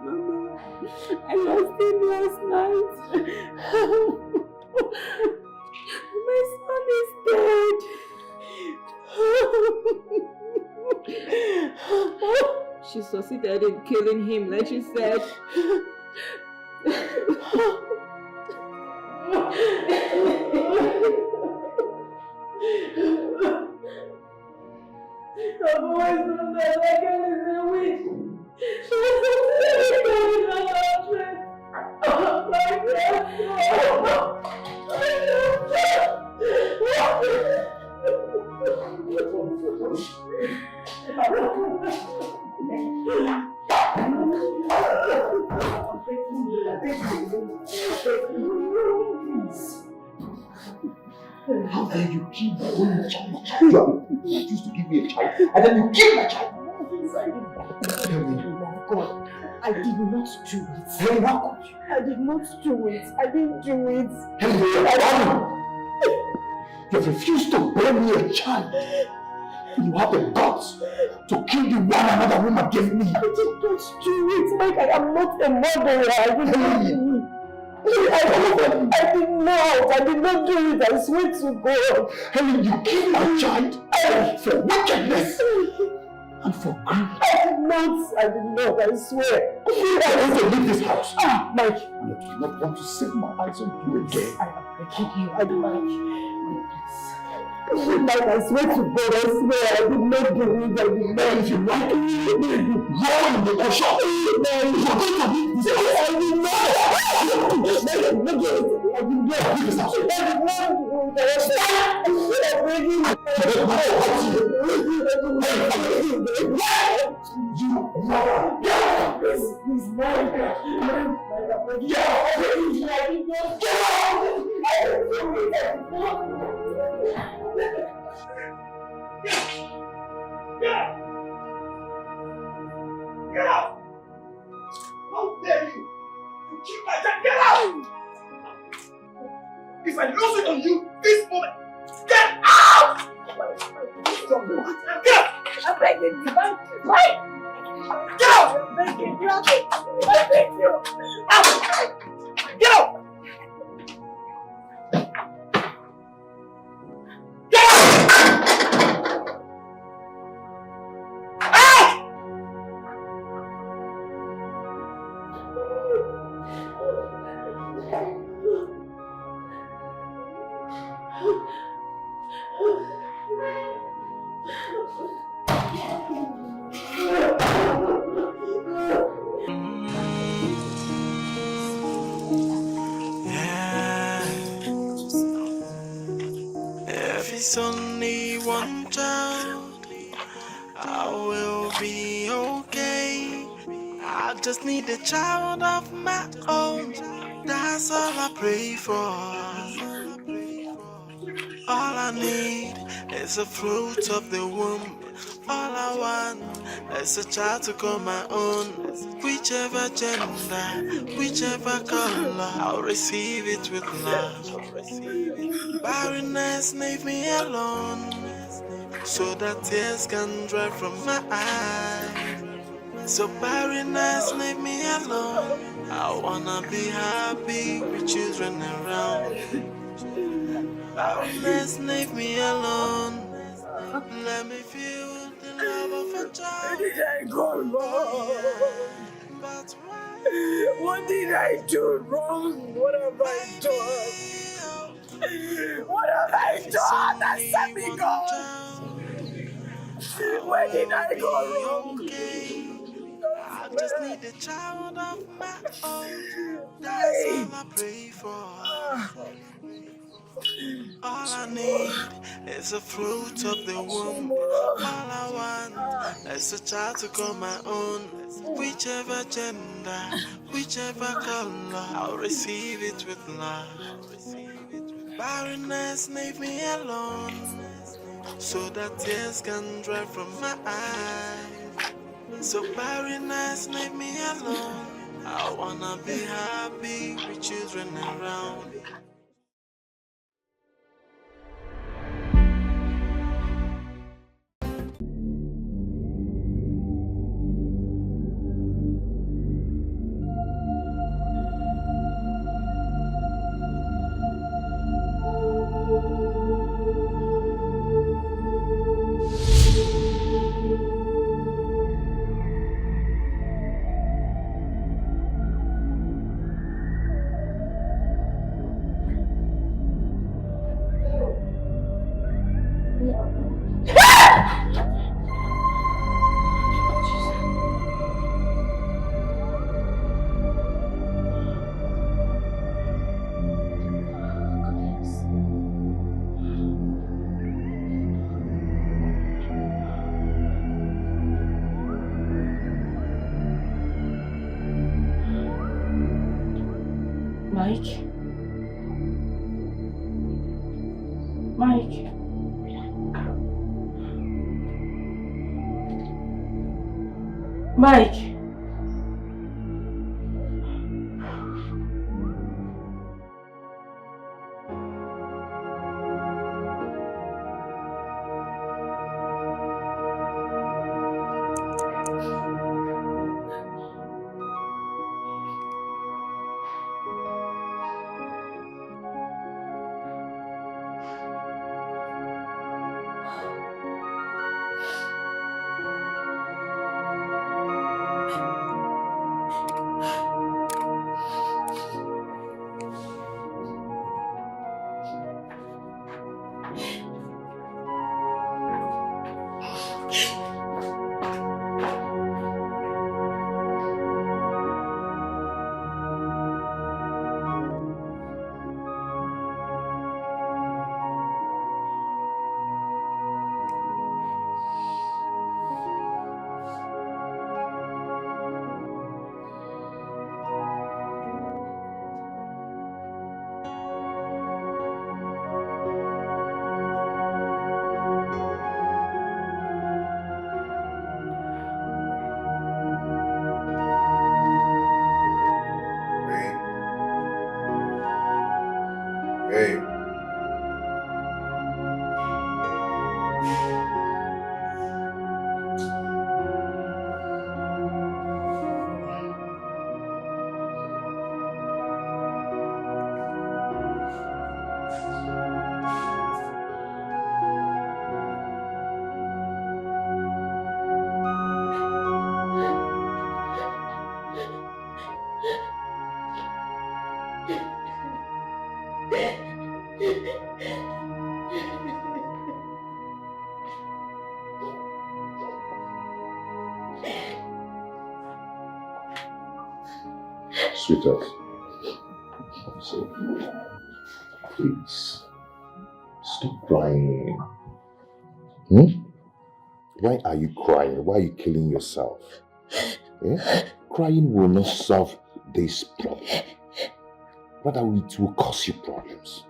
Mama, I lost him last night. My son is dead. She succeeded in killing him like she said. I've always known that that girl is a witch. She was going to husband. Oh my God. How dare you kill my only child? You used to give me a child, and then you kill my child. Tell me. God, I did not do it. Hey, how could you? I did not do it. I didn't do it. Hey, you have refused to bear me a child. You have the guts to kill the one another woman gave me. I did not do it, Mike. I am not a murderer. I did not do it. I did not do it. I swear to God. Helen, you killed my child for wickedness and for greed. I did not, I swear. I want to leave this house. Mike. And I do not want to set my eyes on you again. I am begging you. I did not. Mike, I swear to God, I swear, I did not do it. I did not. If you like it, roll in the ocean. You're going to leave this house. I did not. Get out! How dare you! You keep my child! Get out! If I lose it on you this moment, get out! Get out! I'm begging you, Mike. Get out! I'm begging you. I beg you. Out! Get out! Get out! It's only one child, I will be okay. I just need a child of my own, that's all I pray for. All I need is the fruit of the womb. All I want is a child to call my own. Whichever gender, whichever color, I'll receive it with love. Barrenness, leave me alone, so that tears can dry from my eyes. So barrenness, leave me alone. I wanna be happy with children around. Barrenness, leave me alone. Let me feel the love of a child. Where did I go wrong? But why? What did I do wrong? What have I done? What have I done that set me going? Where did I go wrong? I just need a child of my own. That's all I pray for. All I need is the fruit of the womb. All I want is a child to call my own. Whichever gender, whichever color, I'll receive it with love. Barrenness, leave me alone, so that tears can dry from my eyes. So barrenness, leave me alone. I wanna be happy with children around. Mike? Mike? Mike? Sweetheart, so please stop crying. Why are you crying? Why are you killing yourself? Crying will not solve this problem. Rather, it will cause you problems.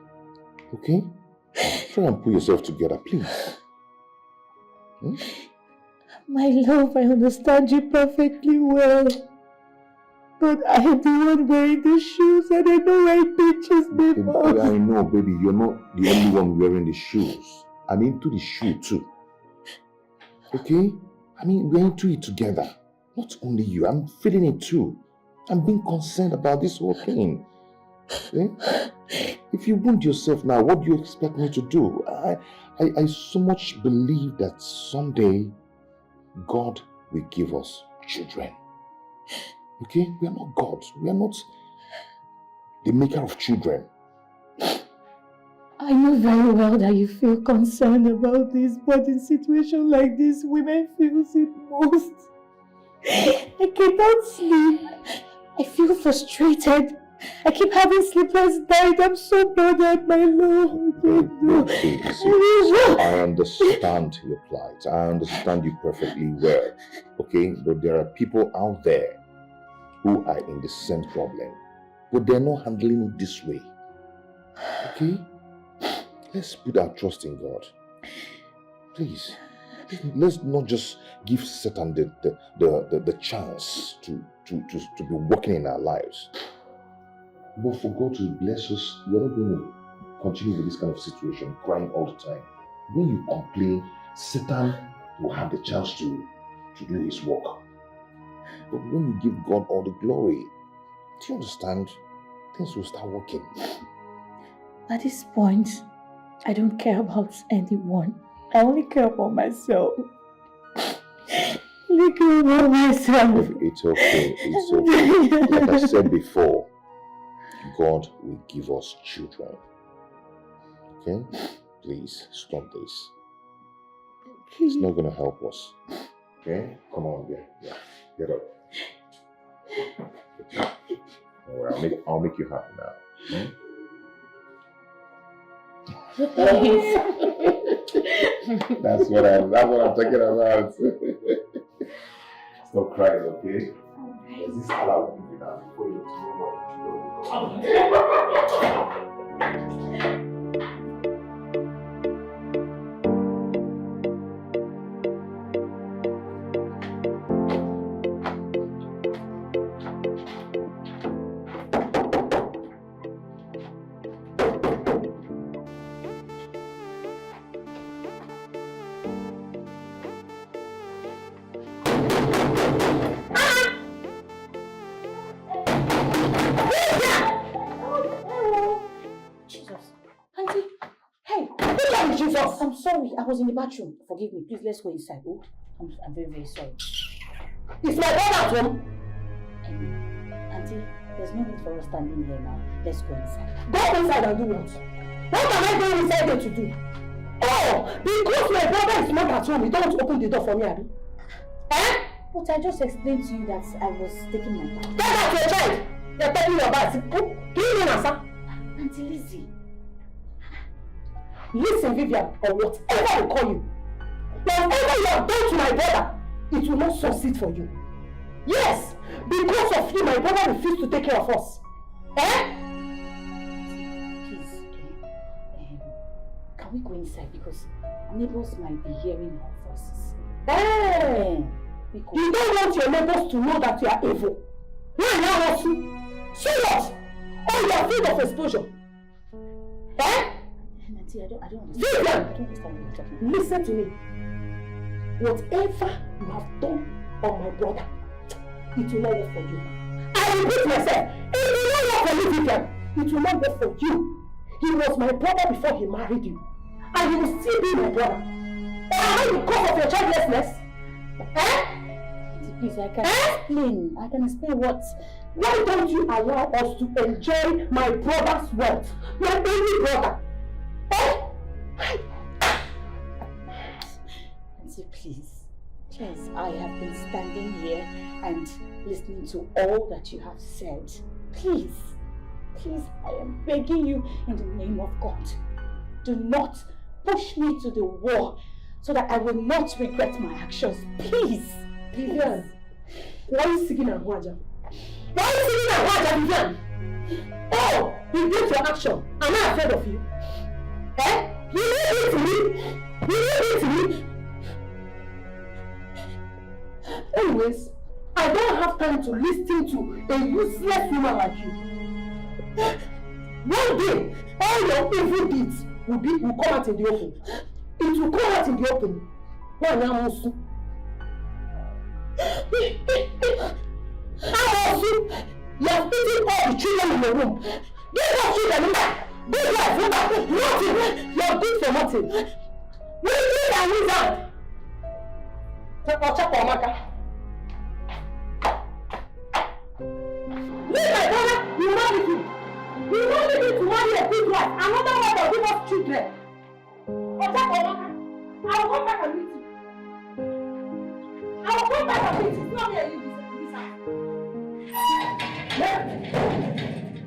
Okay? Try and pull yourself together, please. My love, I understand you perfectly well. But I am the one wearing the shoes and I know I pictures before. I know, baby, you're not the only one wearing the shoes. I'm into the shoe too. Okay? I mean, we're into it together. Not only you, I'm feeling it too. I'm being concerned about this whole thing. If you wound yourself now, what do you expect me to do? I so much believe that someday God will give us children. Okay? We are not gods. We are not the maker of children. I know very well that you feel concerned about this, but in situations like this, women feel it most. I cannot sleep. I feel frustrated. I keep having sleepless nights. I'm so bothered, my love. I understand your plight. I understand you perfectly well. Okay? But there are people out there who are in the same problem. But they're not handling it this way. Okay? Let's put our trust in God. Please. Let's not just give Satan the chance to be working in our lives. But for God to bless us, we're not going to continue with this kind of situation, crying all the time. When you complain, Satan will have the chance to do his work. But when you give God all the glory, do you understand? Things will start working. At this point, I don't care about anyone. I only care about myself. I only care about myself. It's okay. It's okay. Like I said before, God will give us children. Okay? Please, stop this. It's not going to help us. Okay? Come on, yeah. Get up. Alright, I'll make you happy now. Hmm? That's what I'm talking about. Stop crying, okay? This is all I will give you now before you know what you do. I'm sorry, I was in the bathroom. Forgive me, please, let's go inside. Oh, I'm very, very sorry. Is my brother at home? Auntie, there's no need for us standing here now. Let's go inside. Go inside and do what? What am I going inside there to do? Oh, because my brother is not at home, you don't open the door for me, Abby. Eh? But I just explained to you that I was taking my bath. Get out your child! You're taking your bath. Do you mean answer? Auntie Lizzie. Listen, Vivian, or whatever I call you. Whatever you have done to my brother, it will not succeed for you. Yes, because of you, my brother refused to take care of us. Eh? Please, can we go inside? Because neighbors might be hearing our voices. You don't want your neighbors to know that you are evil. Why now, also? So what? Oh, you are afraid of exposure. Eh? Auntie, I don't understand. Vivian! I don't understand what you're talking about. Listen to me. Whatever you have done on my brother, it will not work for you. I repeat myself, it will not work for you, Vivian. It will not work for you. He was my brother before he married you. And he will still be my brother. Or am I because of your childlessness? Eh? Please, I can explain. I can explain what... Why don't you allow us to enjoy my brother's wealth? My only brother. Eh? Auntie, please. Please, I have been standing here and listening to all that you have said. Please, please, I am begging you in the name of God. Do not push me to the wall so that I will not regret my actions. Please. Vivian, why are you singing Agwaja? Why are you singing Agwaja, Vivian? Oh, regret your action. Am I afraid of you? Eh? You leave it to me? You leave it to me? Anyways, I don't have time to listen to a useless woman like you. One day, all your evil deeds will come out in the open. It will come out in the open. Why now, Mosu? How also? You have eaten all the children in your room. These are children. These are nothing. You are good for nothing. We need a wizard. Chapamaka. Leave my brother, you marry him. You don't need to marry a good wife. Another one will give us children. Chapamaka. I will come back and meet you. I will come back and meet you. It's not me and you this house.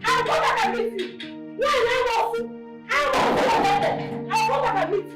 I will come back and meet you. Why I will come back and meet you.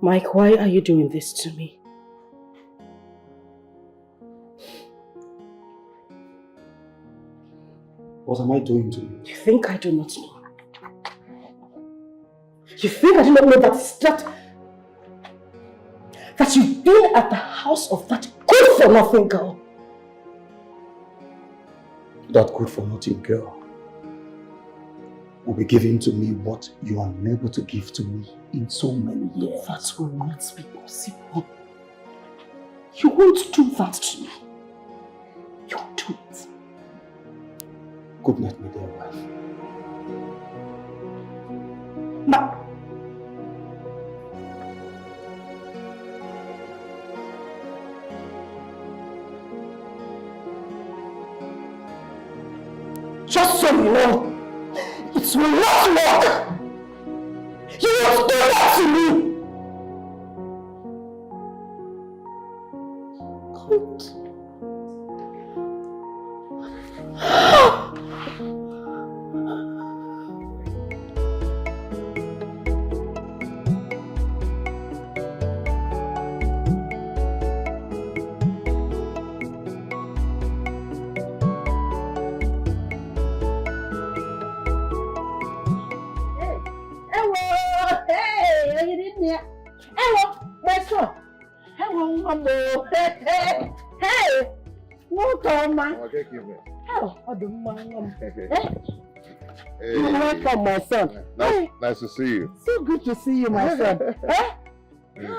Mike, why are you doing this to me? What am I doing to you? You think I do not know? You think I do not know that you've been at the house of that good-for-nothing girl? That good-for-nothing girl will be giving to me what you are unable to give to me in so many years. That will not be possible. You won't do that to me. You won't do it. Good night, my dear wife. Ma. Just so you know, it will not work. You won't do that to me. Good. You're welcome, my son. Nice to see you. So good to see you, my son.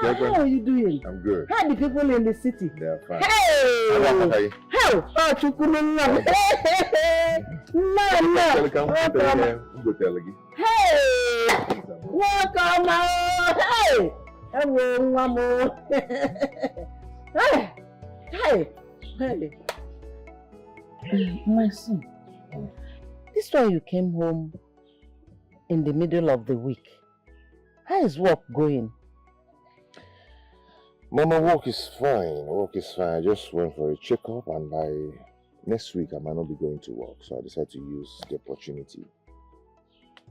How are you doing? I'm good. How are the people in the city? They're fine. Hey! How Oh, Chukwununam. No. Welcome. Hey! Welcome, hey! Hello, Mamo. Hey! My son, this why you came home in the middle of the week. How is work going? Mama, work is fine. I just went for a checkup and next week I might not be going to work. So I decided to use the opportunity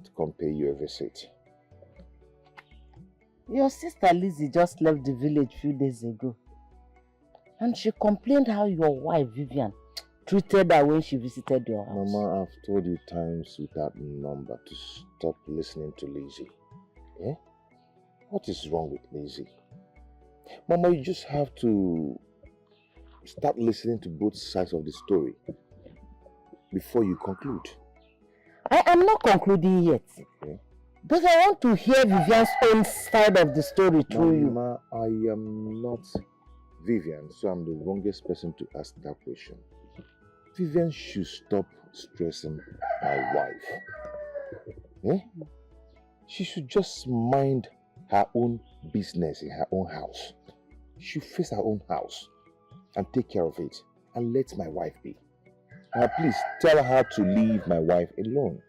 to come pay you a visit. Your sister Lizzie just left the village a few days ago. And she complained how your wife Vivian treated her when she visited your house. Mama, I've told you times without number to stop listening to Lizzie. Eh? What is wrong with Lizzie? Mama, you just have to start listening to both sides of the story before you conclude. I am not concluding yet. Okay. But I want to hear Vivian's own side of the story through you. Mama, I am not Vivian, so I'm the wrongest person to ask that question. Vivian should stop stressing my wife. Eh? She should just mind her own business in her own house. She should face her own house and take care of it and let my wife be. Please tell her to leave my wife alone.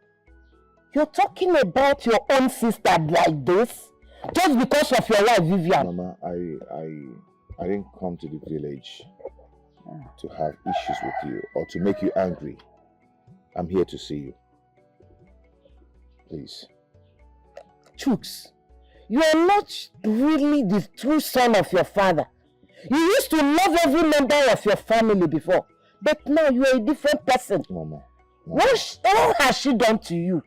You're talking about your own sister like this? Just because of your wife, Vivian? Mama, I didn't come to the village to have issues with you or to make you angry. I'm here to see you. Please. Chooks, you are not really the true son of your father. You used to love every member of your family before, but now you are a different person. Mama. What has she done to you?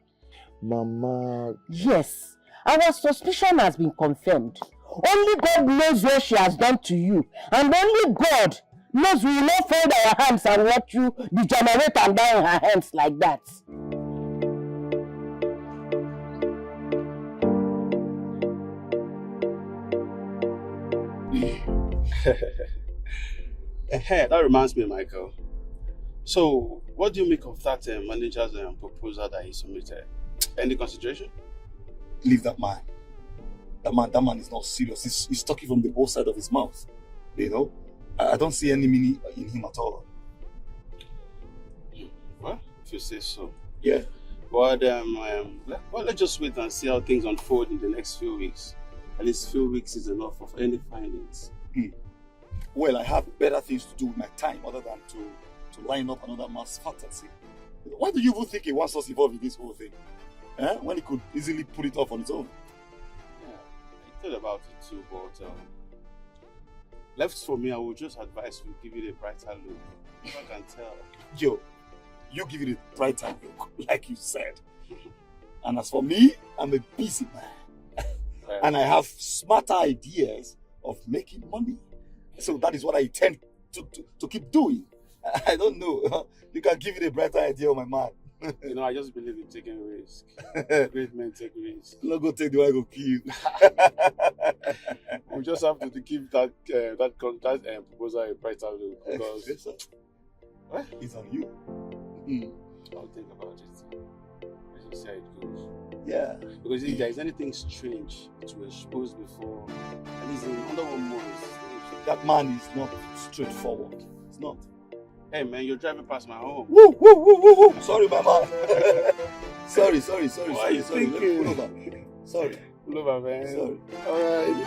Mama. Yes, our suspicion has been confirmed. Only God knows what she has done to you, and only God knows we will not fold our hands and watch you degenerate and die in her hands like that. That reminds me, Michael. So, what do you make of that manager's proposal that he submitted? Any consideration? Leave that man. That man is not serious. He's talking from the both side of his mouth. You know? I don't see any meaning in him at all. Well, if you say so. Yeah. But let's just wait and see how things unfold in the next few weeks. At least few weeks is enough of any findings. Well, I have better things to do with my time other than to line up another man's fantasy. Why do you even think he wants us involved in this whole thing? When he could easily put it off on his own. Yeah, I thought about it too, but left for me, I would just advise we give it a brighter look. If I can tell. Yo, you give it a brighter look, like you said. And as for me, I'm a busy man. And I have smarter ideas of making money. So that is what I intend to keep doing. I don't know. You can give it a brighter idea, my man. You know, I just believe in taking risks. Great men take risks. Not go take the one I go kill you. We just have to keep that proposal a brighter look because Yes, sir. It's on you. I'll think about it. Let's just see how it goes. Yeah. Because if there is anything strange to expose before, at least in under 1 month, That man is not straightforward. It's not. hey man, you're driving past my home. Woo, woo, woo, woo, woo. Sorry, my man. sorry. What are you Let me thinking? pull over. Sorry. Pull over, man. Sorry. Alright.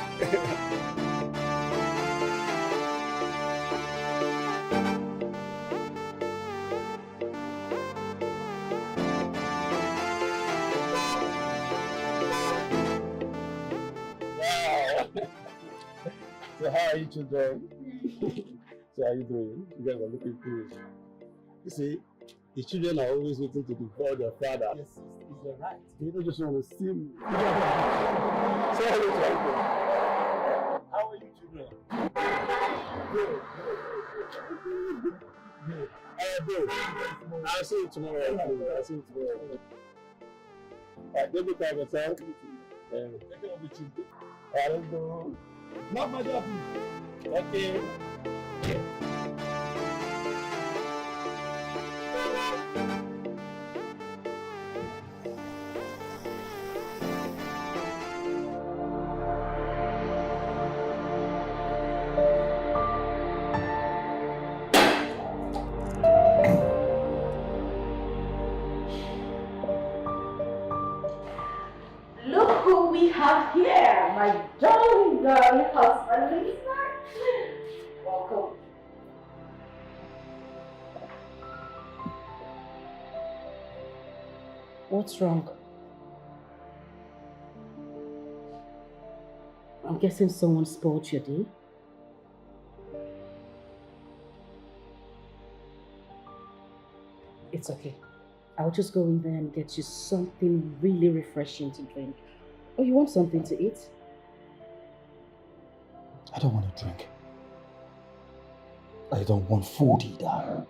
So how are you children? So how are you doing? You guys are looking good. You see, the children are always waiting to devour their father. Yes, you're right. They don't just want to see me. So how are you children? Good. Good. I'll see you tomorrow. I'll see you tomorrow. Don't be tired of yourself. Take care of the children. Let's go. Not my job. Okay. Look who we have here, my darling husband, Lisa. Welcome. What's wrong? I'm guessing someone spoiled your day. It's okay. I'll just go in there and get you something really refreshing to drink. Or you want something to eat? I don't want to drink. I don't want food either.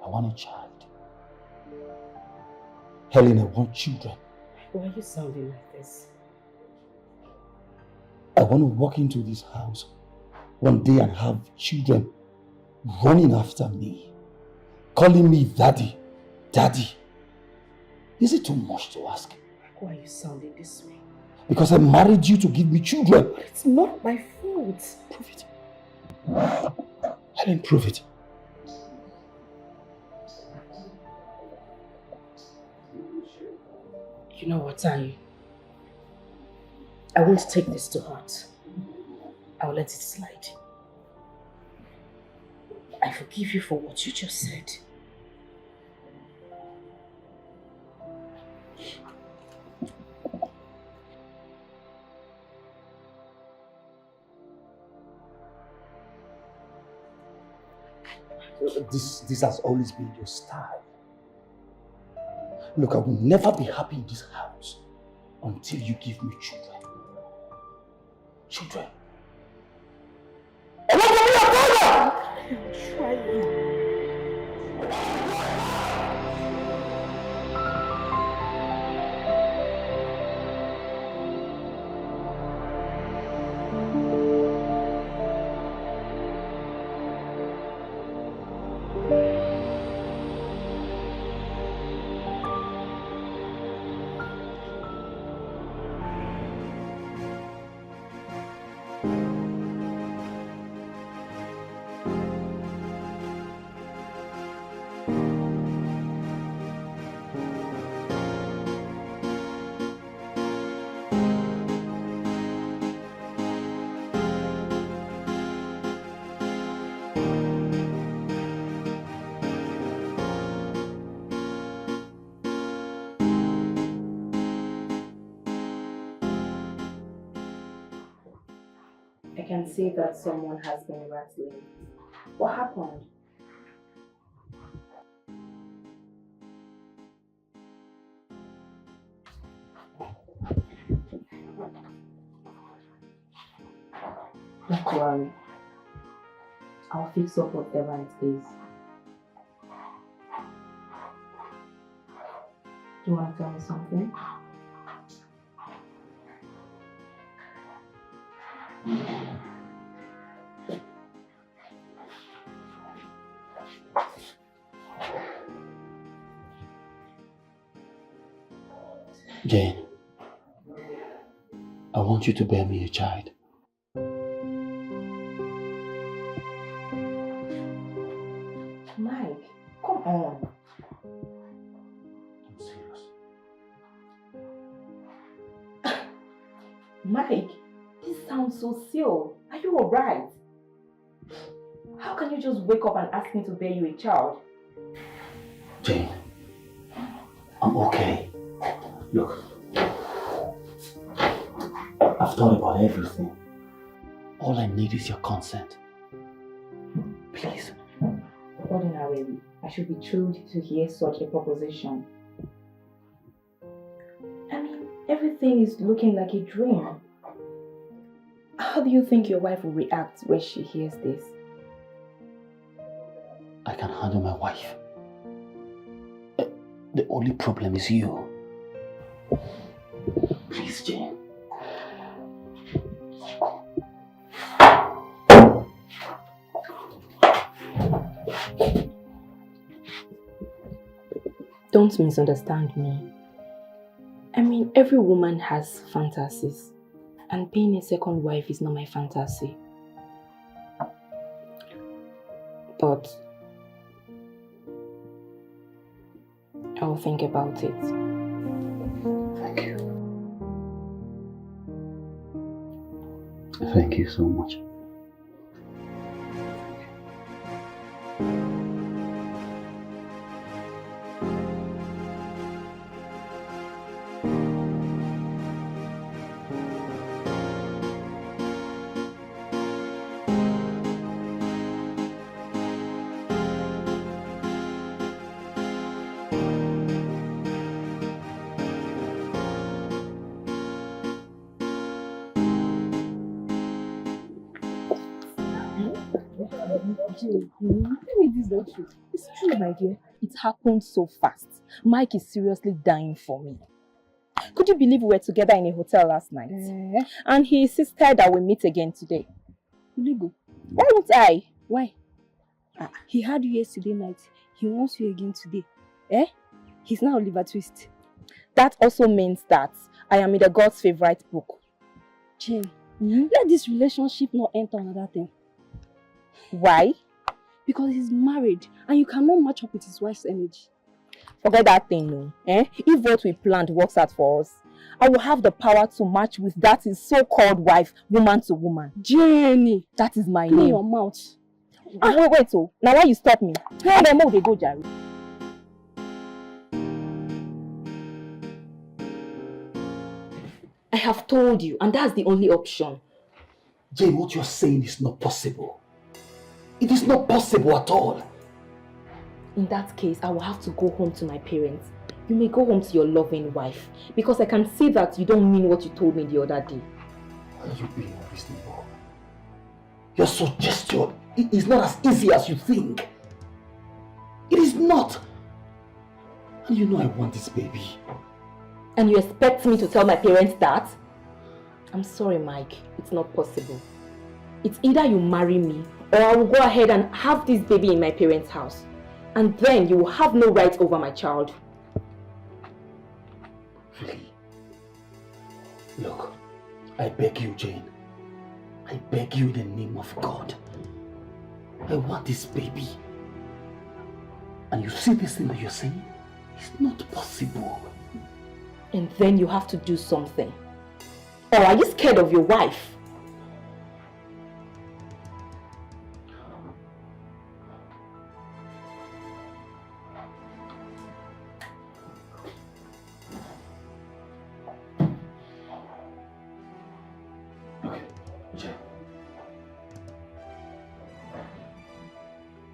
I want a child. Helen, I want children. Why are you sounding like this? I want to walk into this house one day and have children running after me, calling me daddy, daddy. Is it too much to ask? Why are you sounding this way? Because I married you to give me children. But it's not my fault. Prove it. Helen, prove it. You know what, I won't take this to heart. I'll let it slide. I forgive you for what you just said. This has always been your style. Look, I will never be happy in this house until you give me children. Children. I want to be a father! I'm trying. I can see that someone has been rattling. What happened? Don't worry. I'll fix up whatever it is. Do you want to tell me something? Jane, I want you to bear me a child. Mike, come on. I'm serious. Mike, this sounds so silly. Are you alright? How can you just wake up and ask me to bear you a child? Jane, I'm okay. Look, I've thought about everything. All I need is your consent. Please. Ordinarily, I should be thrilled to hear such a proposition. I mean, everything is looking like a dream. How do you think your wife will react when she hears this? I can handle my wife. The only problem is you. Please, Jane. Don't misunderstand me. I mean, every woman has fantasies, and being a second wife is not my fantasy. But I'll think about it. Thank you. Thank you so much. Tell me this is not true. It's true, my dear. It happened so fast. Mike is seriously dying for me. Could you believe we were together in a hotel last night? And he insisted that we meet again today. Ligo. Why won't I? Why? He had you yesterday night. He wants you again today. Eh? He's now Oliver Twist. That also means that I am in the God's favorite book. Jane, let this relationship not enter another thing. Why? Because he's married and you cannot match up with his wife's energy. Forget that thing, no. If what we planned works out for us, I will have the power to match with that his so-called wife, woman to woman. Jenny! That is my Clean name. your mouth. Wait, so now why you stop me? Hey, then move, they go, Jerry. I have told you, and that's the only option. Jane, what you're saying is not possible. It is not possible at all. In that case, I will have to go home to my parents. You may go home to your loving wife, because I can see that you don't mean what you told me the other day. Why are you being unreasonable? Your suggestion is not as easy as you think. It is not. And you know I want this baby. And you expect me to tell my parents that? I'm sorry, Mike. It's not possible. It's either you marry me, or I will go ahead and have this baby in my parents' house. And then you will have no right over my child. Really? Look, I beg you, Jane. I beg you in the name of God. I want this baby. And you see this thing that you're saying? It's not possible. And then you have to do something. Or are you scared of your wife?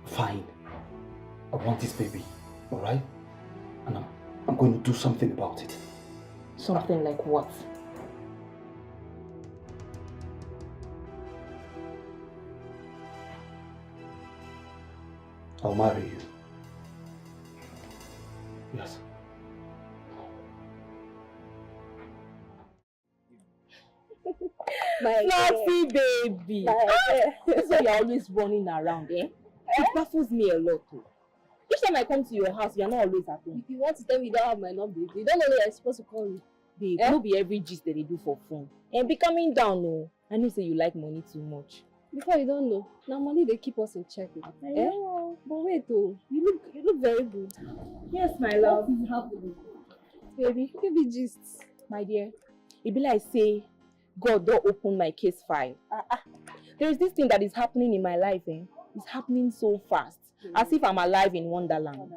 Fine. I want this baby, alright? And I'm going to do something about it. Something like what? I'll marry you. Yes. My Fluffy baby. That's why you're always running around, eh? It baffles me a lot too. Each time I come to your house, you're not always at home. If you want to tell me you don't have my number, you don't know that you're supposed to call me. Babe, no be every gist that they do for fun. And be coming down, no. I know say you like money too much. Before you don't know, now money they keep us in check. I know. But wait oh, you look very good. Yes, my love. What is happening? Baby, Give me gist. my dear. It be like say, God don't open my case file. There is this thing that is happening in my life, eh? It's happening so fast. As if I'm alive in Wonderland.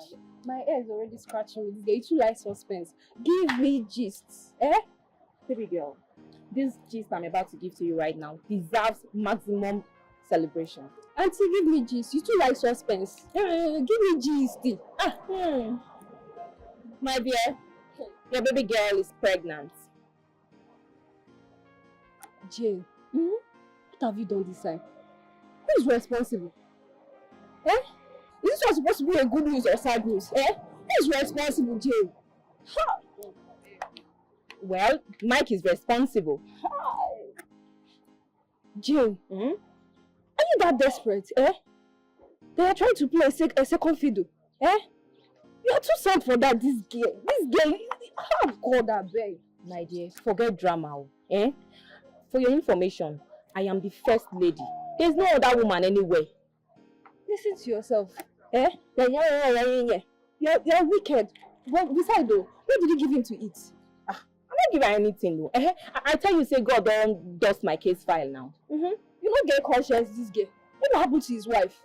My ear is already scratching me. They too like suspense. Give me gist. Baby girl, this gist I'm about to give to you right now deserves maximum celebration. Auntie, give me gist. You too like suspense. Give me gist. My dear, your baby girl is pregnant. Jane, what have you done this time? Who is responsible? Is this supposed to be a good news or sad news? Who is responsible, Jane? Well, Mike is responsible. Jane, are you that desperate? They are trying to play a second fiddle. You are too sad for that. This girl, oh God, I beg. My dear, forget drama. For your information, I am the first lady. There's no other woman anywhere. Listen to yourself. You're wicked. But besides though, what did you give him to eat? I'm not giving her anything though. I tell you, say God don't dust my case file now. You don't get conscience, this girl. What happened to his wife?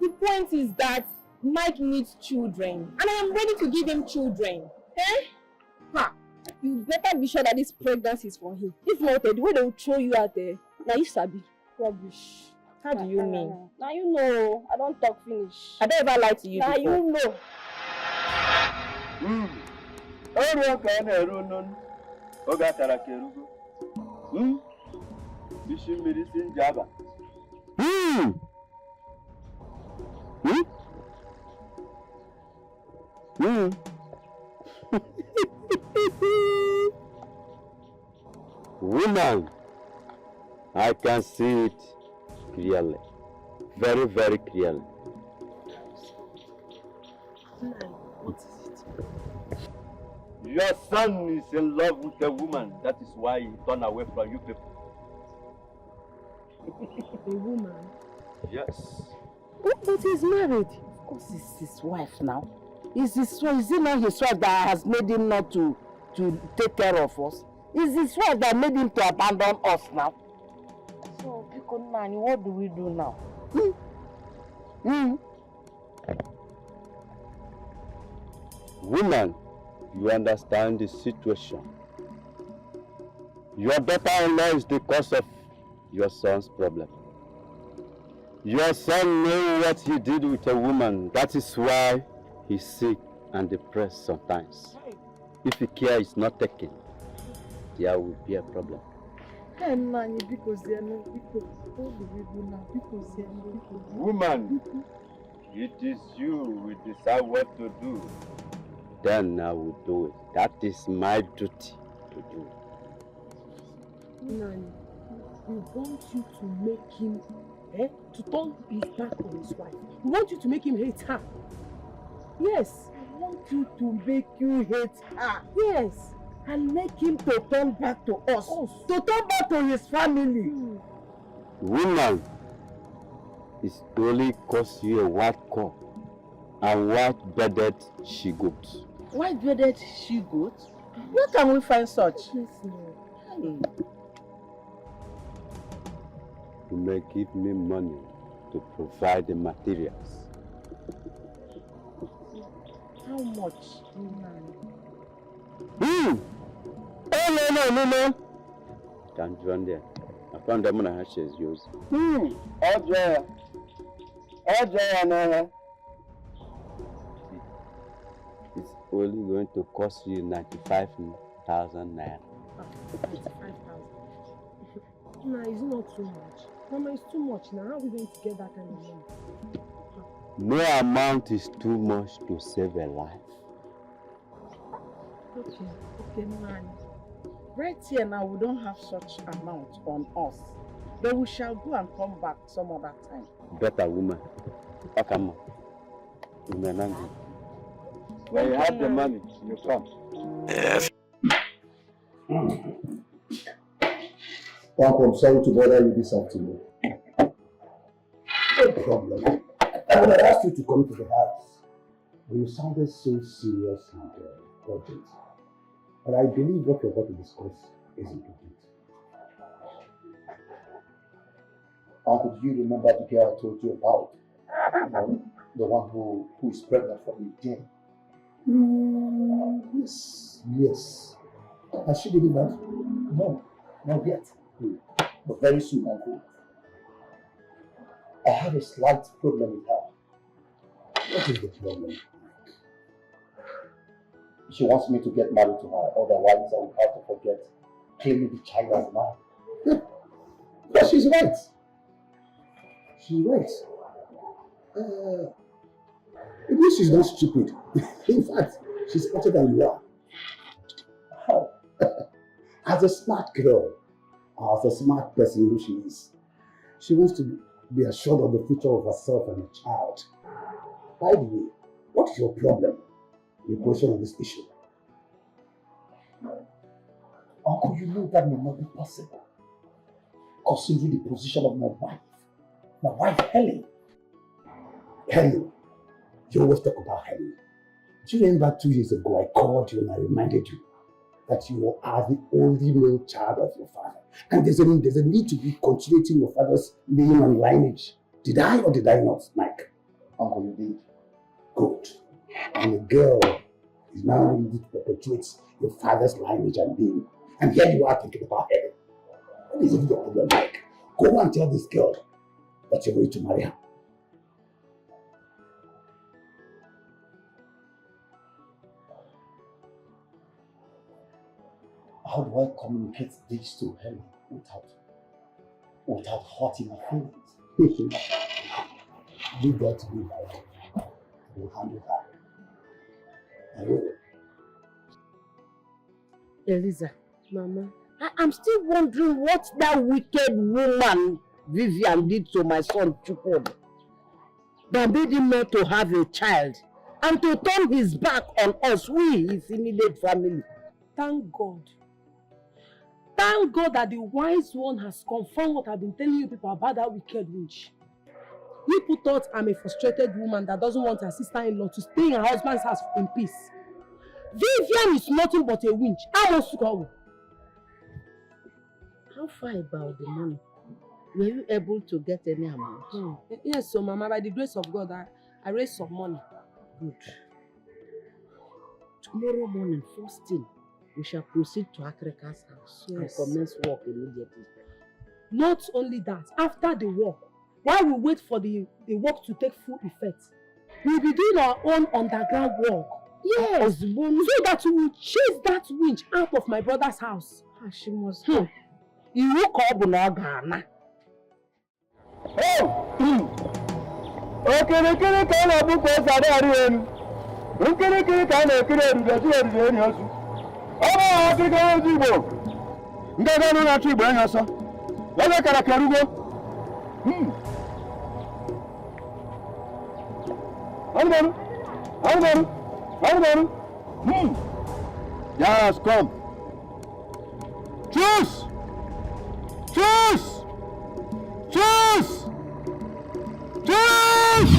The point is that Mike needs children, and I am ready to give him children. You better be sure that this pregnancy is for him. If not, the way they will throw you out there, now you sabi. Rubbish. How do you mean? Now you know. I don't talk finish. I don't ever lie to you now before. You know. Woman, I can see it clearly, very, very clearly. What is it? Your son is in love with a woman. That is why he turned away from you people. A woman? Yes. But he's married. Of course, it's his wife now. Is it not his wife that has made him not to take care of us? Is his wife that made him to abandon us now? So, Nani, what do we do now? Woman, you understand the situation. Your daughter-in-law is the cause of your son's problem. Your son knows what he did with a woman. That is why he's sick and depressed sometimes. If the care is not taken, there will be a problem. Woman, it is you who decide what to do. Then I will do it. That is my duty to do. Nani, we want you to make him, to turn his back on his wife. We want you to make him hate her. Yes, we want you to make you hate her. Yes, and make him to turn back to us. To turn back to his family. Woman, it's only cause you a white coat and white-bearded she-goat. White-bearded she-goat? Where can we find such? You may give me money to provide the materials. How much? Oh, no. Don't you understand? I found them on a hashes yours. Ojo, it's only going to cost you 95,000 naira. 85,000. Nah, it's not too much. Mama, it's too much now. How are we going to get that kind of money? No amount is too much to save a life. Okay, man. Right here now, we don't have such amount on us. But we shall go and come back some other time. Better woman. Come on. When you have the money, you come. Yes. Uncle, I'm sorry to bother you this afternoon. No problem. I would have asked you to come to the house, but you sounded so serious and urgent. But I believe what we're about to discuss is important. Uncle, do you remember the girl I told you about? The one who is pregnant from me then? Yes. Has she delivered? No, not yet. But very soon, Uncle. I have a slight problem with her. What is the problem? She wants me to get married to her, otherwise I will have to forget claiming the child as mine. But she's right. She's right. At least she's not stupid. In fact, she's smarter than you are. How? As a smart girl, as a smart person who she is, she wants to be assured of the future of herself and her child. By the way, what is your problem? The question of this issue. Uncle, you know that may not be possible, considering the position of my wife Helen. Helen, you always talk about Helen. Do you remember 2 years ago I called you and I reminded you that you are the only male child of your father, and there's a need to be continuing your father's name and lineage. Did I or did I not, Mike? Uncle, you did. Good. And the girl is now ready to perpetuate your father's lineage and name. And here you are thinking about Helen. What is your problem, Mike? Go and tell this girl that you're ready to marry her. How do I communicate this to Helen without hurting her feelings? Leave that to me, Mike. We'll handle that. I will. Eliza, Mama, I'm still wondering what that wicked woman Vivian did to my son Chukwudi that made him not to have a child and to turn his back on us, his immediate family. Thank God. Thank God that the wise one has confirmed what I've been telling you people about that wicked witch. People thought I'm a frustrated woman that doesn't want her sister-in-law to stay in her husband's house in peace. Vivian is nothing but a winch. I must go. How far about the money? Were you able to get any amount? Yes, so Mama, by the grace of God, I raised some money. Good. Tomorrow morning, first thing, we shall proceed to Akreka's house and commence work immediately. Not only that, after the work, while we wait for the work to take full effect, we'll be doing our own underground work. Yes, so that we will chase that winch out of my brother's house. She must go. You woke up in Ghana. Yes, come. Choose! Choose! Choose! Choose!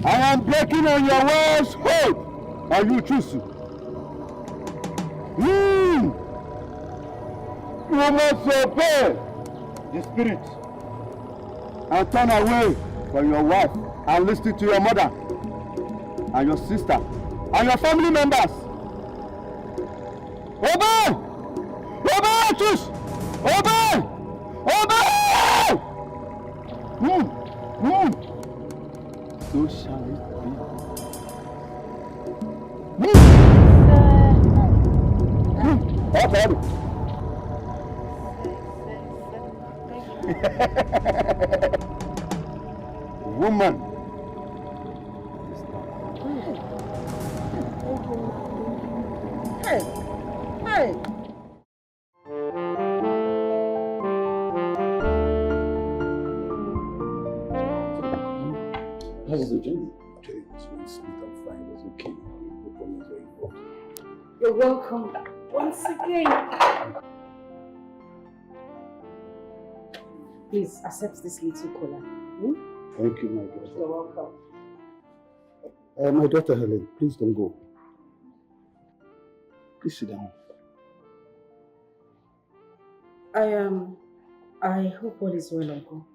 I am breaking on your words hold, and you choose. You must obey the spirit and turn away from your wife and listen to your mother and your sister and your family members. Obey! Obey! Choose! Obey! Obey! So shall it be. Okay. Woman, Jane. Actually, it was really sweet and fine. It was okay. No problem very involved. You're welcome once again. Please accept this little cola. Hmm? Thank you, my daughter. You're welcome. My daughter Helen, please don't go. Please sit down. I hope all is well, Uncle.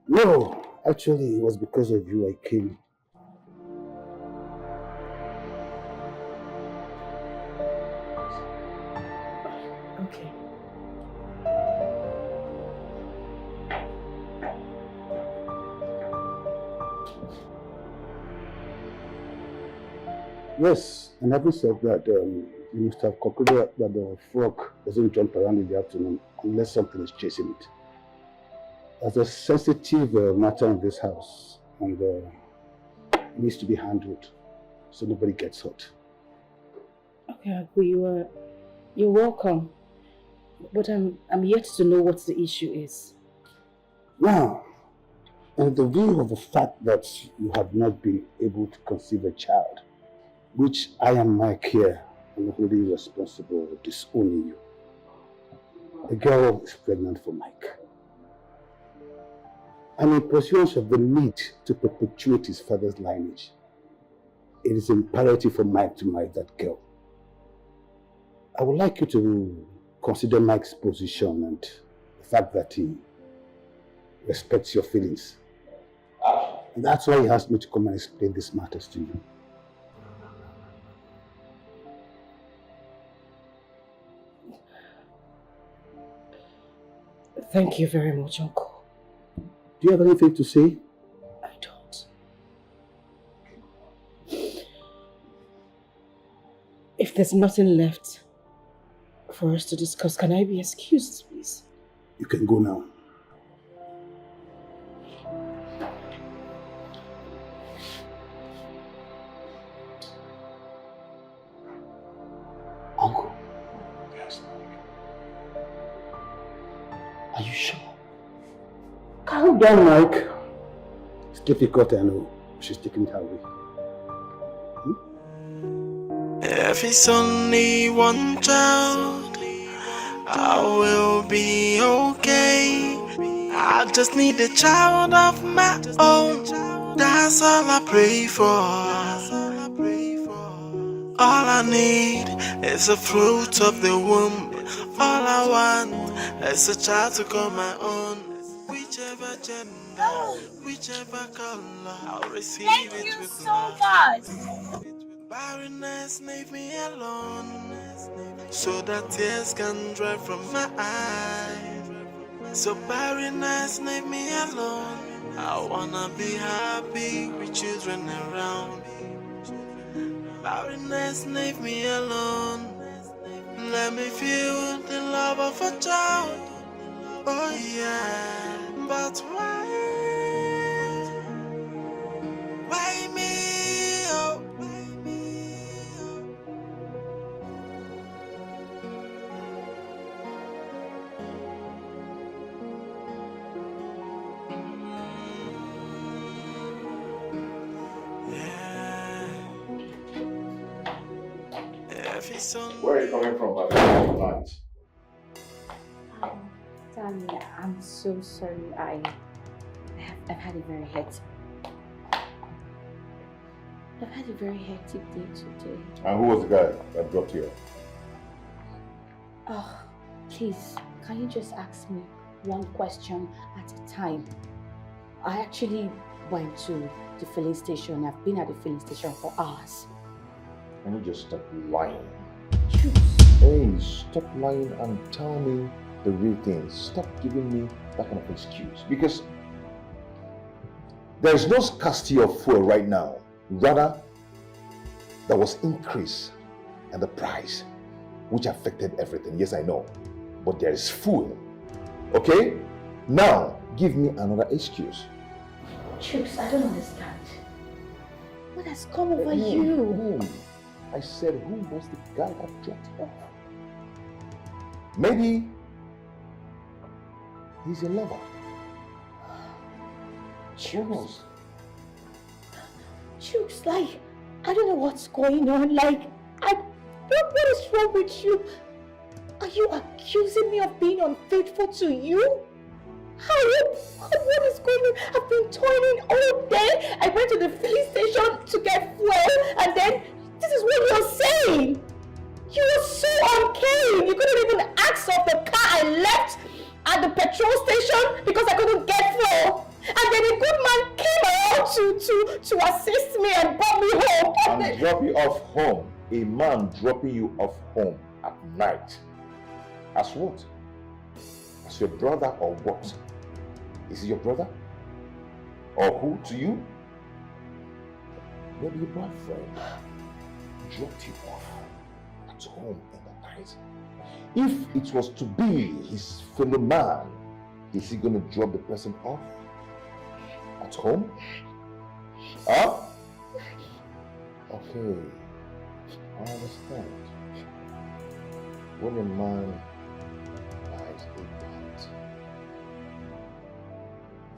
No, actually, it was because of you I came. Okay. Yes, and having said that, you must have concluded that the frog doesn't jump around in the afternoon unless something is chasing it. There's a sensitive matter in this house, and it needs to be handled so nobody gets hurt. Okay, Uncle, you're welcome. But I'm yet to know what the issue is. Now, in the view of the fact that you have not been able to conceive a child, which I am Mike here, and wholly responsible for disowning you. The girl is pregnant for Mike. And in pursuance of the need to perpetuate his father's lineage, it is imperative for Mike to marry that girl. I would like you to consider Mike's position and the fact that he respects your feelings. And that's why he asked me to come and explain these matters to you. Thank you very much, Uncle. Do you have anything to say? I don't. If there's nothing left for us to discuss, can I be excused, please? You can go now. Uncle. Yes, are you sure? Calm down, Mike. It's difficult, I know. She's taking it her way. If it's only one child, I will be okay. I just need a child of my own. That's all I pray for. All I need is the fruit of the womb. All I want is a child to call my own. Whichever gender, whichever color, I'll receive it with love. Thank you so much. Barrenness, leave me alone, so that tears can dry from my eyes. So barrenness, leave me alone. I wanna be happy with children around. Barrenness, leave me alone. Let me feel the love of a child. Oh yeah, but why me? Oh. Where are you coming from at the night? Darling, I'm so sorry. I've had a very hectic. I've had a very hectic day today. And who was the guy that dropped you? Oh, please, can you just ask me one question at a time? I actually went to the filling station. I've been at the filling station for hours. Can you just stop lying? Choose. Hey, stop lying and tell me the real thing. Stop giving me that kind of excuse. Because there is no scarcity of fuel right now. Rather, there was increase in the price, which affected everything. Yes, I know. But there is fuel. Okay? Now, give me another excuse. Choose, I don't understand. What has come over you? I said, who was the guy that dropped off? Maybe he's a lover. Choose. Chooks, like, I don't know what's going on. Like, what is wrong with you? Are you accusing me of being unfaithful to you? What is going on? I've been toiling all day. I went to the filling station to get fuel, and then this is what you're saying. You were so uncaring. You couldn't even ask of the car I left at the petrol station because I couldn't get fuel. And then a good man came around to assist me and brought me home. And drop you off home. A man dropping you off home at night. As what? As your brother or what? Is he your brother? Or who to you? Maybe your boyfriend dropped you off at home in the night. If it was to be his fellow man, is he going to drop the person off at home? Huh? Okay, I understand. When a man buys a plant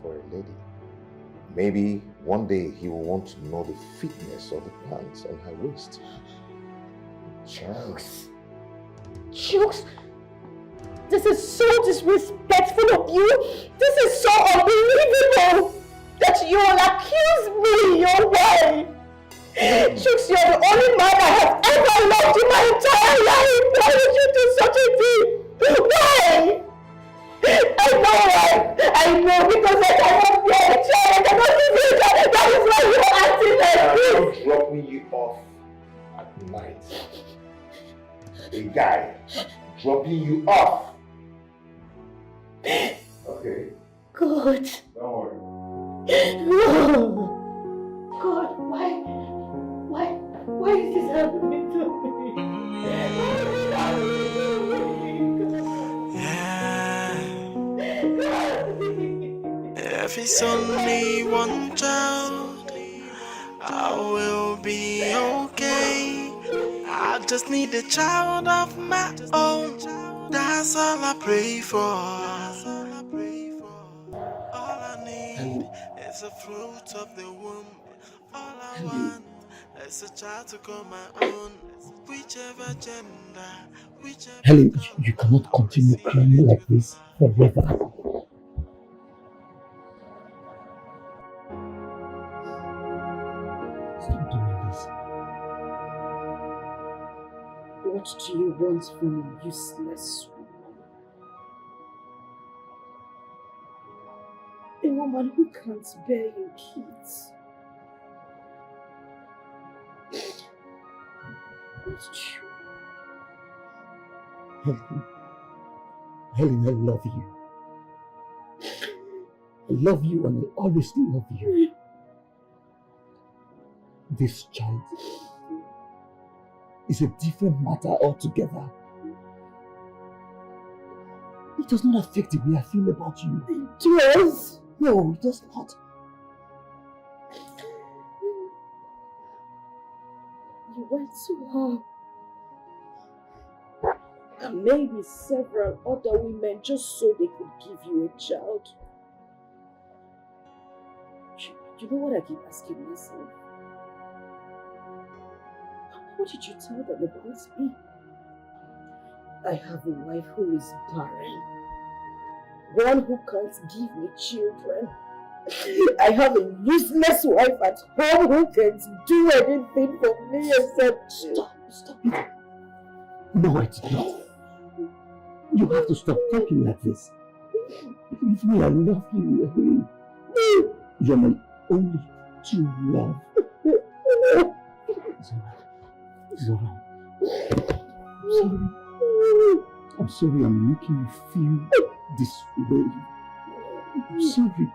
for a lady, maybe one day he will want to know the fitness of the plants on her waist. Chooks, this is so disrespectful of you. This is so unbelievable that you will accuse me your way. Chooks, you're the only man I have ever loved in my entire life. Why would you do such a thing? Why? I know why. I know because I cannot bear a child. I cannot give you that. That is why you're acting like this. I'm dropping you off at night. A guy dropping you off. Okay. God. Don't worry. No. God, why is this happening to me? If it's only one child, I will be okay. I just need a child of my own. That's all I pray for. All I need is a fruit of the womb. All I want is a child to call my own. Whichever gender, whichever. Helen, you cannot continue crying like this forever. Stop doing this. What do you want from a useless woman? A woman who can't bear your kids. What do you... Helen, I love you. I love you and I always love you. This child is a different matter altogether. It does not affect the way I feel about you. It does. No, it does not. You went to her and maybe several other women just so they could give you a child. You know what I keep asking myself? What did you tell them about me? I have a wife who is barren. One who can't give me children. I have a useless wife at home who can't do anything for me except... Stop it. No, I did not. You have to stop talking like this. Believe me, I love you. You're my only true love. It's alright. It's alright. I'm sorry I'm making you feel this way. I'm sorry.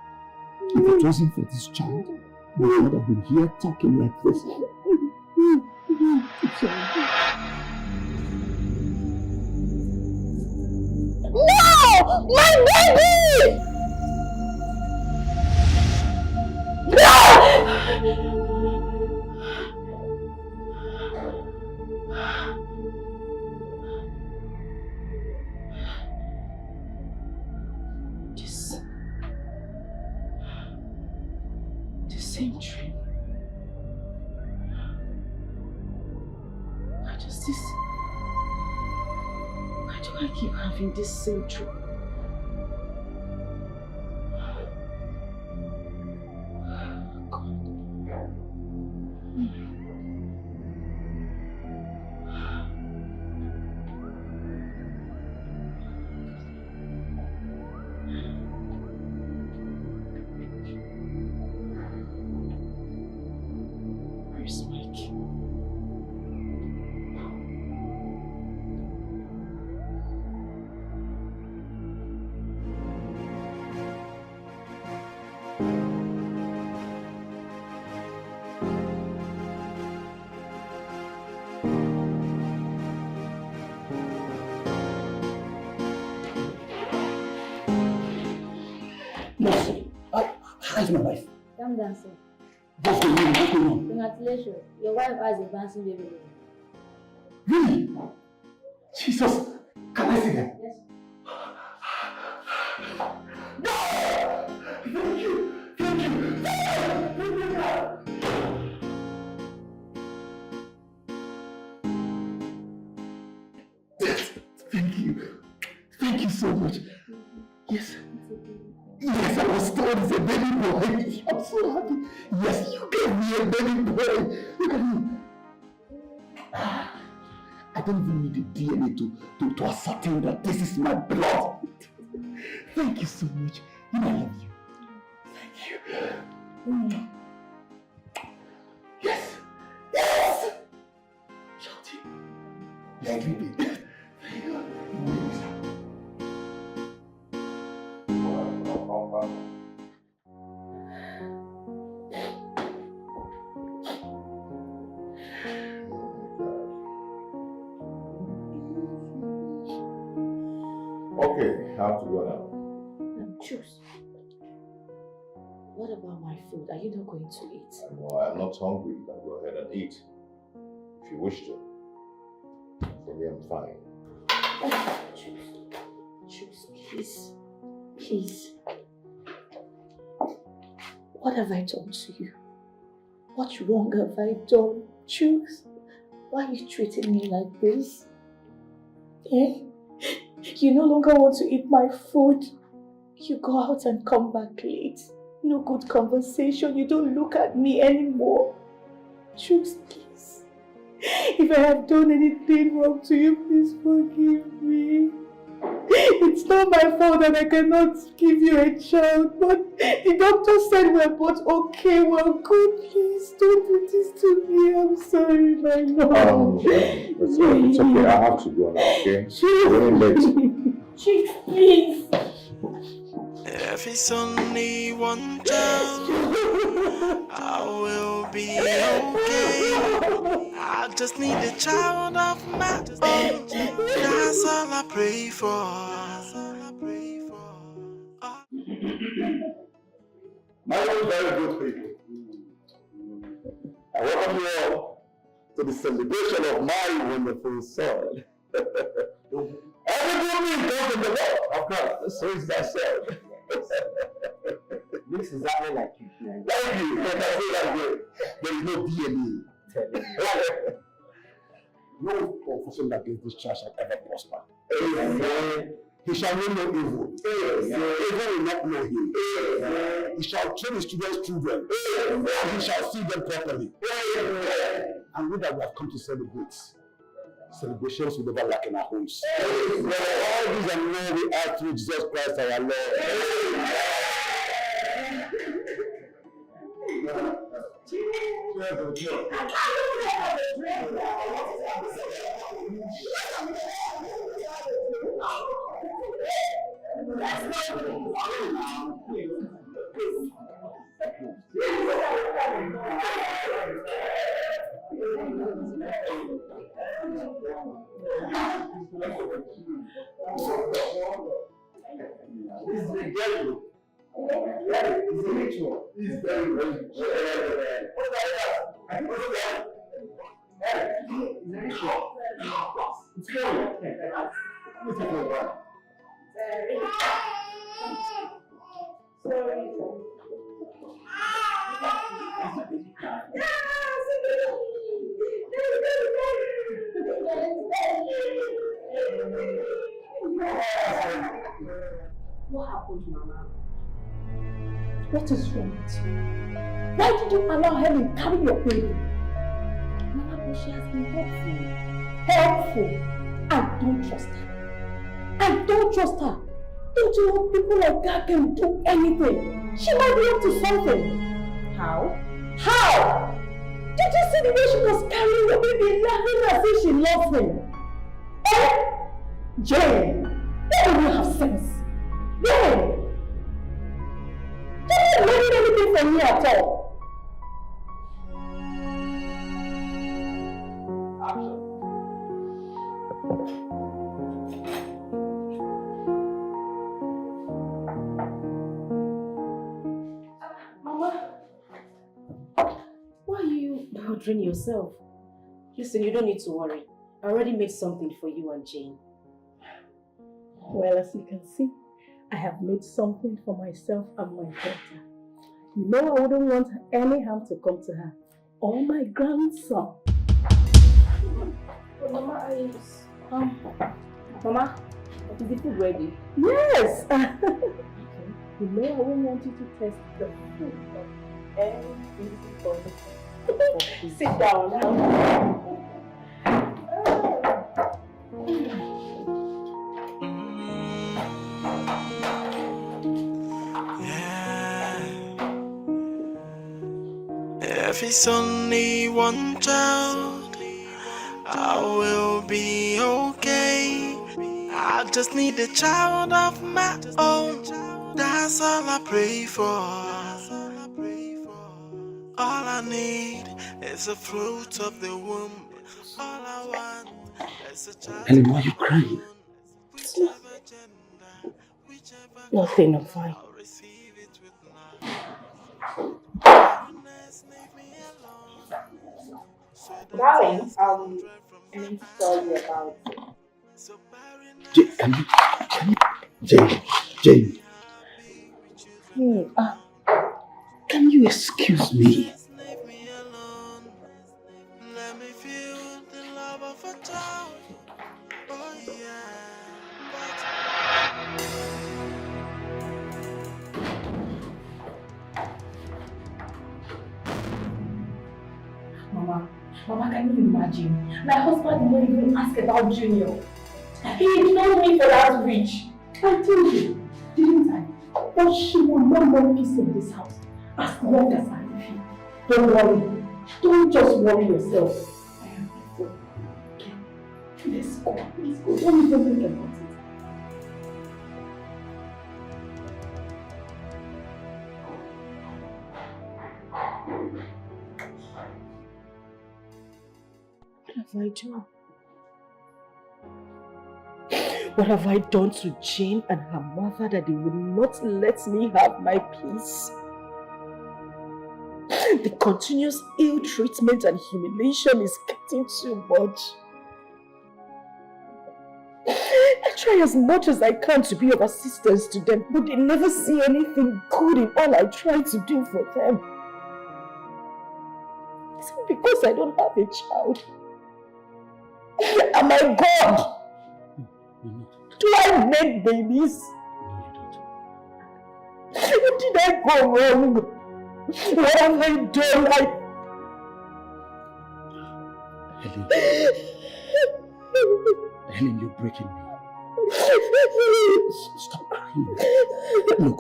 If it wasn't for this child, we would not have been here talking like this. It's alright. No! My baby! No! The same dream. I keep having this same dream? Where's Mike? How's my wife? Come down, sir. What's going on? What's going on? Congratulations. Your wife has a bouncing baby. Really? Jesus! Can I see them? Yes. No! Thank you! Thank you! Thank you. Thank you so much. Yes. Yes, I was told it's a baby boy. I'm so happy. Yes, you gave me a baby boy. Look at him. I don't even need the DNA to ascertain that this is my blood. Thank you so much. You know I love you. Thank you. Yes. Yes. Shout it. Thank you, baby. Thank you. Okay, I have to go now. Choose. What about my food? Are you not going to eat? No, I'm not hungry. You can go ahead and eat. If you wish to. For me, I'm fine. Choose, please. Please. What have I done to you? What wrong have I done? Choose. Why are you treating me like this? Eh? You no longer want to eat my food. You go out and come back late. No good conversation. You don't look at me anymore. Choose, please. If I have done anything wrong to you, please forgive me. It's not my fault that I cannot give you a child, but the doctor said we're both okay, we're good. Please don't do this to me. I'm sorry, my lord. It's okay. I have to go now, okay? Chief, Running late. Chief, please. If it's only one child, I will be okay. I just need a child of my own. That's all I pray for. My own very good people. I welcome you all to the celebration of my wonderful son. Every good news comes from the Lord, of course. So is that son. Looks exactly like you. Thank you. Like I say that way. There is no DNA. No confession against this church shall ever prosper. Amen. He shall know no evil. Evil will not know him. He shall train his children's children. And he shall see them properly. And with that, we have come to celebrate. Celebrations will never lack in our homes. All these and more we ask through Jesus Christ our Lord. It's a ritual. It's very, very it's good. What happened, Mama? What is wrong with you? Why did you allow her to carry your baby? Mama, but she has been helpful. Helpful? I don't trust her. I don't trust her. Don't you know people like that can do anything? She might be up to something. How? How? Did you see the way she was carrying the baby, laughing as if she loves him? Eh? Jane, why don't you have sense? Jane! Don't you learn anything from me at all? Mama, why are you bothering yourself? Listen, you don't need to worry. I already made something for you and Jane. Well, as you can see, I have made something for myself and my daughter. You know I wouldn't want any harm to come to her or my grandson. Mama, Mama, is the food ready? Yes! You know I won't want you to test the food of any visitor. Sit down now. If it's only one child, I will be okay. I just need a child of my own. That's all I pray for. All I need is the fruit of the womb. All I want is a child. Helen, why are you crying? Nothing, I'm fine. Darling, I need to tell you about it. Jane. Can you excuse me? Let me feel the love of a child. Oh yeah. Mama, can you imagine? My husband did not even ask about Junior. He ignored me for that rich. I told you, didn't I? But she will not know peace in this house as long as I live here. Don't worry. Don't just worry yourself. I am before. Okay. Let's go. Don't even think about it. What have I done? What have I done to Jane and her mother that they will not let me have my peace? The continuous ill treatment and humiliation is getting too much. I try as much as I can to be of assistance to them, but they never see anything good in all I try to do for them. Is it because I don't have a child? Am I God? Do I make babies? What did I go wrong? What have I done? Helen, you're breaking me. Stop crying. Look,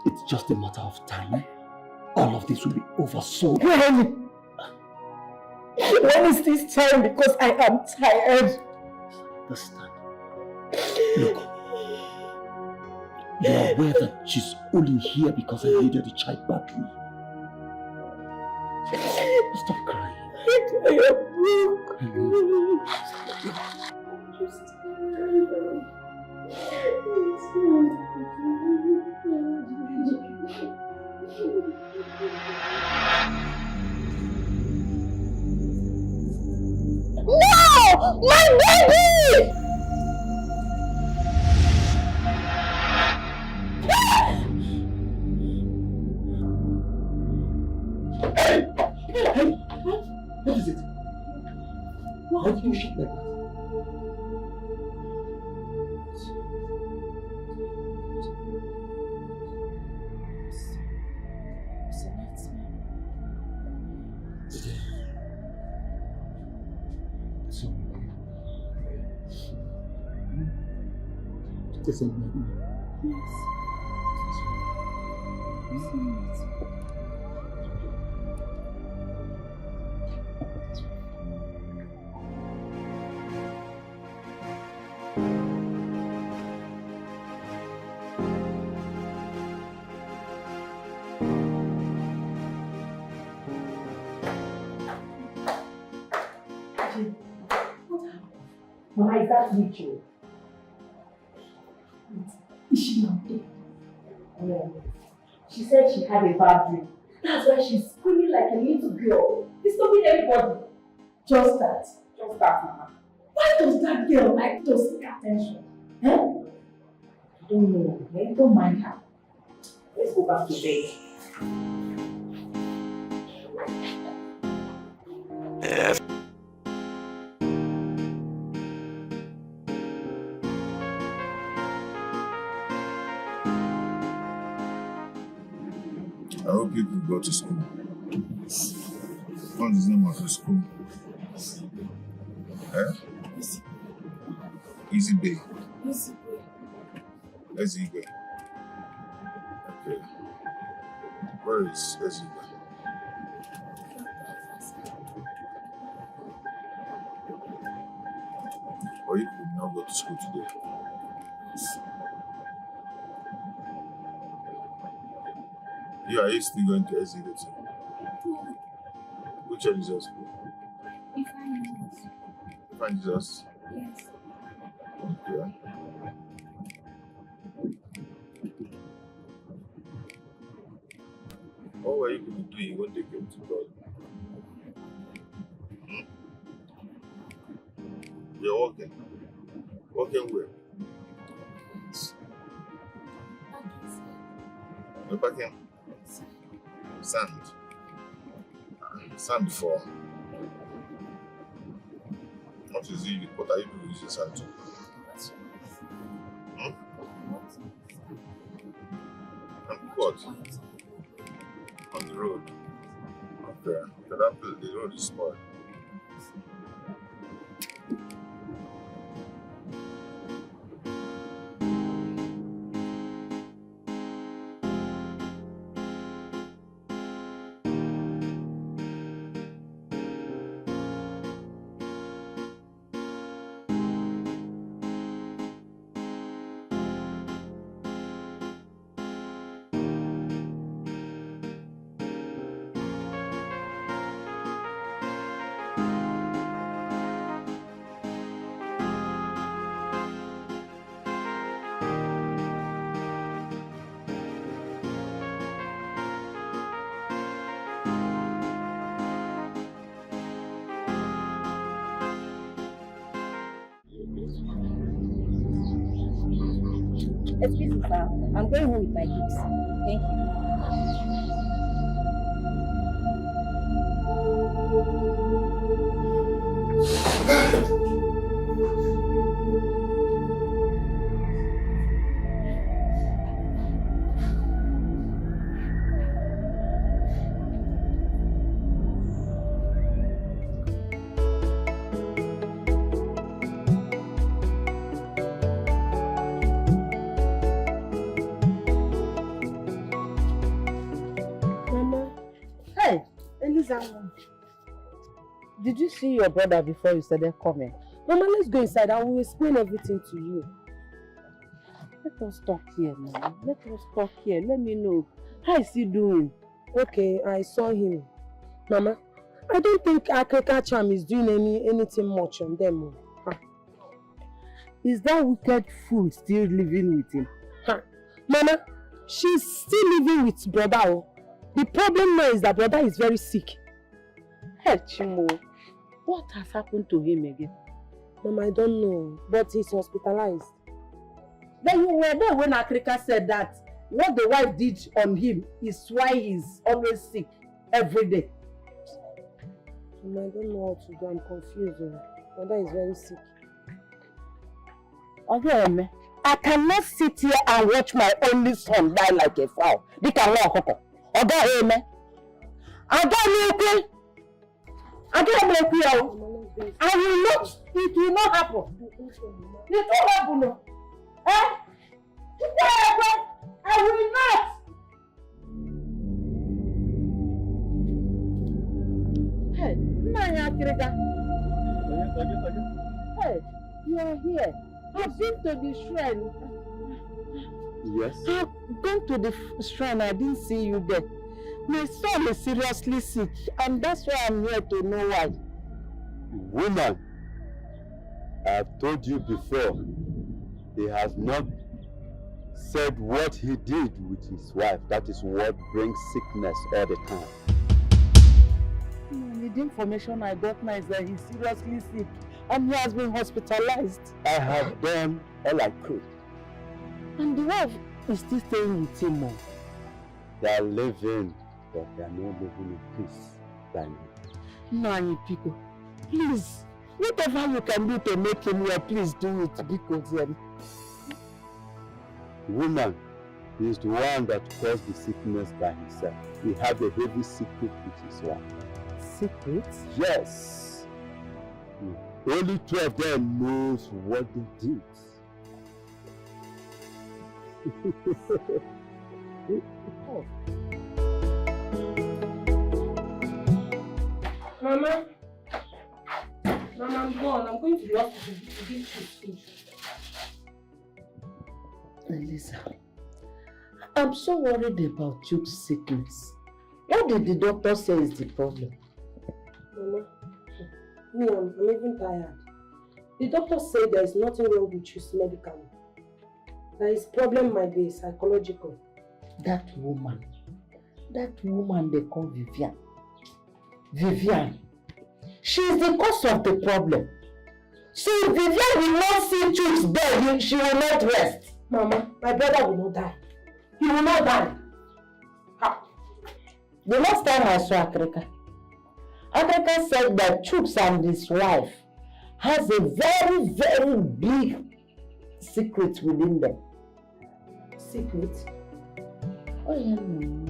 it's just a matter of time. All of this will be over soon. When is this time? Because I am tired. Understand. Look, you are aware that she's only here because I needed a child badly. Stop crying. I am broke. No! My baby! Hey! What is it? Why did you shake like that? Just like me. Yes. Why is that ritual? Is she not dead? She said she had a bad dream. That's why she's screaming like a little girl, disturbing everybody. Just that, Mama. Why does that girl like to seek attention? I don't know. Don't mind her. Let's go back to bed. I hope you could go to school. What is the name of the school? Easy Bay. Easy Bay. Okay. Where is Easy Bay? Or you could not go to school today. Yeah, are you still going to Easy Bay too? Which one is your school? Find Jesus. Yes. Okay. What were you going to do when they came to God? You're walking. Walking where? You're packing? Sand. Sand for. What is it? What are you doing using sand to? And what? On the road. Okay. The road is spoiled. Excuse me, sir. I'm going home with my kids. Thank you. Did you see your brother before you started coming? Mama, let's go inside. I will explain everything to you. Let us talk here now. Let us talk here. Let me know. How is he doing? Okay, I saw him. Mama, I don't think Africa Charm is doing anything much on them. Huh? Is that wicked fool still living with him? Huh? Mama, she's still living with brother. The problem now is that brother is very sick. Hey, Chimo, what has happened to him again? Mama, I don't know, but he's hospitalized. Then you were there when Africa said that what the wife did on him is why he's always sick every day. Mama, I don't know what to do. I'm confused. Brother is very sick. Okay, I cannot sit here and watch my only son die like a fowl. Dikeh. Okay, I will not. It will not happen. It will happen. Eh? Akrika. Hey, you are here. I've been to the shrine. Yes? I've gone to the shrine. I didn't see you there. My son is seriously sick, and that's why I'm here to know why. Woman, I've told you before, he has not said what he did with his wife. That is what brings sickness all the time. The information I got now is that he's seriously sick and he has been hospitalized. I have done all I could. And the wife is still staying with him more. They are living, but they are not living in peace by now. No, Pico, please, whatever you can do to make him well, please do it, because Woman, he is the one that caused the sickness by himself. He had a heavy secret with his wife. Secret? Yes. Only two of them knows what they did. Oh. Mama, I'm gone. I'm going to the hospital to give you. Elisa, I'm so worried about Juke's sickness. What did the doctor say is the problem? Mama, I'm even tired. The doctor said there is nothing wrong with you medically. That his problem might be psychological. That woman they call Vivian. Vivian, she is the cause of the problem. So if Vivian will not see Juke's dead, she will not rest. Mama, my brother will not die. He will not die. How? The last time I saw Akrika said that Chooks and his wife has a very, very big secret within them. Secret? Oh yeah, no.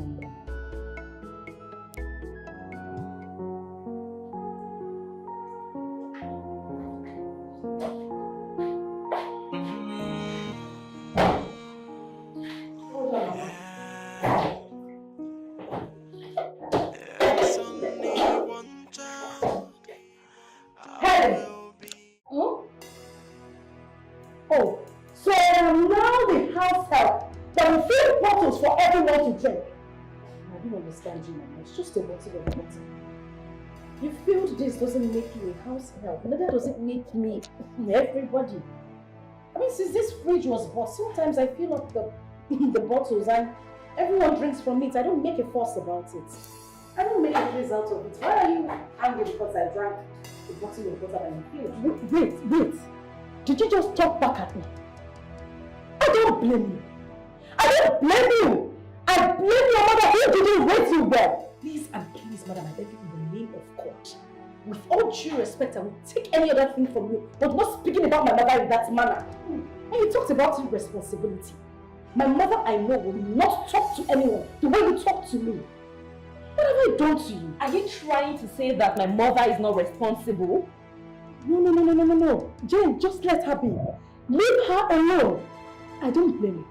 It's just a bottle of water. You feel this doesn't make you a house help. Neither does it make me everybody. I mean, since this fridge was bought, sometimes I fill up the bottles and everyone drinks from it. I don't make a fuss about it. I don't make a place out of it. Why are you angry because I drank a bottle of water and you feel it? Wait. Did you just talk back at me? I don't blame you. I don't blame you. I blame your mother who didn't raise you well. Please and please, madam, I beg you in the name of God. With all due respect, I will take any other thing from you, but not speaking about my mother in that manner. And you talked about irresponsibility. My mother, I know, will not talk to anyone the way you talk to me. What have I done to you? Are you trying to say that my mother is not responsible? No. Jane, just let her be. Leave her alone. I don't blame you.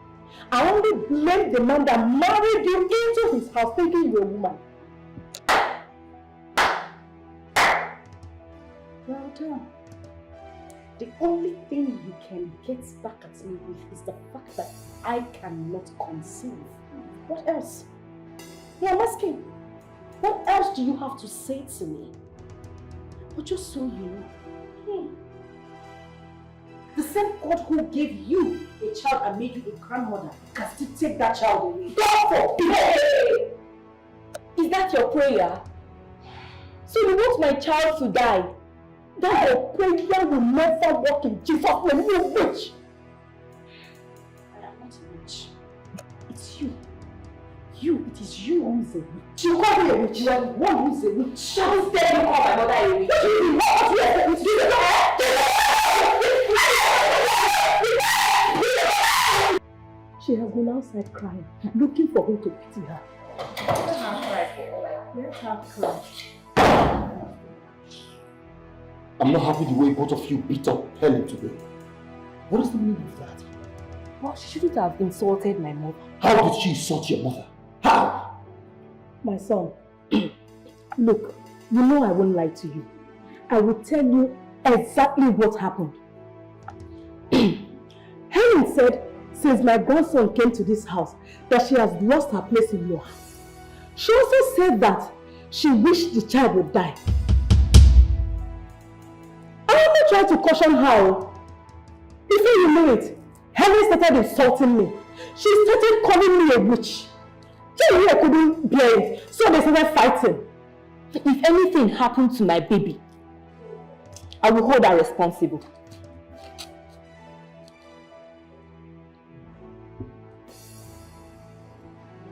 I only blame the man that married you into his house thinking you're a woman. Well done. The only thing you can get back at me with is the fact that I cannot conceive. What else? Yeah, I'm asking. What else do you have to say to me? But just so you know, the same God who gave you a child and made you a grandmother can still take that child away. God forbid! Is that your prayer? So you want my child to die? That your prayer will never work in Jesus' name, you witch! I am not a witch. It's you. It is you who is a witch. You call me a witch. You are the one who is a witch. How dare you call my mother a witch? What do you mean? What do you expect? She has been outside crying, looking for who to pity her. Let her cry. I'm not happy the way both of you beat up Helen today. What is the meaning of that? Well, she shouldn't have insulted my mother. How did she insult your mother? How? My son, look, you know I won't lie to you. I will tell you exactly what happened. Helen said, since my grandson came to this house, that she has lost her place in your house. She also said that she wished the child would die. I only tried to caution her. Before you know it, Helen started insulting me. She started calling me a witch. Tell me I couldn't bear it, so they started fighting. If anything happened to my baby, I will hold her responsible.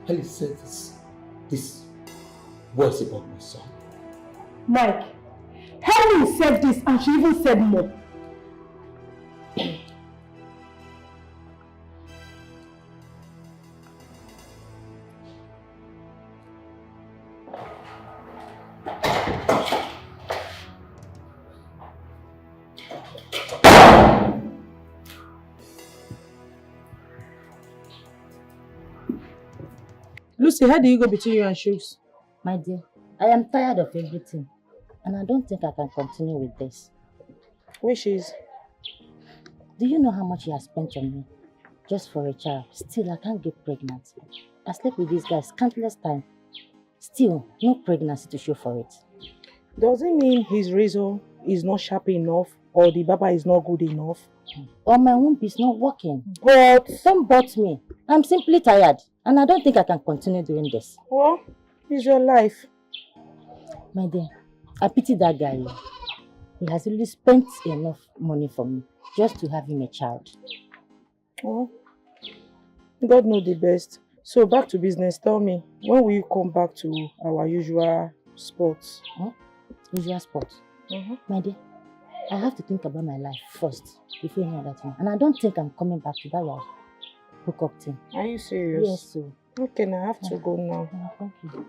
Helen said this words about my son. Mike, Helen said this and she even said more. Lucy, how do you go between you and Shoes? My dear, I am tired of everything. And I don't think I can continue with this. Which is? Do you know how much he has spent on me? Just for a child. Still, I can't get pregnant. I slept with these guys countless times. Still, no pregnancy to show for it. Does it mean his razor is not sharp enough or the baba is not good enough? Or my womb is not working. But don't bot me. I'm simply tired. And I don't think I can continue doing this. Well, it's your life. My dear, I pity that guy. He has really spent enough money for me just to have him a child. Oh, God knows the best. So back to business. Tell me, when will you come back to our usual sports? Huh? Usual sports? My dear, I have to think about my life first before any other thing. And I don't think I'm coming back to that hookup thing. Are you serious? Yes, sir. Okay, now I have to go now. Thank you.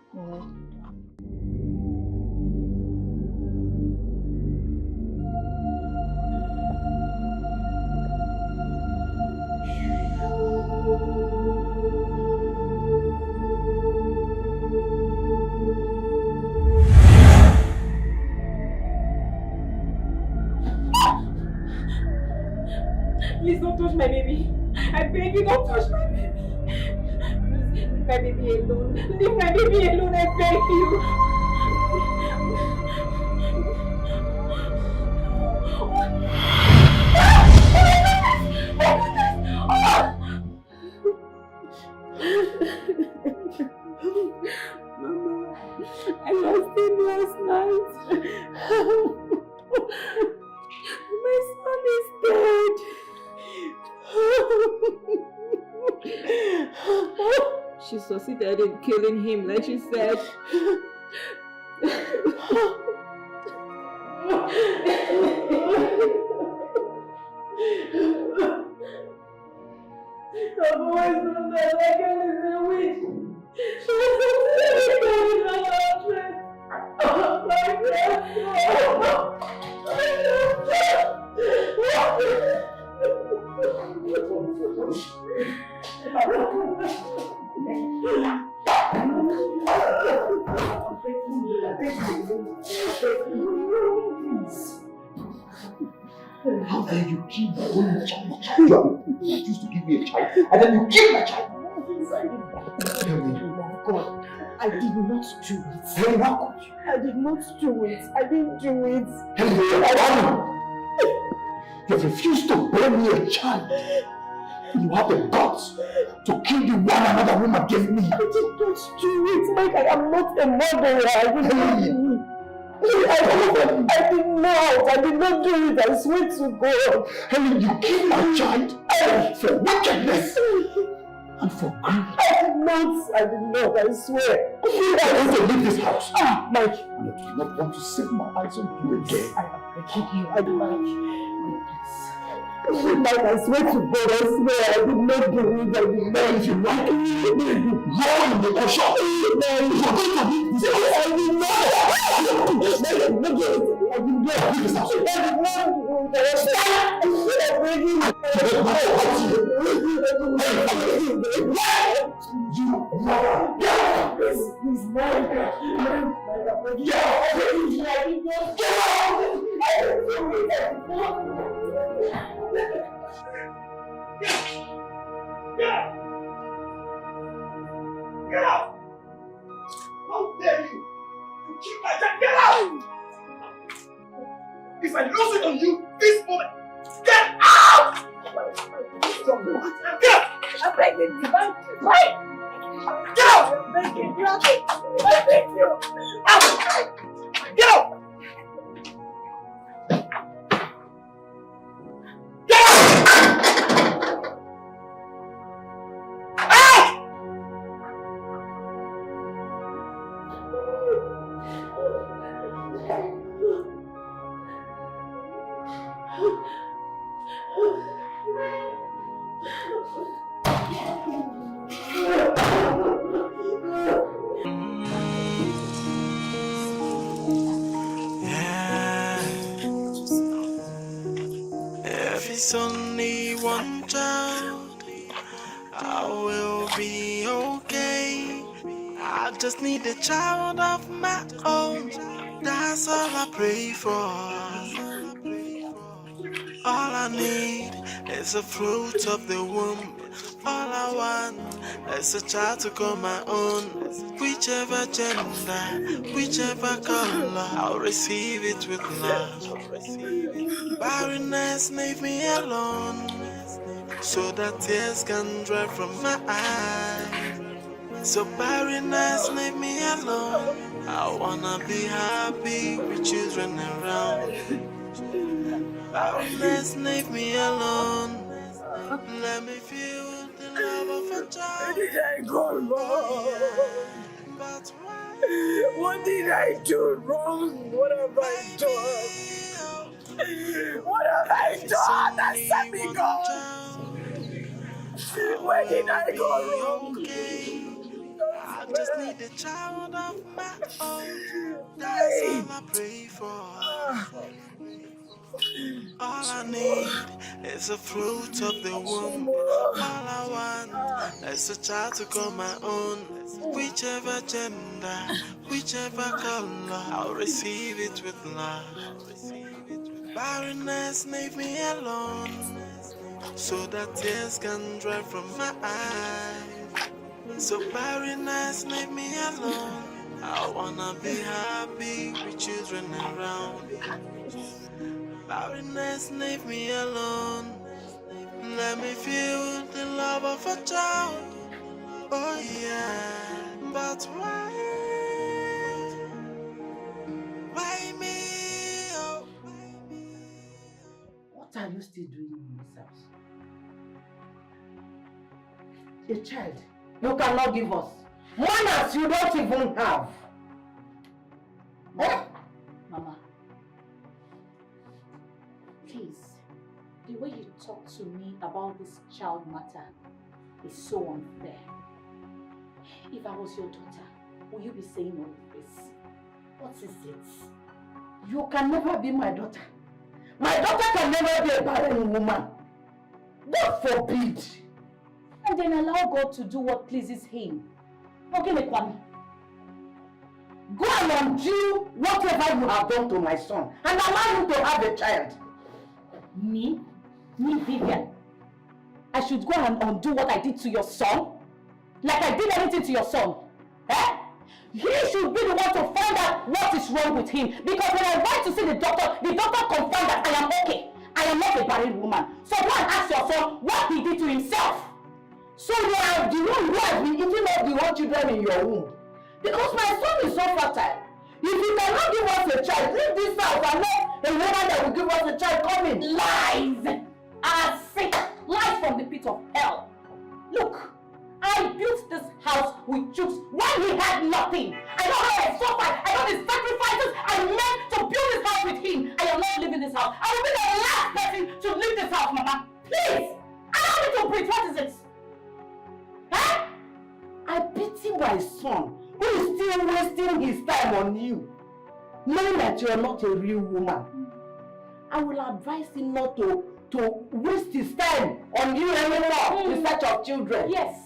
Please don't touch my baby. I beg you, don't touch my baby. Please, leave my baby alone. Leave my baby alone, I beg you. Mama, I lost him last night. My son is dead. She succeeded in killing him, like she said. I've always known that that girl is a witch. She was succeeding in her husband. Oh my God. How dare you kill my only child? You used to give me a child, and then you killed my child. Tell me. God, I did not do it. Hey, how could you? I did not do it. I didn't do it. You have refused to bear me a child. You have the guts to kill the one another woman gave me. I did not do it, Mike. I am not a murderer. I did not do it. I did not. I did not do it. I swear to God. Helen, you killed my child for wickedness and for greed. I did not. I swear. I want to leave this house. Mike. And I do not want to set my eyes on you again. I am begging you. I did not. Please. Mike, I swear to God, I swear, I did not do it. I did not. If you like it, go in the ocean. I did not. I did not. Get out! How dare you! You keep my child! Get out! If I lose it on you this moment, get out! Get out! I'm begging you. Wait! Get out! I'm begging you. I beg you. Out! Get out! If it's only one child, I will be okay. I just need a child of my own. That's all I pray for. All I need is the fruit of the womb. All I want is a child to call my own. Whichever gender, whichever color, I'll receive it with love. Barrenness, leave me alone, so that tears can dry from my eyes. So barrenness, leave me alone. I wanna be happy with children around. Barrenness, leave me alone. Let me feel the love of a child. Where did I go wrong? But why? What did I do wrong? What have I done? What have I done that set me gone? Where did I go wrong? I just need a child of my own. That's all I pray for. All I need is the fruit of the womb. All I want is a child to call my own. Whichever gender, whichever color, I'll receive it with love. Barrenness, leave me alone, so that tears can dry from my eyes. So barrenness, leave me alone. I wanna be happy with children around. Barrenness, leave me alone. Let me feel the love of a child. Oh yeah, but why? Why me? Oh. What are you still doing in this house? A child you cannot give us. One as you don't even have. Eh? Mama, please, the way you talk to me about this child matter is so unfair. If I was your daughter, will you be saying all of this? What is it? You can never be my daughter. My daughter can never be a barren woman. God forbid. And then allow God to do what pleases Him. Okay, Kwame. Go and undo whatever you have done to my son and allow him to have a child. Me? Me, Vivian? I should go and undo what I did to your son? Like I did anything to your son? Eh? He should be the one to find out what is wrong with him. Because when I went to see the doctor confirmed that I am okay. I am not a barren woman. So go and ask your son what he did to himself. So you are the one who has been eating up the whole children in your womb. Because my son is so fertile. If you cannot give us a child, leave this house and let a woman that will give us a child come in. Lies! I say lies from the pit of hell. Look, I built this house with Jukes when he had nothing. I know how I suffered. I know the sacrifices I made to build this house with him. I am not leaving this house. I will be the last person to leave this house, Mama. Please! Allow me to breathe. What is it? Huh? I pity my son who is still wasting his time on you, knowing that you are not a real woman. I will advise him not to waste his time on you anymore in search of children. Yes,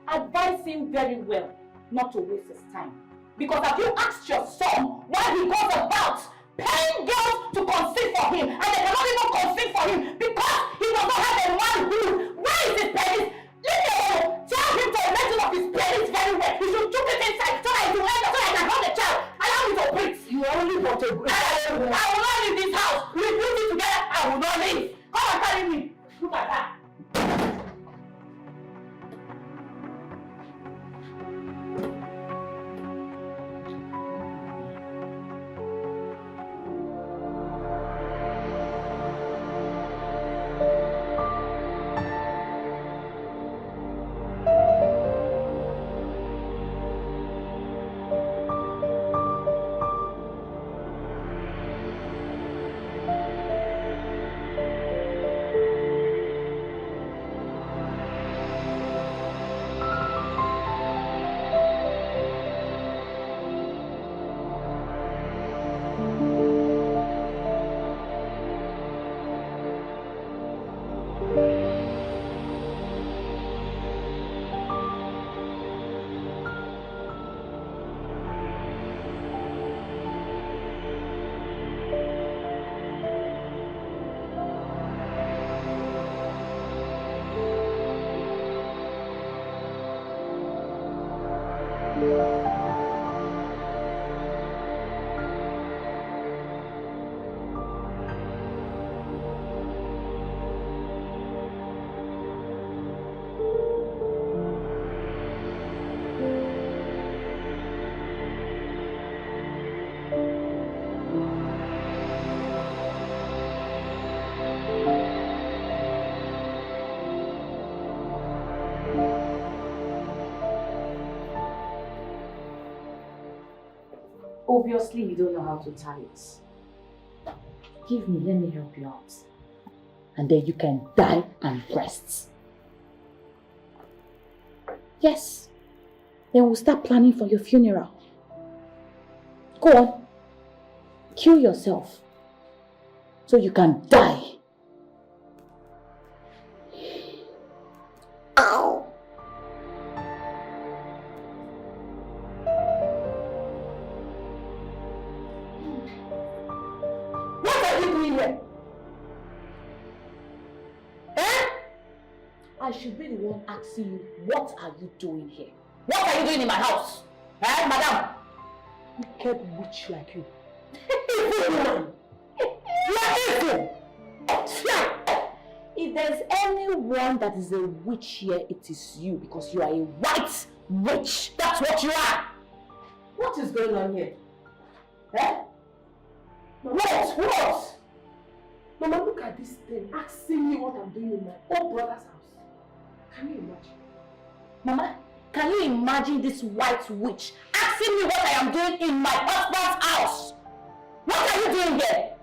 advise him very well not to waste his time. Because have you asked your son why he goes about paying girls to conceive for him, and they cannot even conceive for him because he does not have a manhood? Where is his penis? Leave me alone. Tell him to measure of his penis very well. He should took it inside so that it will end up so I can hold the child. Allow me to breathe. You only want to breathe. I will not leave this house. We put it together. I will not leave. Come and carry me. Look at that. Obviously, you don't know how to tie it. Give me, let me help you out. And then you can die and rest. Yes. Then we'll start planning for your funeral. Go on. Kill yourself. So you can die. Ow! What are you doing here? Eh? I should be the one asking you, what are you doing here? What are you doing in my house? Eh, madam? Wicked witch like you. Evil woman. You are evil. If there's anyone that is a witch here, it is you, because you are a white witch. That's what you are. What is going on here? Eh? What? Mama, look at this thing asking me what I'm doing in my own brother's house. Can you imagine? Mama, can you imagine this white witch asking me what I am doing in my husband's house? What are you doing here?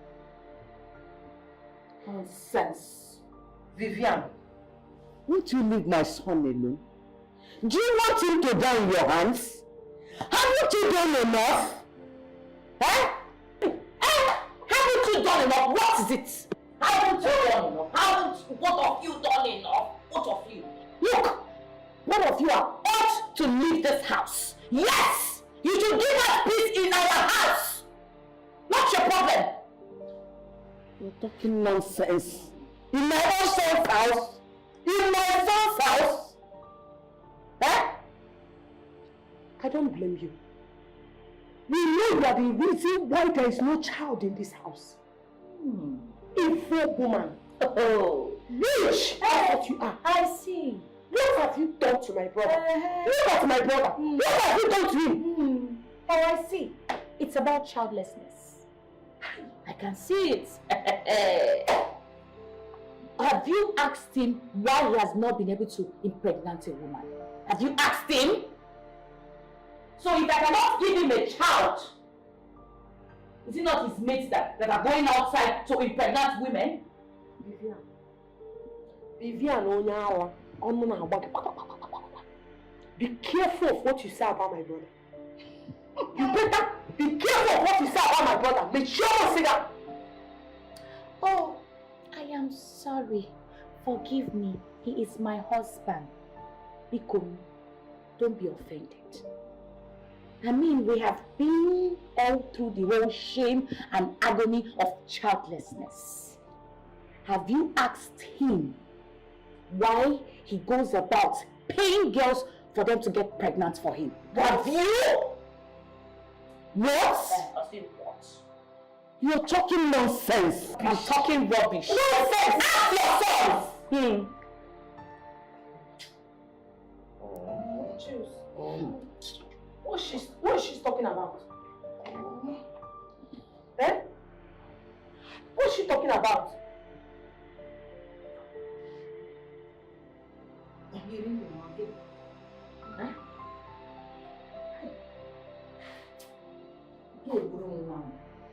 Nonsense. Vivian, won't you leave my son alone? Do you want him to die in your hands? Haven't you done enough? Eh? Haven't you done enough? What is it? Haven't you done enough? Haven't both of you done enough? Both of you. Look, both of you are ought to leave this house. Yes! You should give us peace in our house. What's your problem? You're talking nonsense. In my own son's house? In my son's house? Eh? I don't blame you. We know you are the reason why there is no child in this house. Evil woman. Oh, witch! That's what you are. I see. What have you done to my brother? Look at my brother. What have you done to him? Oh, I see. It's about childlessness. I can see it. Have you asked him why he has not been able to impregnate a woman? Have you asked him? So if I cannot give him a child, is it not his mates that are going outside to impregnate women? Vivian, be careful of what you say about my brother. You better be careful of what you say about my brother. Make sure you say that. Oh, I am sorry. Forgive me. He is my husband. Bikomi, don't be offended. I mean, we have been all through the whole shame and agony of childlessness. Have you asked him why he goes about paying girls for them to get pregnant for him? Have you? What? You're talking nonsense. I'm talking rubbish. Nonsense! Ask yourself! What is she talking about? Eh? What is she talking about? I'm hearing you, Mom. Huh?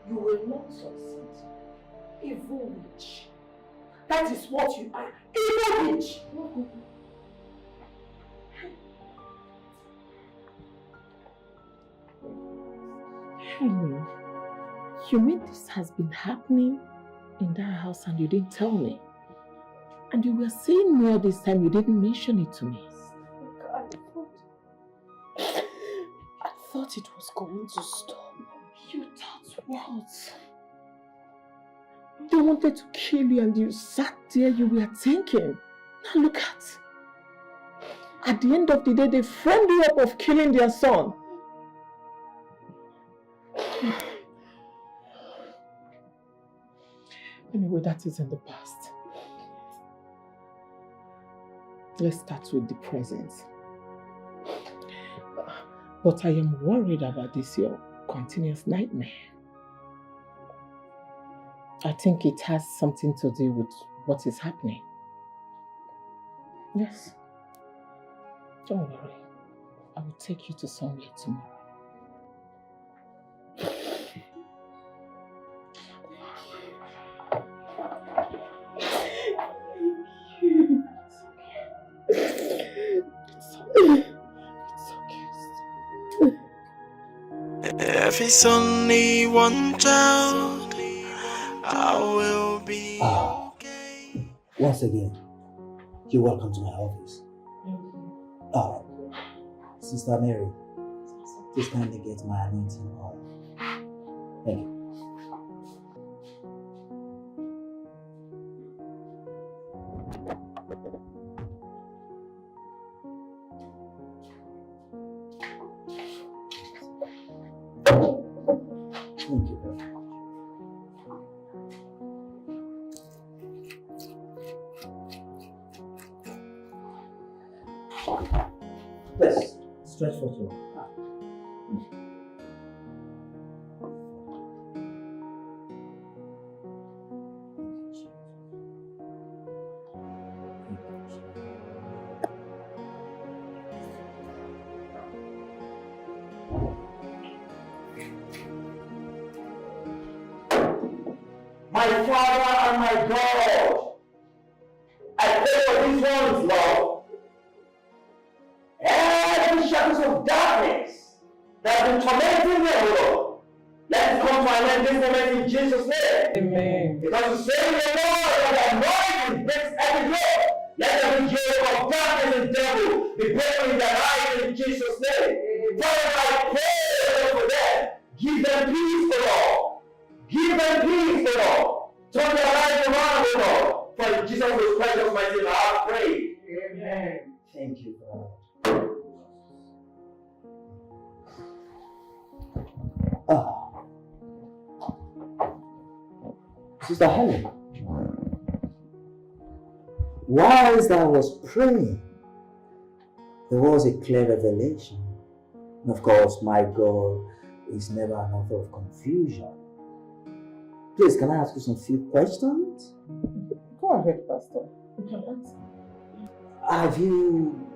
You will not succeed. Evil witch. That is what you are. Evil witch. Hello. You mean this has been happening in that house and you didn't tell me? And you were seeing me all this time, you didn't mention it to me. I thought it was going to stop. You thought what? They wanted to kill you and you sat there, you were thinking. Now look at the end of the day, they framed you up of killing their son. Anyway, that is in the past. Let's start with the present. But I am worried about this, your continuous nightmare. I think it has something to do with what is happening. Yes. Don't worry. I will take you to somewhere tomorrow. If it's only one child, I will be okay. Once again, you're welcome to my office. Sister Mary, please kindly get my anointing oil. Thank you. Thank you very much. Yes, stretch for two. My Father and my God, I pray for these ones, Lord. Every shadows of darkness that have been tormenting them, Lord, let it come to an end this moment in Jesus' name. Amen. Because you say in the Lord that anointing breaks every yoke. Let every yoke of darkness and devil be broken in their lives in Jesus' name. Father, I pray for them. Give them peace, Lord. Give them peace, Lord. Turn their lives around, Lord. For in Jesus' precious mighty name, I pray. Amen. Thank you, God. Sister Helen, whilst I was praying, there was a clear revelation. And of course, my God is never an author of confusion. Please, can I ask you some few questions? Go ahead, Pastor. You can answer. Have you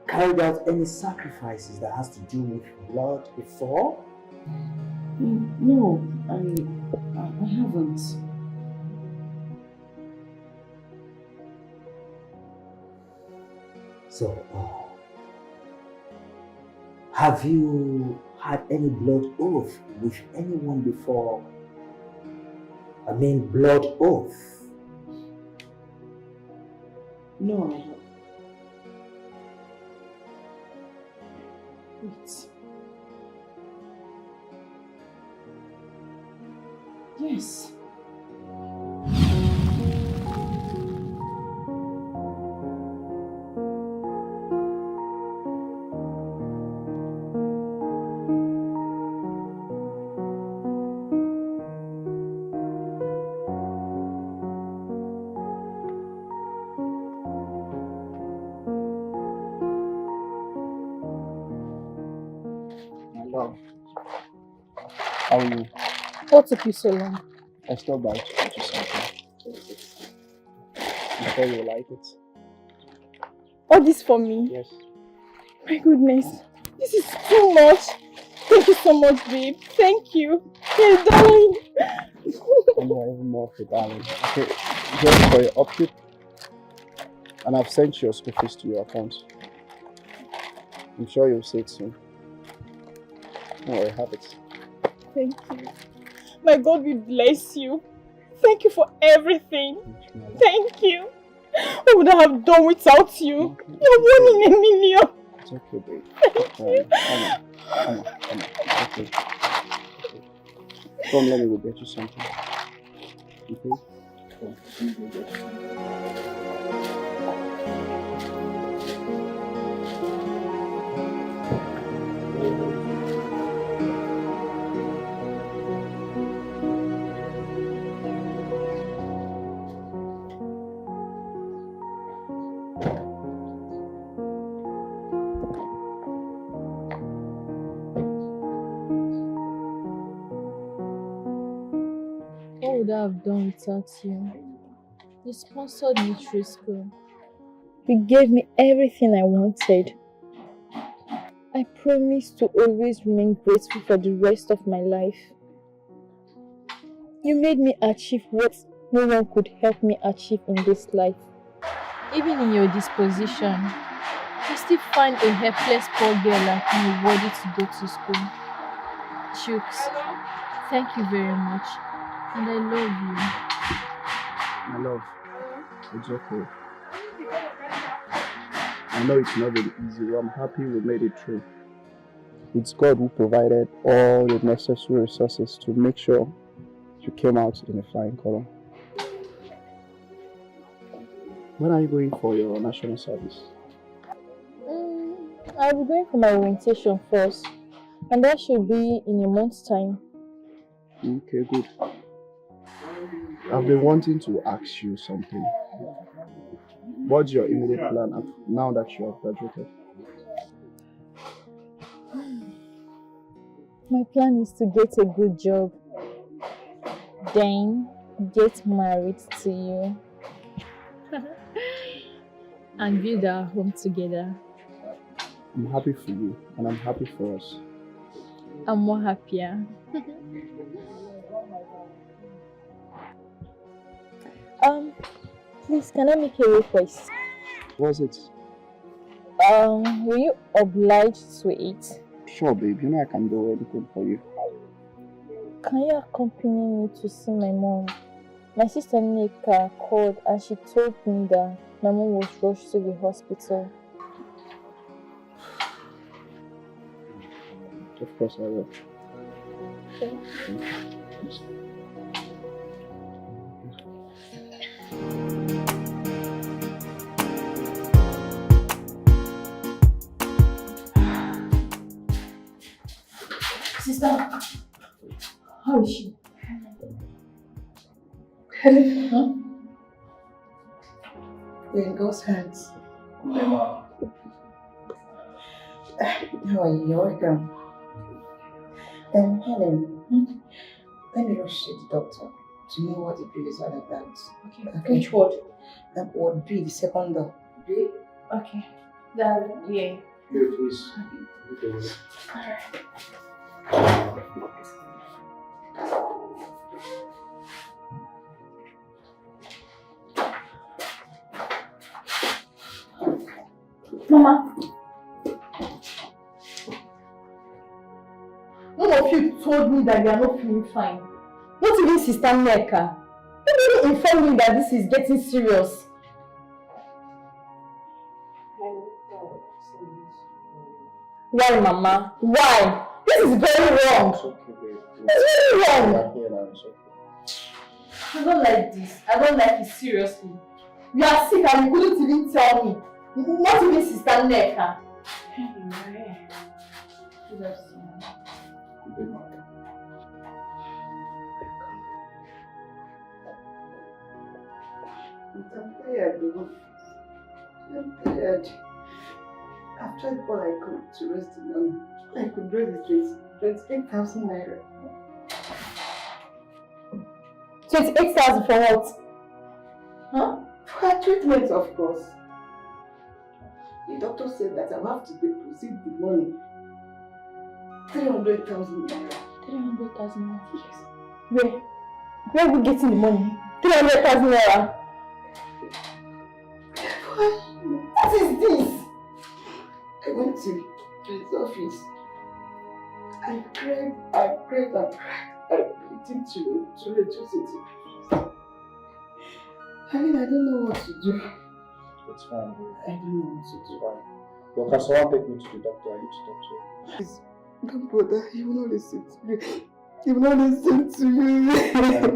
carried out any sacrifices that has to do with blood before? No, I haven't. So, have you had any blood oath with anyone before? I mean, blood oath. No, I haven't. Wait. Yes. How are you? What took you so long? I stopped by to get you something. I'm sure you will like it. All this for me? Yes. My goodness. This is too much. Thank you so much, babe. Thank you. Hey, darling. And you are even more of a darling. Okay, just for your upkeep. And I've sent your school fees to your account. I'm sure you'll see it soon. Don't worry, have it. Thank you. My God will bless you. Thank you for everything. Thank you. What would I have done without you? You're one in a million. It's okay, babe. Thank you. Come on. It's okay. Come, let me go get you something. Okay? Come, let me go get you. What would I have done without you? You sponsored me through school. You gave me everything I wanted. I promise to always remain grateful for the rest of my life. You made me achieve what no one could help me achieve in this life. Even in your disposition, you still find a helpless poor girl like me worthy to go to school. Chooks, thank you very much. And I love you. My love, it's okay. I know it's not very easy, but I'm happy we made it through. It's God who provided all the necessary resources to make sure you came out in a flying color. When are you going for your national service? I'll be going for my orientation first, and that should be in a month's time. Okay, good. I've been wanting to ask you something. What's your immediate plan now that you have graduated? My plan is to get a good job, then get married to you, and build our home together. I'm happy for you, and I'm happy for us. I'm more happier. Please, can I make a request? What's it? Will you oblige to it? Sure, babe. You know I can do anything for you. Can you accompany me to see my mom? My sister Nika called and she told me that my mom was rushed to the hospital. Of course I will. Okay. Sister, how is she? Helen, huh? We're in God's hands. How are you? You're welcome. Helen, let me rush to the doctor to know what the bill is all about. Okay. Which ward? Ward B, the second door. B? Okay. Yeah. Here, please. Alright. Mama, none of you told me that you are not feeling fine. Not even Sister Neka. Nobody informed me that this is getting serious. Why, Mama? Why? This is very wrong. It's okay, babe. It's very wrong. Here now, it's okay. I don't like this. I don't like it, seriously. You are sick and you couldn't even tell me. Not even Sister Neka. I'm tired, though. I'm tired. I've tried all I could to raise the money. All I could raise is 28,000 naira. 28,000 for what? Huh? For her treatment, of course. The doctor said that I'll have to deposit the money. 300,000 naira. 300,000 naira? Yes. Where are we getting the money? 300,000 naira? What is this? I went to his office. I cried. I pleaded to reduce it. I mean, I don't know what to do. It's fine. I don't know what to do. It's fine. But can someone take me to the doctor? I need to talk to him. Please, don't bother. He will not listen to me. He will not listen to me.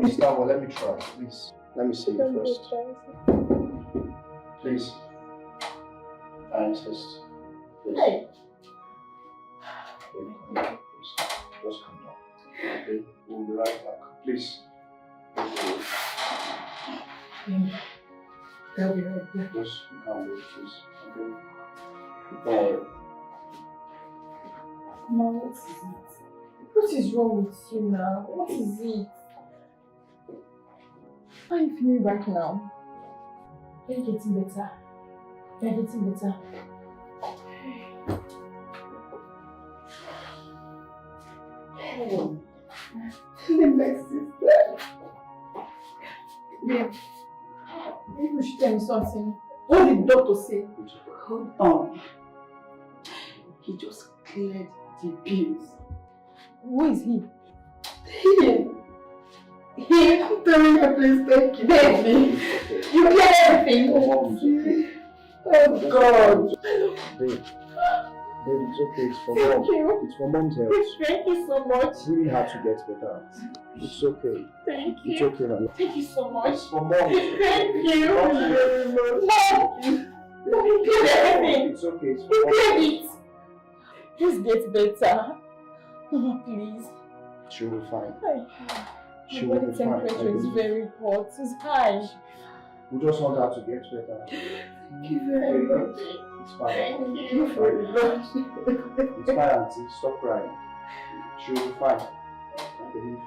Gustavo, let me try. Please. Let me see you first. Please. I insist. Please. Hey. Please. Just come down. Okay? We'll be right back. Please. Okay. I'll be right back. Just calm down, please. Okay? Don't worry. Mom, what is it? What is wrong with you now? What is it? How are you feeling right now? You're getting better. You're getting better. Oh, my sister. Babe, maybe you should tell me something. What did the doctor say? Hold on. He just cleared the bills. Who is he? He, I'm telling you, please thank you. Baby, you cleared everything. Oh God. Babe, it's okay. It's for Thank mom. you. It's for mom's health. Thank you so much. It's really hard to get better. It's okay. Thank you. It's okay, man. Thank you so much. It's for mom. Thank you. Very much. Mom, you cleared everything. It's okay. It's You for cleared mom. it. Just get better. Mama, please. She'll be fine. My She will body be fine. I temperature is believe. very hot. It's high. We just want her to get better. Thank you very much. It's fine. Thank you. Very much. It's fine, auntie. Stop crying. She'll be fine. I believe.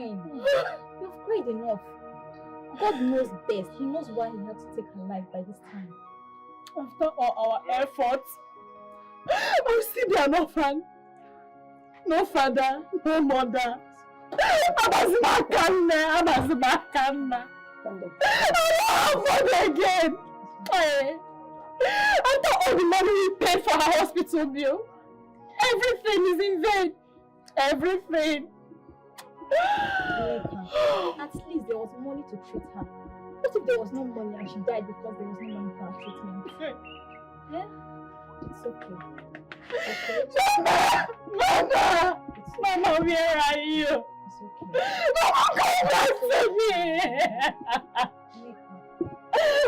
crying. You've cried enough. God knows best. He knows why he had to take her life by this time. After all our efforts, I'll still be an orphan. No father, no mother. Abazmakana. I don't have money again. After all the money we paid for her hospital bill, everything is in vain. Everything. At least there was money to treat her. What if there was no money and she died because there was no money for her treatment? Yeah? It's okay. Okay? Mama! Mama, where are you? It's okay. Mama, come back to me!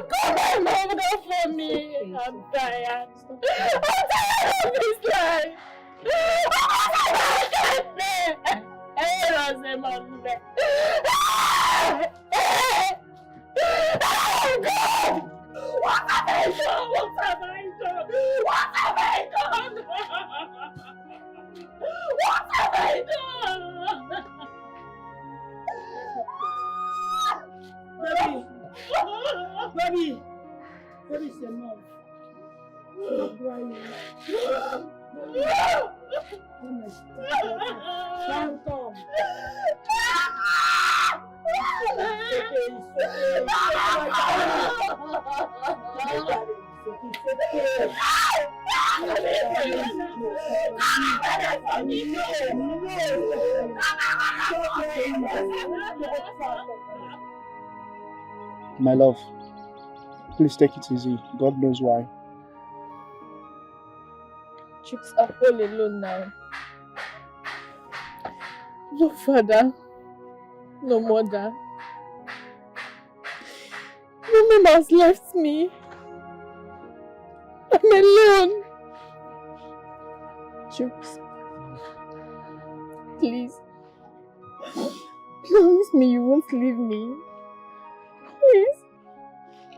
Come and hold up for me! I'm tired. I'm tired of this life! Oh God! What have I done? What have I done? What have I done? What have I done? Baby, it's enough. Stop crying. Tonto. My love, please take it easy. God knows why. Chicks are all alone now. No father, no mother. No man has left me. I'm alone. Chooks, please. Promise me you won't leave me. Please.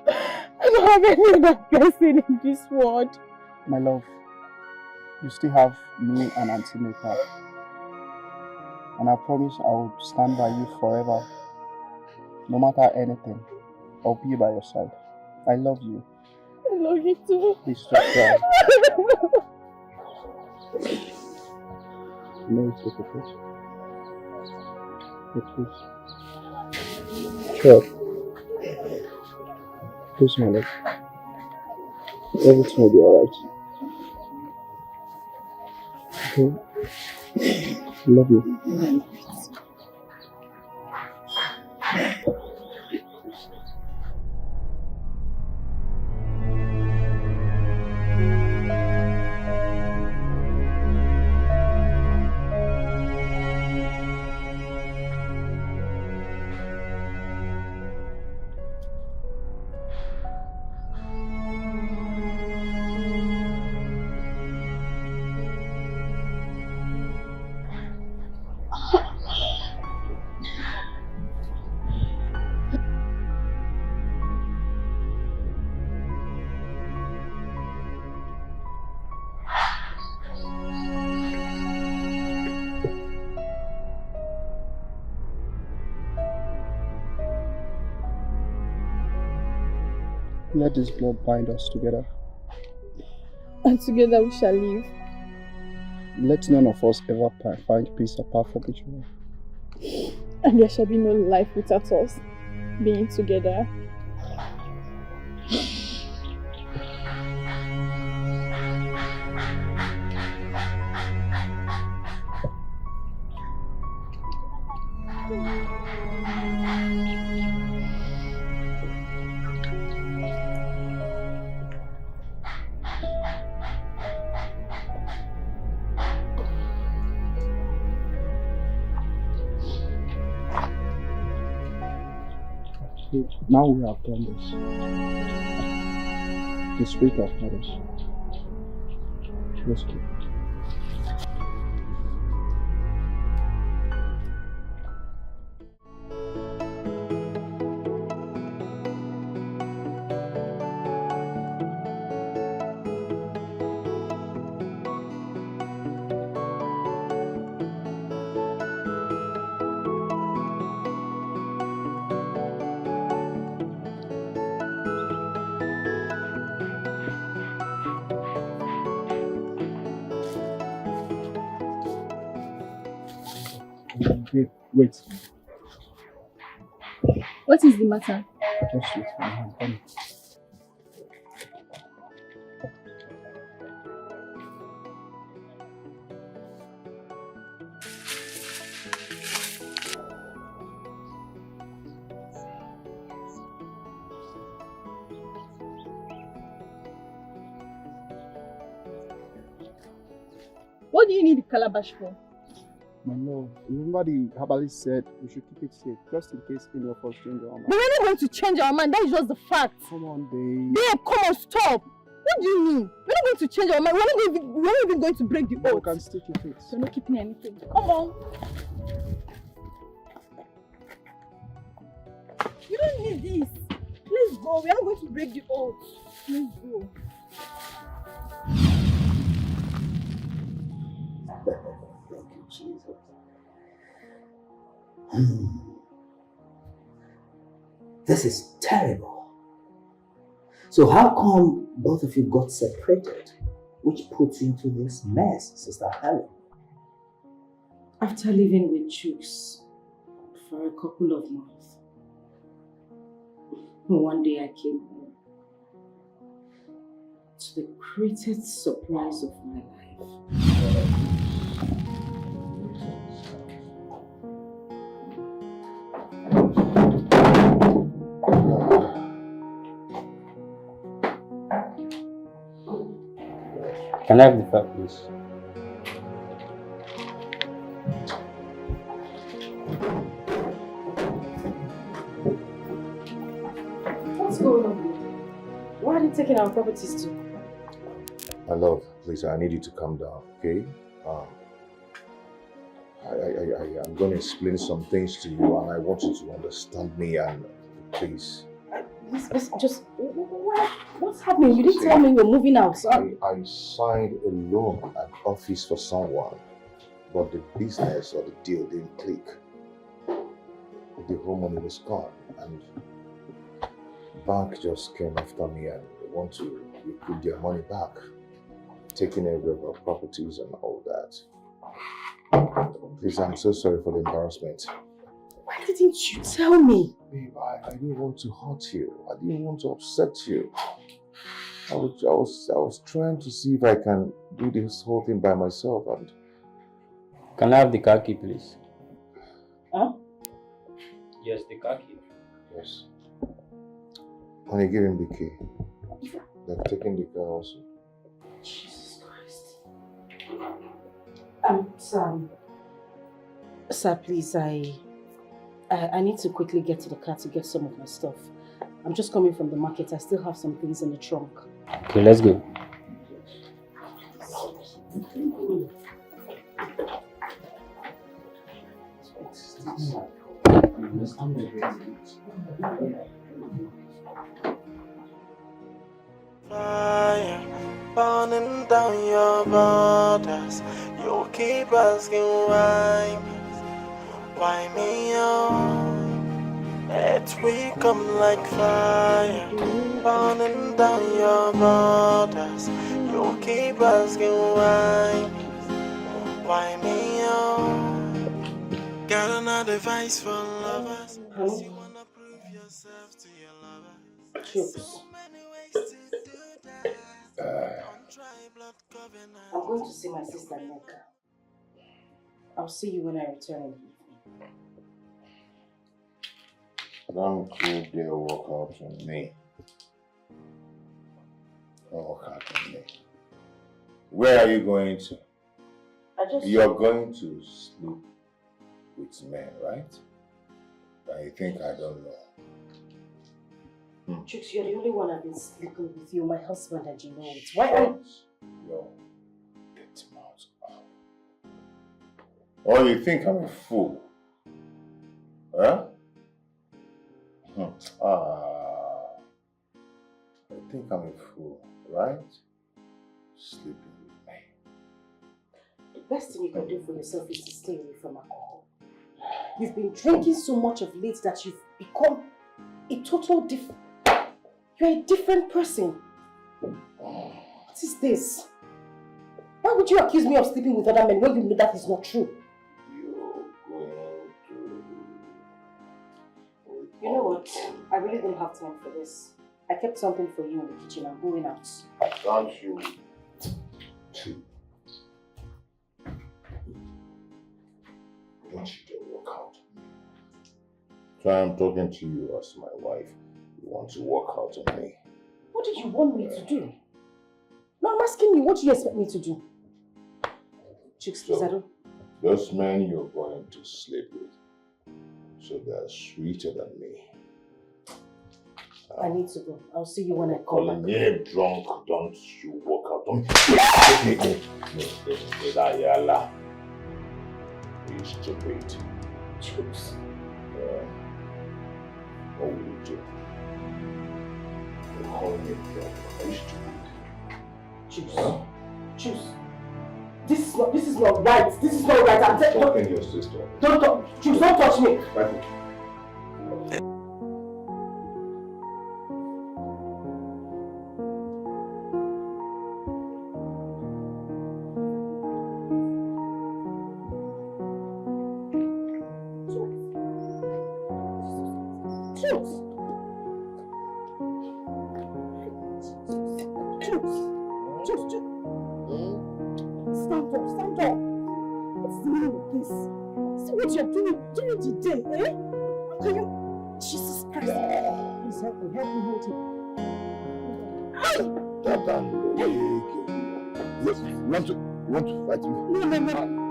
I don't have any other person in this world. My love, you still have me and Auntie Meka. And I promise I will stand by you forever. No matter anything, I'll be by your side. I love you. I love you too. Please stop crying. No, it's okay, please. Please. Sure. Please, my love. Everything will be alright. Okay? Love you. Let this blood bind us together. And together we shall live. Let none of us ever find peace apart from each other. And there shall be no life without us being together. Now we have done this. The Spirit has had us. Let's go. Babe, wait. What is the matter? Just wait for me. I'm coming. What do you need the calabash for? My love, remember the herbalist said we should keep it safe, just in case any of us change our mind. But we're not going to change our mind, that is just the fact. Come on, babe. Babe, come on, stop. What do you mean? We're not going to change our mind. We're not even going to break the oath. You can stick your face. You're not keeping anything. Come on. You don't need this. Please go. We are not going to break the oath. Please go. Thank you, Jesus. This is terrible. So how come both of you got separated, which puts you into this mess, Sister Helen? After living with Chooks for a couple of months, one day I came home to the greatest surprise of my life. Can I have the fact, please? What's going on? Why are they taking our properties too? My love, please, I need you to calm down, okay? I'm going to explain some things to you, and I want you to understand me, and please. Just what's happening? You didn't tell me you're moving out. So I signed a loan at office for someone, but the business or the deal didn't click. The whole money was gone, and the bank just came after me and they want to recoup their money back, taking away of our properties and all that. Please, I'm so sorry for the embarrassment. Why didn't you tell me? Babe, I didn't want to hurt you. I didn't want to upset you. I was trying to see if I can do this whole thing by myself. And Can I have the car key, please? Huh? Yes, the car key. Yes. Can you give him the key? They're taking the car also. Jesus Christ. Sir, please, I need to quickly get to the car to get some of my stuff. I'm just coming from the market. I still have some things in the trunk. Okay, let's go. Fire burning down your borders. You keep asking why me on? It will come like fire burning down your borders. You keep asking why me on? Got another advice for lovers. You wanna prove yourself to your lovers. Chooks. I'm going to see my sister Neka. I'll see you when I return in the evening. Don't you dare walk out on me. Don't walk out on me. Where are you going to? You're going to sleep with men, right? I think I don't know. Chooks, you're the only one I've been sleeping with. You, my husband, and you know it. Why are you? Yo, get him out. Oh, you think I'm a fool? Huh? I think I'm a fool, right? Sleeping with me. The best thing you can do for yourself is to stay away from alcohol. You've been drinking so much of late that you've become a total different. You're a different person. What is this? Why would you accuse me of sleeping with other men when you know that is not true? You're going I really don't have time for this. I kept something for you in the kitchen. I'm going out. Can't you? Don't you dare walk out. So I'm talking to you as my wife. You want to walk out on me. What did you want me to do? No, I'm asking you, what do you expect me to do? Chicks, please, I don't... Those men you're going to sleep with, so they're sweeter than me. I need to go. I'll see you when I come back. Calling you drunk, don't you walk out on me. Ayala. You stupid. Chooks. What will you do? You're calling me drunk. Are you stupid? Choose. Huh? Choose. This is not right. This is not right. I'm talking your sister. Don't talk. Choose, don't touch me. Right. You want to fight me? No.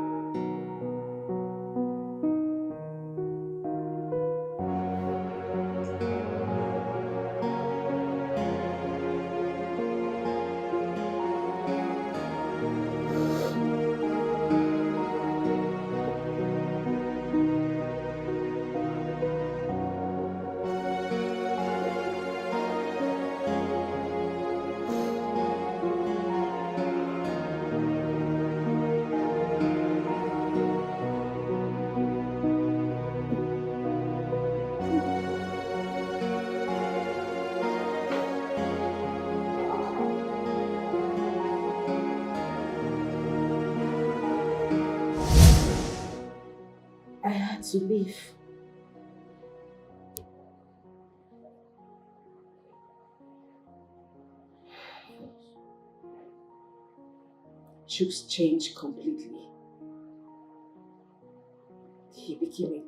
To leave. Chooks changed completely. He became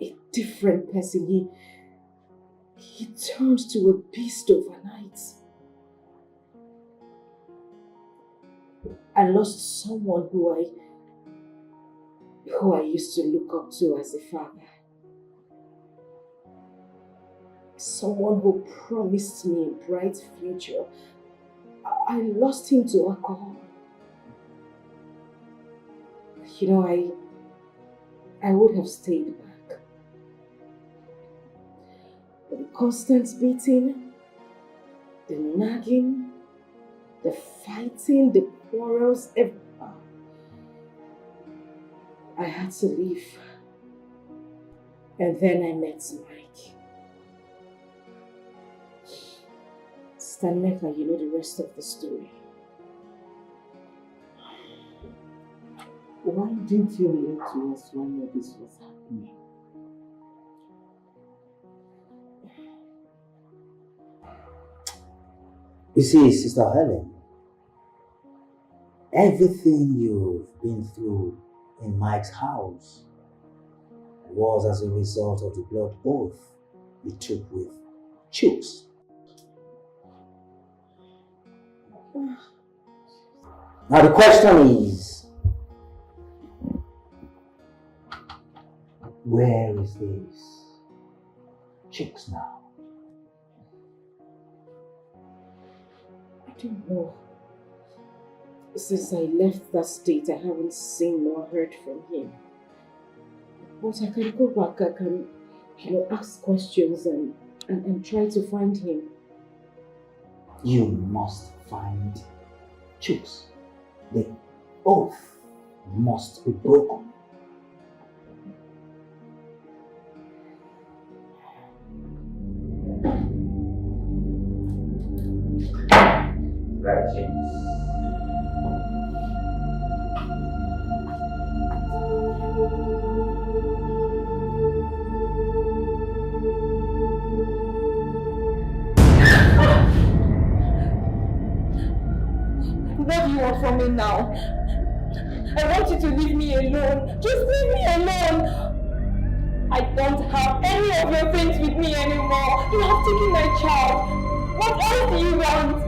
a different person. He turned to a beast overnight. I lost someone who I used to look up to as a father. Someone who promised me a bright future. I lost him to alcohol. You know, I would have stayed back. But the constant beating, the nagging, the fighting, the quarrels, I had to leave. And then I met Mike. Stanleka, you know the rest of the story. Why didn't you relate to us when all this was happening? You see, Sister Helen, everything you've been through in Mike's house was as a result of the blood oath you took with Chooks. Now the question is, where is this Chooks now? I don't know. Since I left that state, I haven't seen nor heard from him. But I can go back, I can, ask questions and try to find him. You must find Chooks. The oath must be broken. Right, James. more from me now. I want you to leave me alone. Just leave me alone. I don't have any of your things with me anymore. You have taken my child. What else do you want?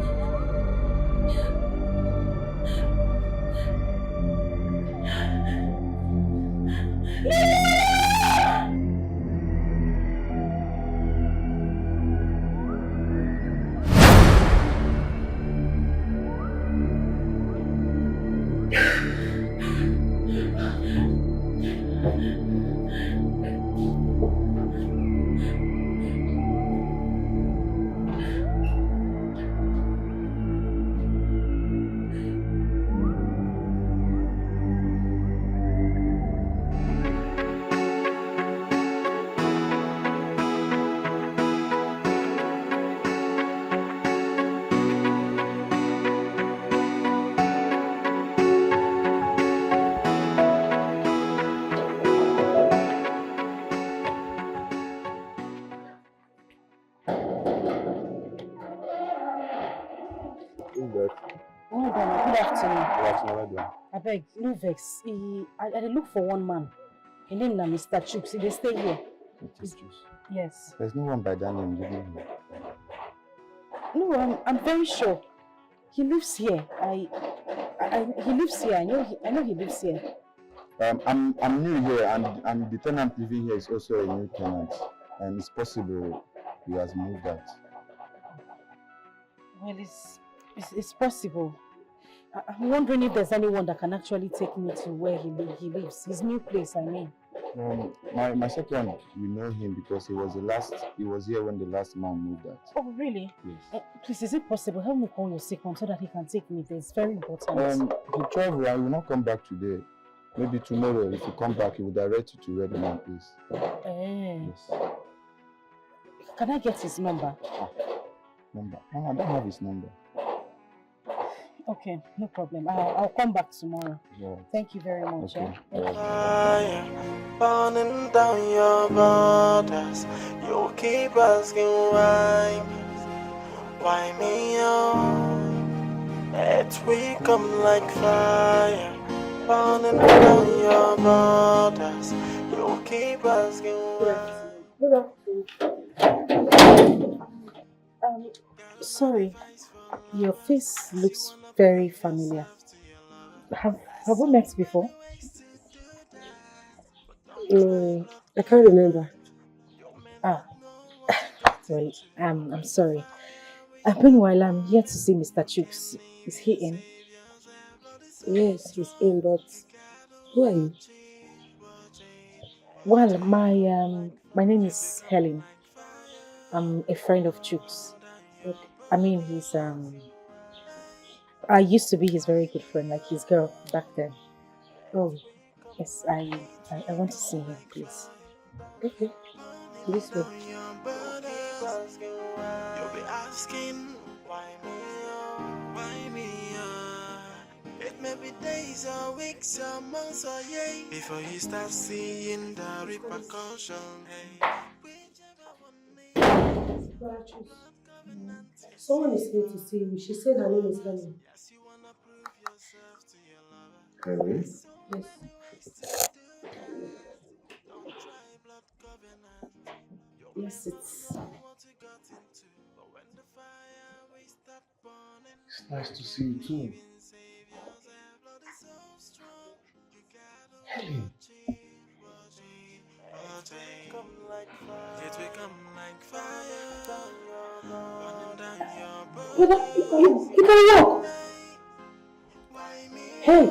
I beg, no vex. I look for one man. His name is Mr. Chooks. They stay here. Yes. There's no one by that name living here. No, I'm very sure. He lives here. He lives here. I know he lives here. I'm new here, and the tenant living here is also a new tenant, and it's possible he has moved out. Well, it's possible. I'm wondering if there's anyone that can actually take me to where he lives. His new place, I mean. My second, we know him because he was here when the last man moved out. Oh, really? Yes. Please, is it possible? Help me call your second so that he can take me there. It's very important. He traveled and will not come back today. Maybe tomorrow, if you come back, he will direct you to where the man is. Yes. Can I get his number? Number? No, I don't have his number. Okay, no problem. I'll come back tomorrow. Yeah. Thank you very much. Okay. Fire burning down your borders. You keep asking why me on? It will come like fire burning down your borders. You keep asking why. Sorry, your face looks very familiar. Have we met before? No, I can't remember. Well, I'm sorry. Meanwhile, I'm here to see Mr. Chooks. Is he in? Yes, he's in, but who are you? Well, my name is Helen. I'm a friend of Chooks. I mean, he's I used to be his very good friend, like his girl back then. Oh, yes, I want to see him, please. Okay, this way. You'll be asking why me? It may be days or weeks or months or years before you start seeing the repercussion. Someone is here to see you. She said her name is Helen. Helen? Yes. Yes, it's nice to see you too. Helen. You can walk. Hey.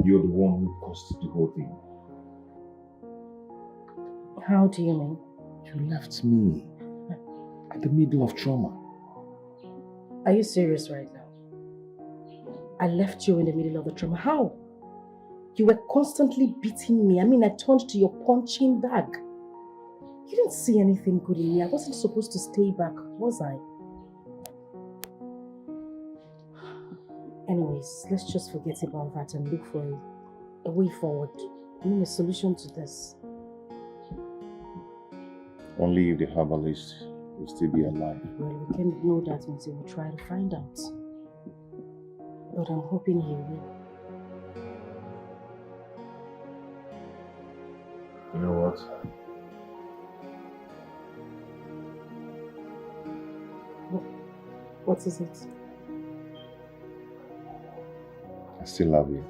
You're the one who caused the whole thing. How do you mean? You left me at the middle of trauma. Are you serious right now? I left you in the middle of the trauma. How? You were constantly beating me. I mean, I turned to your punching bag. You didn't see anything good in me. I wasn't supposed to stay back, was I? Anyways, let's just forget about that and look for a way forward. I mean, a solution to this. Only if the herbalist will still be alive. Well, we can't know that until we try to find out. But I'm hoping he will. You know what? What is it? I still love you.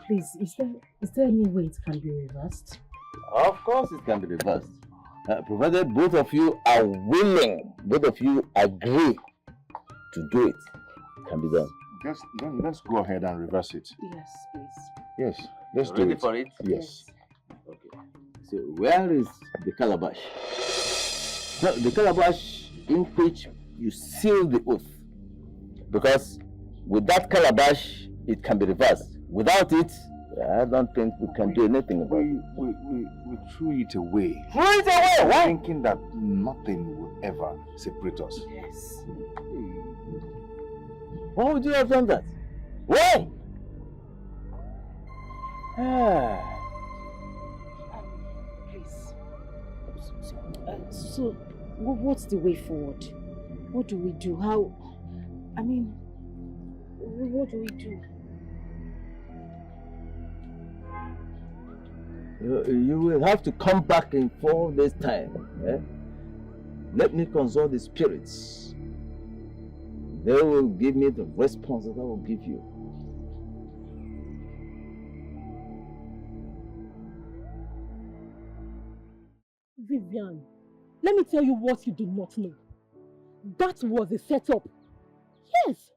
Please, is there any way it can be reversed? Of course it can be reversed. Provided both of you are willing, both of you agree to do it, it can be done. Let's go ahead and reverse it. Yes, please. Yes, let's do Ready it. for it? Yes. Okay. So where is the calabash? No, the calabash in which you seal the oath. Because with that calabash, it can be reversed. Without it, I don't think we can do anything about it. We threw it away. Threw it away? Why? Thinking that nothing will ever separate us. Yes. Why would you have done that? Why? Please. So, what's the way forward? What do we do? How? I mean, what do we do? You will have to come back in 4 days' time. Eh? Let me consult the spirits. They will give me the response that I will give you. Vivian, let me tell you what you do not know. That was a setup. Yes.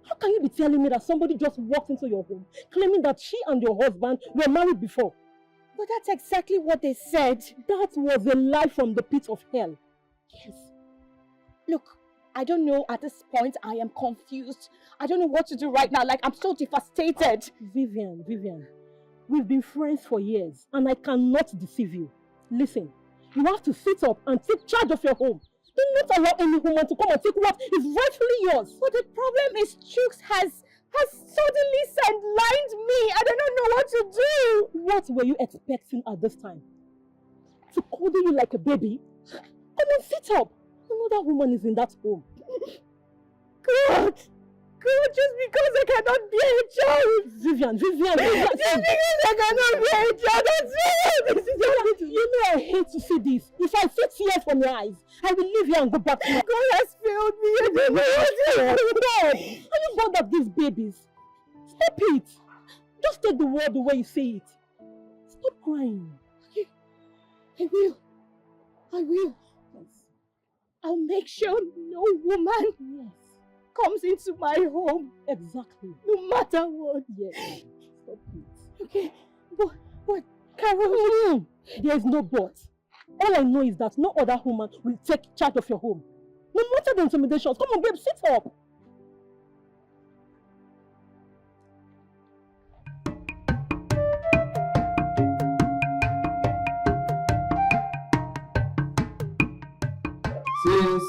How can you be telling me that somebody just walked into your home claiming that she and your husband were married before? But that's exactly what they said. That was a lie from the pit of hell. Yes. Look, I don't know at this point. I am confused. I don't know what to do right now. Like, I'm so devastated. Vivian, we've been friends for years and I cannot deceive you. Listen, you have to sit up and take charge of your home. Do not allow any woman to come and take what is rightfully yours. But the problem is Chooks has suddenly sidelined me. I don't know what to do. What were you expecting at this time? To cuddle you like a baby? Come on, sit up. Another woman is in that home. God, just because I cannot bear a child. Vivian. Just because I cannot bear a child, that's it. You know I hate to see this. If I see tears from your eyes, I will leave here and go back to my... God has failed me. I don't know what to do. God, are you bothered of these babies? Stop it. Just take the word the way you say it. Stop crying. I will. I'll make sure no woman comes into my home. Exactly. No matter what. Yes. Stop it. Okay. But Carol. There is no but. All I know is that no other woman will take charge of your home. No matter the intimidations. Come on, babe, sit up. Since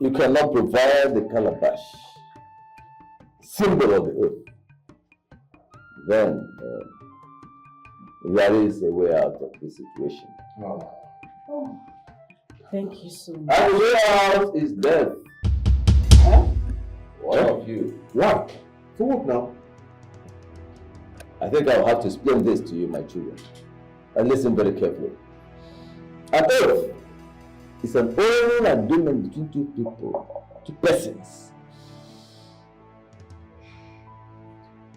you cannot provide the calabash, symbol of the oath, then there is a way out of this situation. Oh, thank you so much. And the way out is death. Huh? One of you. What? For what now? I think I'll have to explain this to you, my children. And listen very carefully. An oath is an oral agreement between two people, two persons.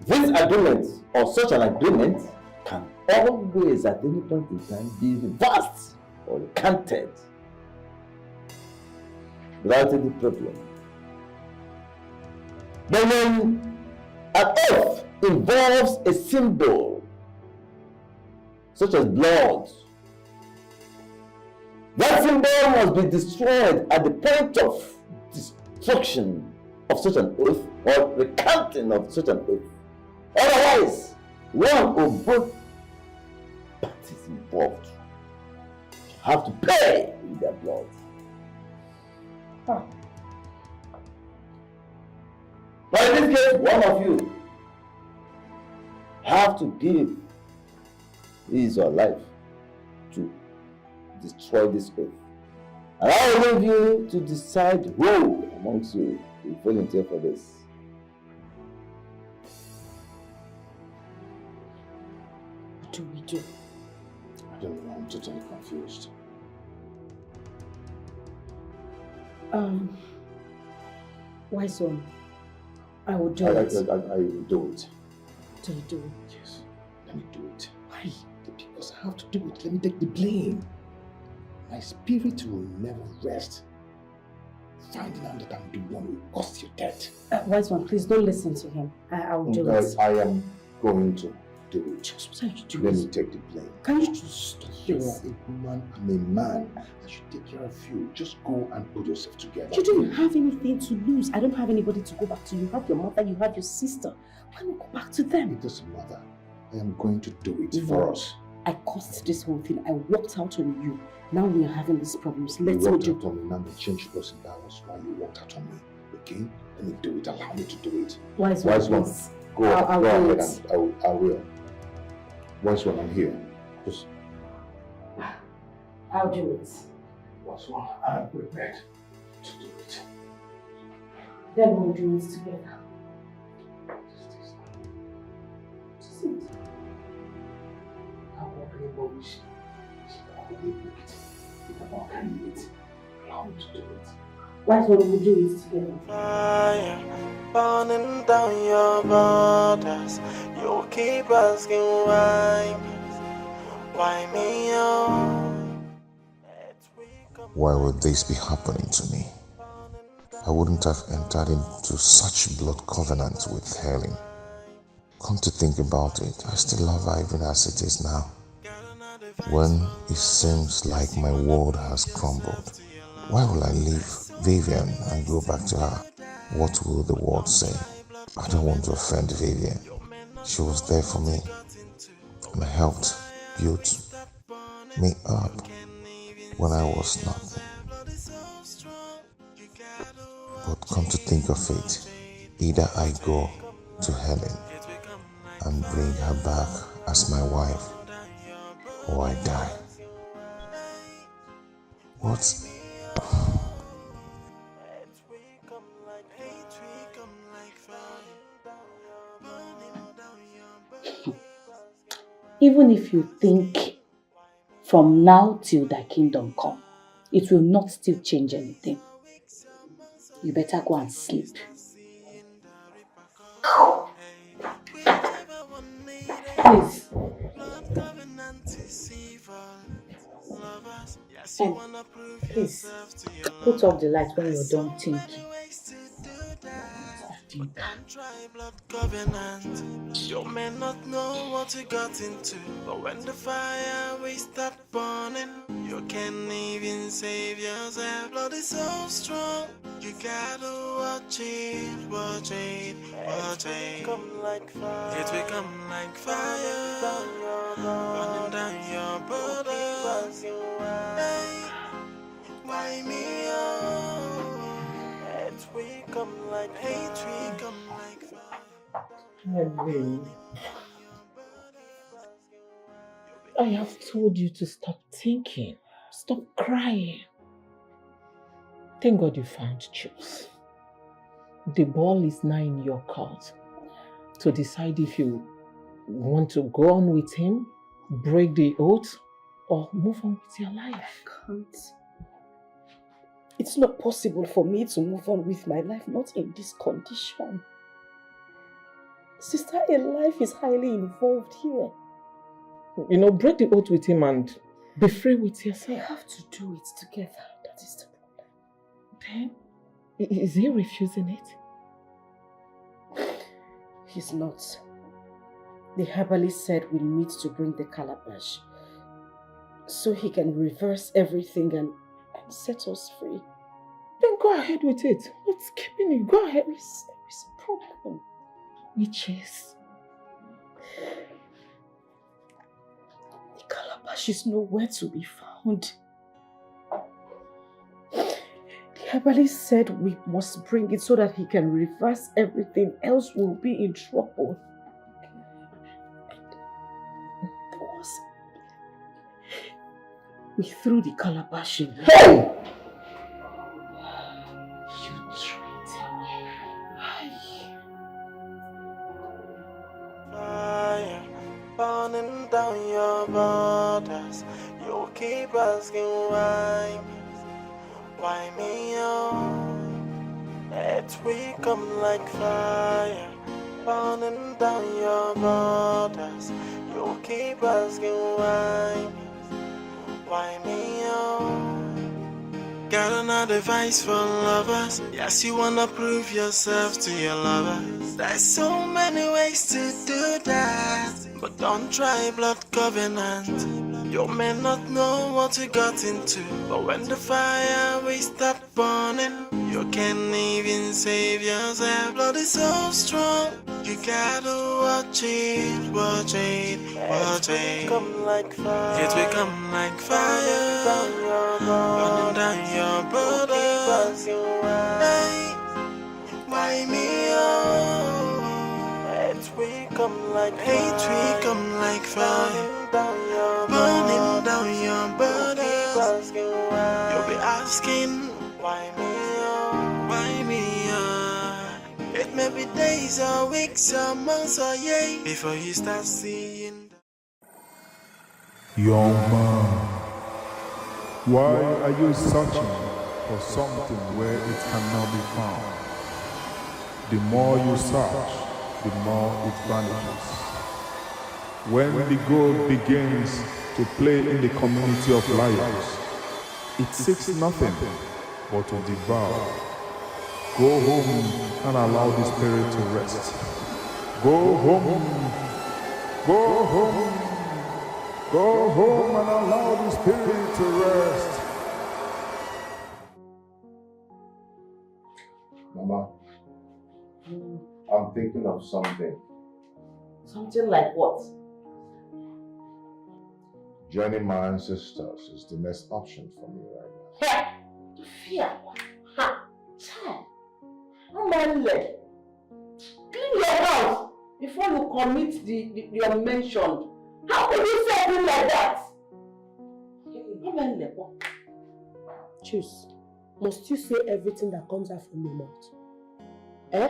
This agreement, or such an agreement, can always at any point in time be reversed or recanted without any problem. But when an oath involves a symbol, such as blood, that symbol must be destroyed at the point of destruction of such an oath or recanting of such an oath. Otherwise, one or both parties involved have to pay with their blood. Huh. But in this case, one of you have to give his or life to destroy this oath. And I will leave you to decide who amongst you will volunteer for this. What do we do? I don't know, I'm totally confused. Wise one, I will do I it. will do it. Do you do it? Yes, let me do it. Why? Because I have to do it. Let me take the blame. My spirit will never rest. Finding out that I'm the one who caused your death. Wise one, please don't listen to him. I will do it. I am going to do it. Just what you do. Let me take the blame. Can you just stop You're this? a woman, I'm a man. I should take care of you. Just go and put yourself together. You don't have anything to lose. I don't have anybody to go back to. You have your mother, you have your sister. Why not go back to them? It doesn't matter. I am going to do it for us. I caused this whole thing. I walked out on you. Now we are having these problems. Let's you go walked do out on me. Now the changed person, that was why you walked out on me. Okay? Let me do it. Allow me to do it. Wise one. please. Go I'll ahead do and it. I will. Wise one, I'm here. Just I'll do it. wise one, I'm prepared to do it. Then we'll do it together. Just it. I'm not going to wish. I'm going to do it. If I'm not going to do it, allow me to do it. Wise one, we'll do it together. Fire burning down your borders. You keep asking why me on? Why would this be happening to me? I wouldn't have entered into such blood covenant with Helen. Come to think about it, I still love her even as it is now. When it seems like my world has crumbled, why will I leave Vivian and go back to her? What will the world say? I don't want to offend Vivian. She was there for me and helped build me up when I was nothing. But come to think of it, either I go to Helen and bring her back as my wife, or I die. What? Even if you think from now till thy kingdom come, it will not still change anything. You better go and sleep. Please. Please, put off the light when you're done thinking. You may not know what you got into, but when the fire will start burning, you can't even save yourself. Blood is so strong, you gotta watch it, watch it, watch it. It will come like fire, it will come like fire, burning down your borders. Hey, why me? It will come like hate, will come like fire. Helen, I have told you to stop thinking. Stop crying. Thank God you found Jules. The ball is now in your court to decide if you want to go on with him, break the oath, or move on with your life. I can't. It's not possible for me to move on with my life, not in this condition. Sister, a life is highly involved here. You know, break the oath with him and be free with yourself. I have to do it together. That is the problem. Then, is he refusing it? He's not. The herbalist said we need to bring the calabash so he can reverse everything and set us free. Then go ahead with it. What's keeping you? Go ahead. There is a problem. Which is? The calabash is nowhere to be found. Herbali said we must bring it so that he can reverse everything, else we'll be in trouble. We threw the calabash in. Hey! Fire burning down your borders. You keep asking why me on? It we come like fire burning down your borders. You keep asking why me on? Got another advice for lovers. Yes, you wanna prove yourself to your lovers. There's so many ways to do that, but don't try blood covenant. You may not know what you got into, but when the fire will start burning, you can't even save yourself. Blood is so strong, you gotta watch it, watch it, watch it. It will come like fire. It will come like fire, burning down your borders. Hey, why me oh? It will come like fire. It will come like fire. Burning down your borders. You'll be asking, why me, oh? Why me, oh? It may be days or weeks or months or years before you start seeing. Young man, why are you searching for something where it cannot be found? The more you search, the more it vanishes. When the gold begins to play in the community of liars, it seeks nothing but to devour. Go home and allow the spirit to rest. Go home, go home, go home and allow the spirit to rest. Mama, I'm thinking of something. Something like what? Joining my ancestors is the next option for me right now. Fear? Ha! Child! Clean your house before you commit the unmentioned. How could you say things like that? Choose. Must you say everything that comes out from your mouth? Eh?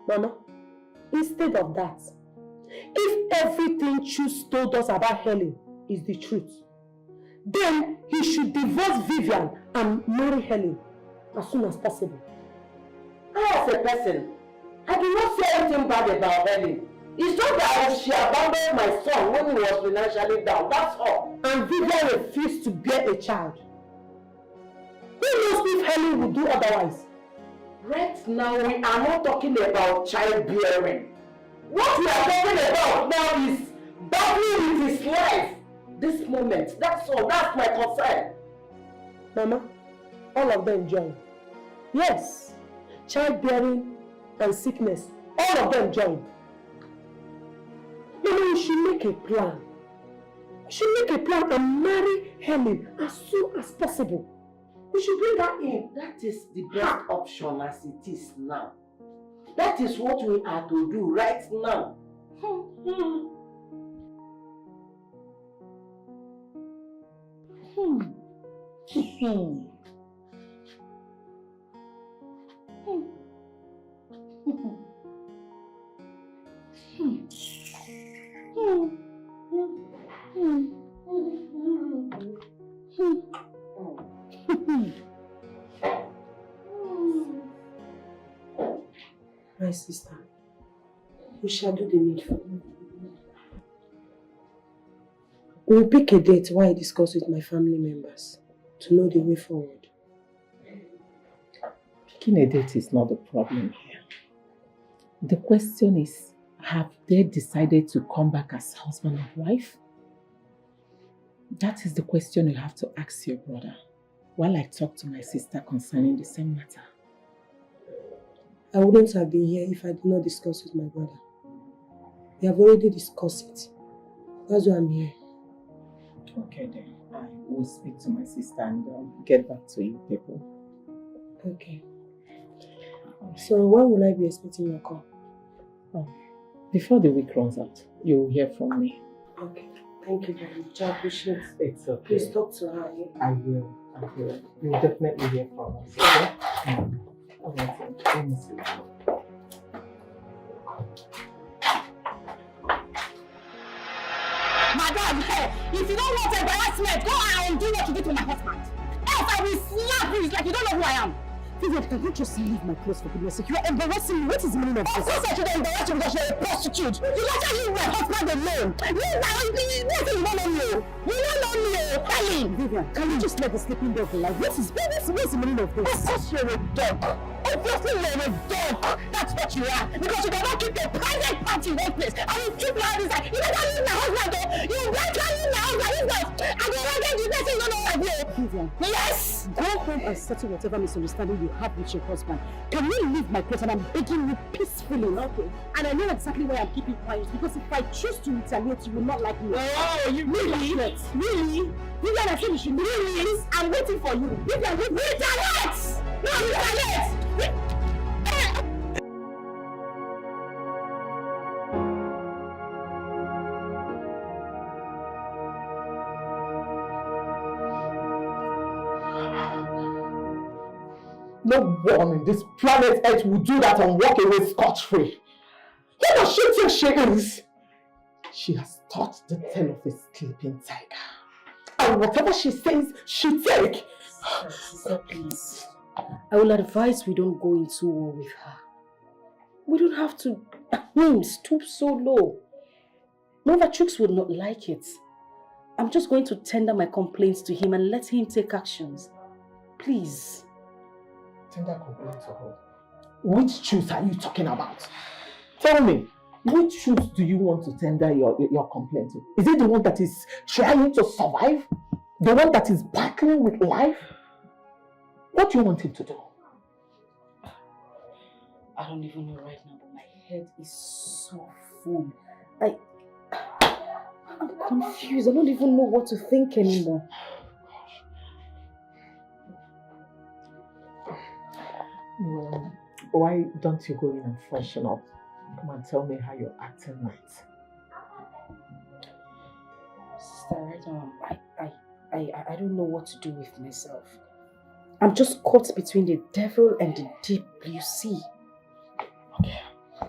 Mama, instead of that, if everything Choose told us about Helen is the truth, then he should divorce Vivian and marry Helen as soon as possible. I, as a person, I do not say anything bad about Helen. It's just that she abandoned my son when he was financially down, that's all. And Vivian refused to bear a child. Who knows if Helen will do otherwise? Right now, we are not talking about childbearing. What we are talking about now is battling with his life. This moment, that's all, that's my concern. Mama, all of them join. Yes, childbearing and sickness, all of them join. Mama, we should make a plan. We should make a plan and marry Helen as soon as possible. We should bring her in. That is the best option as it is now. That is what we are to do right now. My sister, we shall do the needful. We'll pick a date while I discuss with my family members to know the way forward. Picking a date is not the problem here. The question is, have they decided to come back as husband and wife? That is the question you have to ask your brother while I talk to my sister concerning the same matter. I wouldn't have been here if I did not discuss with my brother. We have already discussed it. That's why I'm here. Okay then. I will speak to my sister and get back to you people. Okay. So when will I be expecting your call? Before the week runs out, you will hear from me. Okay. Thank you very much. I appreciate it. It's okay. Please talk to her. I will. You will definitely hear from us. Okay? Alright, let me see. Madam, hey, if you don't want embarrassment, go out and do what you did to my husband. Else I will slap you. It's like you don't know who I am. Vivian, can you just leave my clothes for goodness sake? You are embarrassing me. What is the meaning of this? Of course I should embarrass you because you're a prostitute. You better leave my husband alone. Leave my husband. You don't know me. You don't know me. Tell him. Vivian, can you just let the sleeping dog alive? What's the meaning of this? Of course you're a dog. Obviously you're a dog. That's what you are. Because you cannot keep your private party in one place. And you keep my husband. You better leave my husband though. You better leave my husband. If not, I don't want to person you don't know what I do. Vivian. Yes. Go home and settle whatever misunderstanding you have with your husband. Can you leave my place and I'm begging you peacefully? Okay. And I know exactly why I'm keeping quiet because if I choose to retaliate, you will not like me. Oh, you really? Really? Vivian, I said you should really? I'm waiting for you. Vivian, retaliate! No, retaliate! No one in this planet Earth will do that and walk away scot-free. Who does she think she is? She has taught the tail of a sleeping tiger. And whatever she says, she take. Sister, please. I will advise we don't go into war with her. We don't have to stoop so low. Nova Chooks would not like it. I'm just going to tender my complaints to him and let him take actions. Please. Tender complaint to her? Which truth are you talking about? Tell me, which truth do you want to tender your complaint to? Is it the one that is trying to survive? The one that is battling with life? What do you want him to do? I don't even know right now, but my head is so full. I'm confused. I don't even know what to think anymore. Well, why don't you go in and freshen up? Come and tell me how you're acting right. Sister, right now, I don't know what to do with myself. I'm just caught between the devil and the deep blue sea. Okay,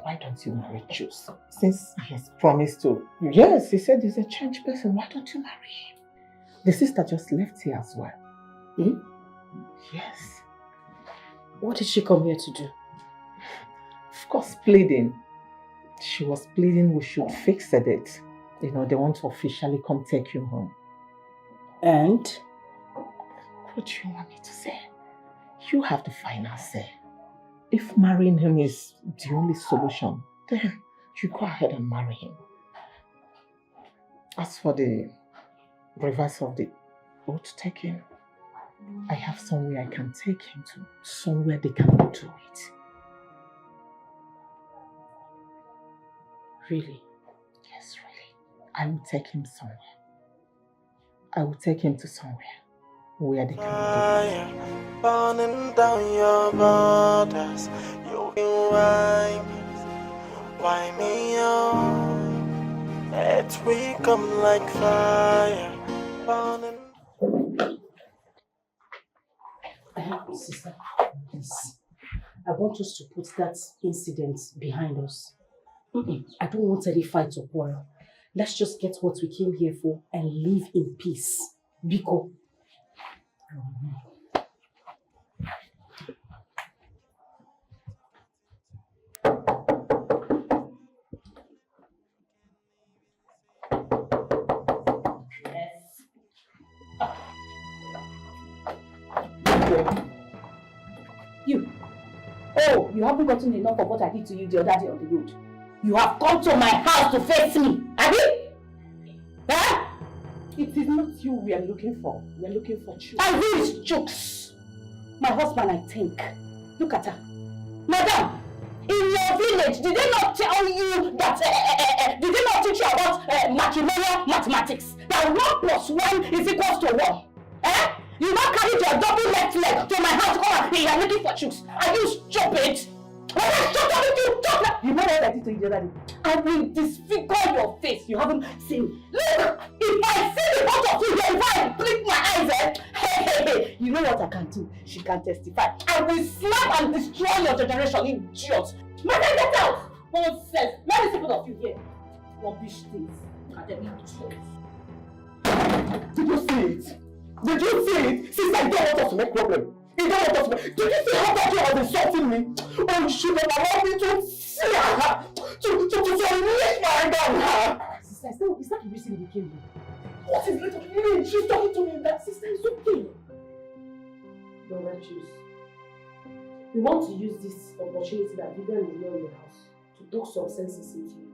why don't you marry Juice? Since he has promised to. Yes, he said he's a changed person. Why don't you marry him? The sister just left here as well. Hmm? Yes. What did she come here to do? Of course, pleading. She was pleading we should fix the date. You know, they want to officially come take you home. And? What do you want me to say? You have the final say. If marrying him is the only solution, then you go ahead and marry him. As for the reverse of the oath taking, I have somewhere I can take him to. Somewhere they cannot do it. Really? Yes, really. I will take him somewhere. I will take him to somewhere where they cannot do it. Burning down your borders, you why me on? Let we come like fire, burning. Sister, please. I want us to put that incident behind us. I don't want any fight or quarrel. Let's just get what we came here for and live in peace. Biko. You. Oh, you haven't gotten enough of what I did to you the other day on the road. You have come to my house to face me, have you? Huh? It is not you we are looking for. We are looking for Chooks. And who is Chooks? My husband, I think. Look at her. Madam, in your village, did they not tell you that, did they not teach you about matrimonial mathematics? that 1 plus 1 is equals to 1? Eh? You not carry your double left leg to my house to come and pay. You're looking for chooks. Are you stupid? When I shut up with you, talk like... You know what I did to you the other day? I will disfigure your face. You haven't seen. Look, if I see the both of you here, if I blink my eyes, hey, you know what I can do? She can testify. I will slap and destroy your generation, idiot. Man, get out! Nonsense. Let me see both of you here. Rubbish things. Did you see it? Did you see it? Sister, you don't want us to make problem. You don't want us to make... Did you see how that you was insulting me? Oh, you should have allowed me to see her. To unleash my anger on her. Sister, it's not the reason we came here. What is little me? She's talking to me. That sister is okay. Brother, choose. We want to use this opportunity that Vivian is not in the house to talk some senses into you.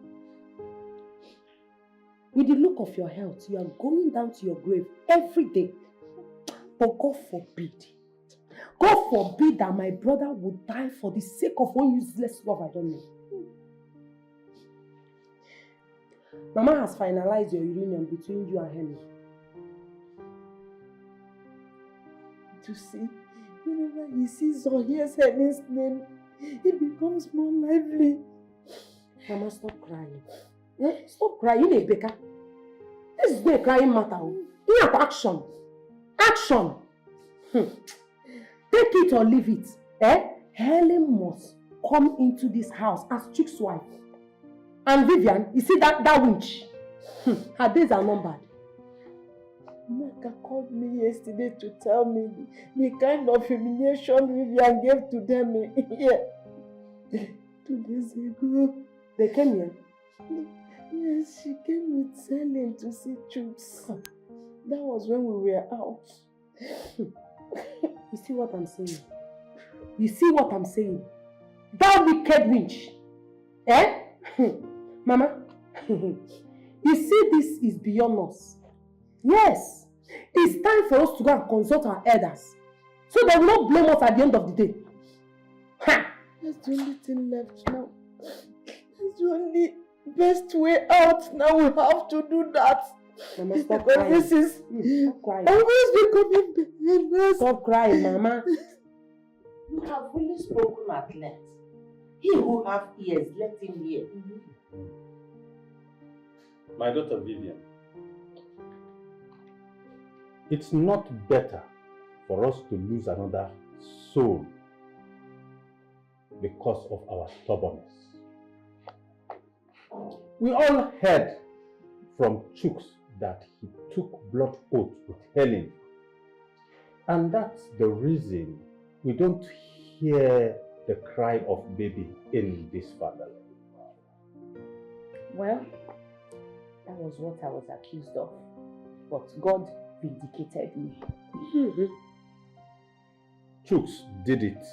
With the look of your health, you are going down to your grave every day. But God forbid that my brother would die for the sake of one useless love I don't know. Mama has finalized your union between you and Henry. To see, whenever he sees or hears Henry's name, he becomes more lively. Mama, stop crying. Stop crying, Rebecca. This is not a crying matter. You have action. Action. Take it or leave it. Helen must come into this house as Chick's wife. And Vivian, you see that winch? Her days are numbered. Maka called me yesterday to tell me the kind of humiliation Vivian gave to them here. 2 days ago. They came here? Yes, she came with Helen to see Chooks. That was when we were out. You see what I'm saying? You see what I'm saying? That wicked witch. Mama, you see this is beyond us. Yes, it's time for us to go and consult our elders. So they will not blame us at the end of the day. That's the only thing left now. That's the only best way out. Now we have to do that. Mama, stop crying. This is always becoming better. Stop crying, Mama. You have really spoken at length. He who have ears, let him hear. My daughter Vivian, it's not better for us to lose another soul because of our stubbornness. We all heard from Chooks that he took blood oath with Helen. And that's the reason we don't hear the cry of baby in this family. Well, that was what I was accused of. But God vindicated me. Chooks did it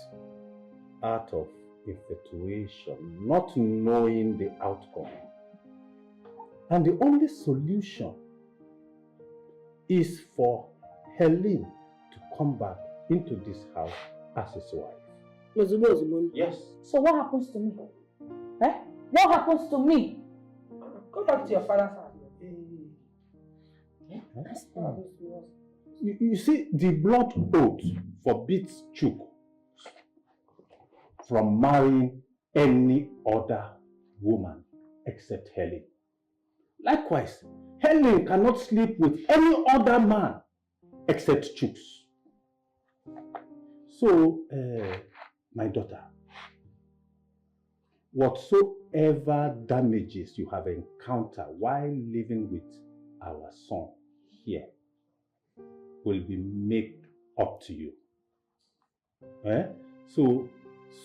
out of infatuation, not knowing the outcome. And the only solution is for Helen to come back into this house as his wife. Yes. So what happens to me? What happens to me? Go back to your father's house. You see, the blood oath forbids Chook from marrying any other woman except Helen. Likewise, Helen cannot sleep with any other man except Chooks. So, my daughter, whatsoever damages you have encountered while living with our son here will be made up to you.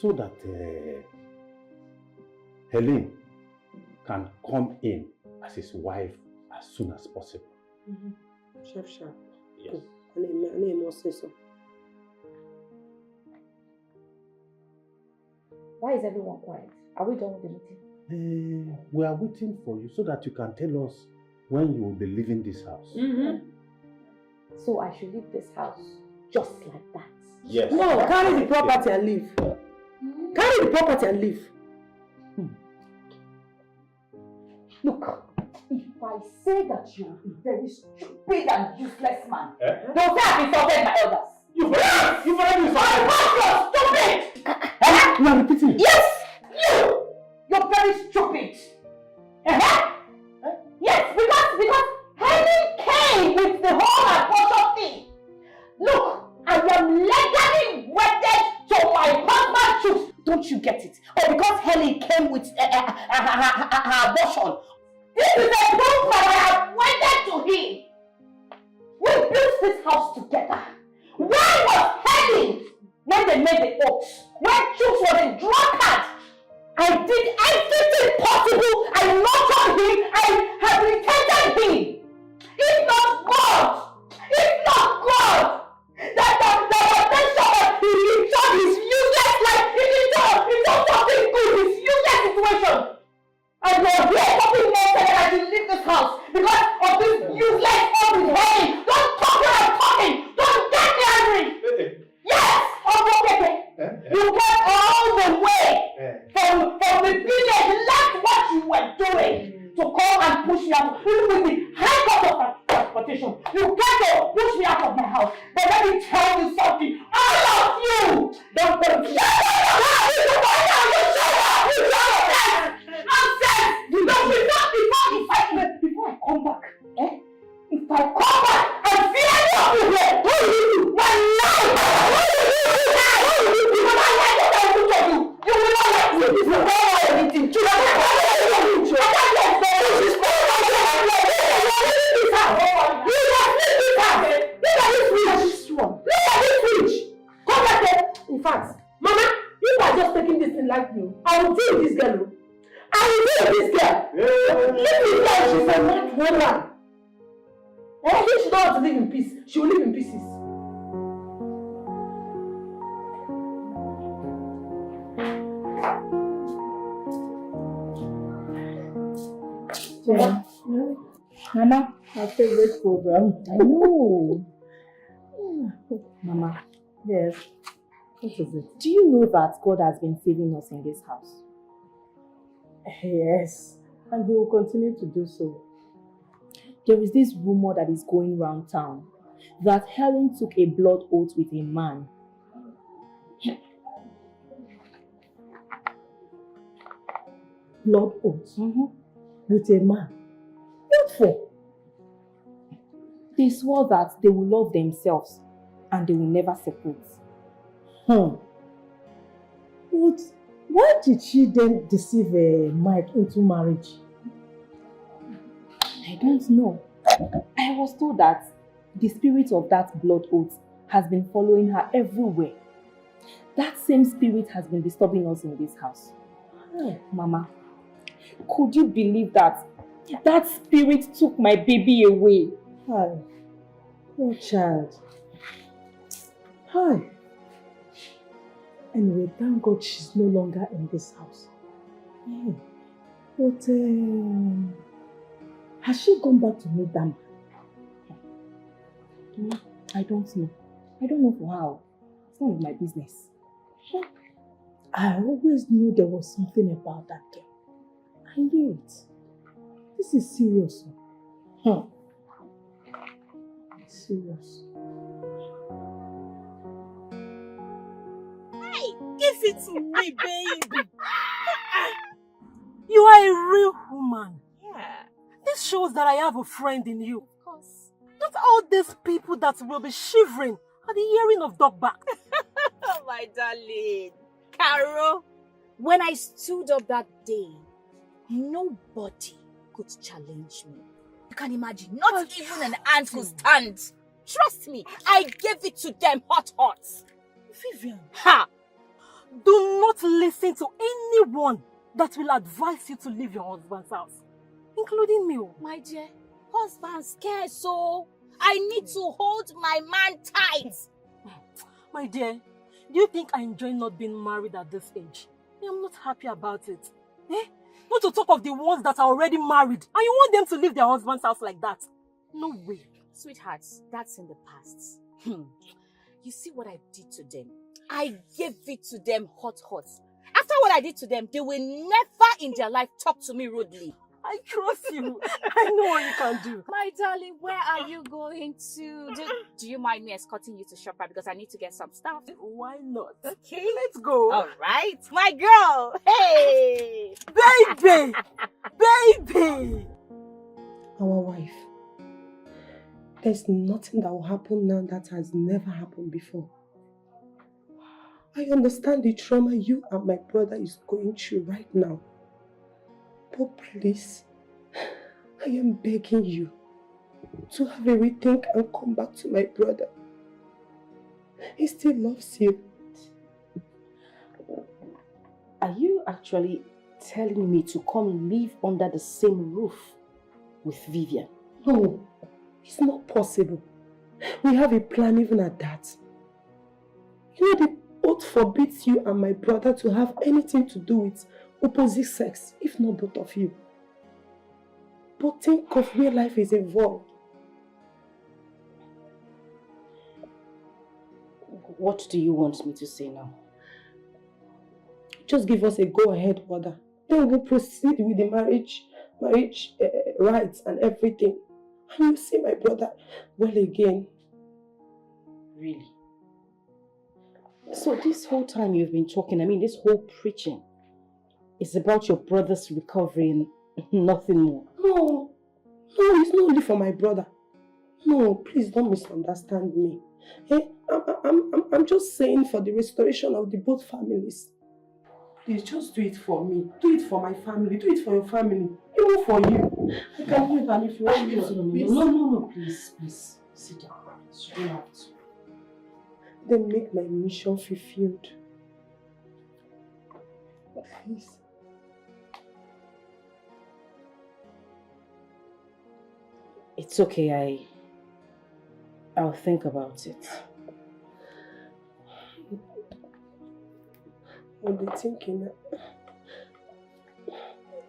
So that Helen can come in as his wife as soon as possible. Sharp. Yes. Why is everyone quiet? Are we done with the meeting? We are waiting for you so that you can tell us when you will be leaving this house. So I should leave this house just like that? Yes. No, carry the property and leave. Carry the property and leave. Look, if I I say that you're a very stupid and useless man, they'll say I've insulted my elders. You've already insulted me. You're stupid! You are repeating it? Yes! You're very stupid! Yes, because Henry came with the whole abortion thing. Look, I am legally wedded to my husband's truth. Don't you get it? Or because Henry came with her abortion. This is a proof that I am wedded to him. We built this house together. Where was Henry when they made the oath? When Chooks was a drunkard? I did everything possible. I nurtured him. I rehabilitated him. If not God, that he turned his useless life into something good, his useless situation. And you're here talking nonsense that I should leave this house because of this useless unbehaving. Don't talk when I'm talking. Don't get me angry. Yes, you came all the way from the village, left what you were doing to come and push me out. Even with the high cost of transportation, you came to push me out of my house. But let me tell you something. All of you! Don't shut up! Nonsense! Before I come back, if I come back and fear you here, what will you do? My life! What will you do? You will not like what I will do. You will not like me. You will not like anything. You will not like anything. In fact, Mama, if I just taking this thing like you, I will deal with this girl. I will deal with this girl. Leave this girl, she's a mad woman. If she don't want to live in peace, she will live in pieces. Yeah. Mama, my favorite program. I know. Mama. Yes. What is it? Do you know that God has been saving us in this house? Yes. And he will continue to do so. There is this rumor that is going around town that Helen took a blood oath with a man. Blood oath? With a man? What for? They swore that they will love themselves and they will never separate. But why did she then deceive Mike into marriage? I don't know. I was told that the spirit of that blood oath has been following her everywhere. That same spirit has been disturbing us in this house. Mama, could you believe that that spirit took my baby away? Hi. Poor child. Hi. Anyway, thank God she's no longer in this house. Yeah. But, has she gone back to meet them? I don't know. I don't know for how. It's none of my business. I always knew there was something about that girl. I knew it. This is serious. Serious. Hey, give it to me, baby. You are a real woman. Yeah. This shows that I have a friend in you. Of course. Not all these people that will be shivering at the hearing of dog bark. Oh, my darling. Carol, when I stood up that day, nobody could challenge me. You can imagine, not even an ant could stand. Trust me, I gave it to them hot. Vivian, do not listen to anyone that will advise you to leave your husband's house, including me. My dear, husband's scared, so I need to hold my man tight. My dear, do you think I enjoy not being married at this age? I am not happy about it. Not to talk of the ones that are already married and you want them to leave their husband's house like that. No way. Sweethearts, that's in the past. You see what I did to them? I gave it to them hot. After what I did to them, they will never in their life talk to me rudely. I trust you. I know what you can do. My darling, where are you going to? Do you mind me escorting you to ShopRite because I need to get some stuff? Why not? Okay, let's go. All right, my girl. Hey, baby, baby. Our wife. There's nothing that will happen now that has never happened before. I understand the trauma you and my brother is going through right now. But please, I am begging you to have a rethink and come back to my brother. He still loves you. Are you actually telling me to come live under the same roof with Vivian? No, it's not possible. We have a plan even at that. You know, the oath forbids you and my brother to have anything to do with opposite sex, if not both of you. But think of where life is involved. What do you want me to say now? Just give us a go-ahead order. Then we'll proceed with the marriage rights and everything. And you'll see my brother well again. Really? So this whole time you've been talking, this whole preaching, is about your brother's recovery and nothing more? No, it's not only for my brother. No, please don't misunderstand me. Hey, I'm just saying for the restoration of the both families. Please just do it for me. Do it for my family. Do it for your family. Even for you. I can do it, and if you want me to. No, please. Sit down. You don't have to. Then make my mission fulfilled. Please. It's okay, I'll think about it. I'll be thinking.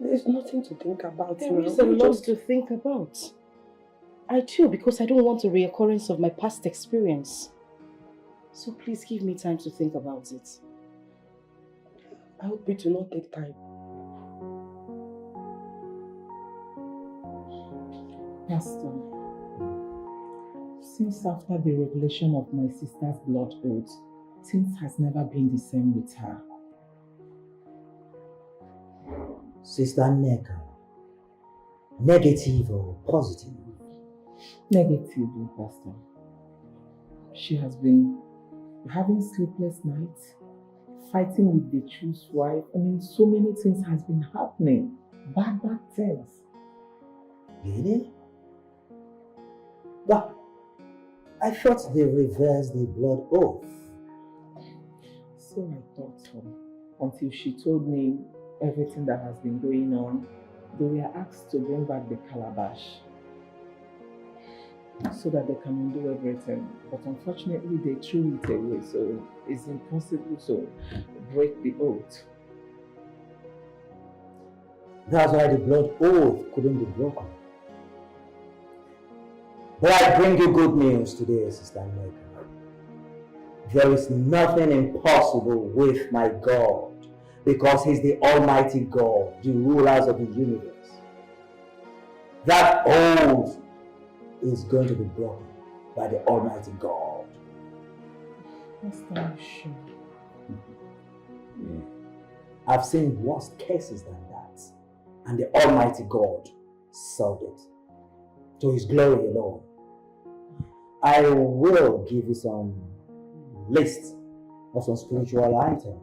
There's nothing to think about. There is a lot to think about. I do, because I don't want a reoccurrence of my past experience. So please give me time to think about it. I hope it will not take time. Pastor, since after the revelation of my sister's blood oath, things has never been the same with her. Sister Neka, negative or positive? Negative, Pastor. She has been having sleepless nights, fighting with the choose wife. So many things has been happening. Bad things. Really? But I thought they reversed the blood oath. So I thought so. Until she told me everything that has been going on. They were asked to bring back the calabash so that they can undo everything. But unfortunately, they threw it away, so it's impossible to break the oath. That's why the blood oath couldn't be broken. But I bring you good news today, Sister Neka. There is nothing impossible with my God, because He's the Almighty God, the rulers of the universe. That oath is going to be broken by the Almighty God. Pastor, sure. Yeah. I've seen worse cases than that, and the Almighty God solved it to His glory alone. I will give you some list of some spiritual items.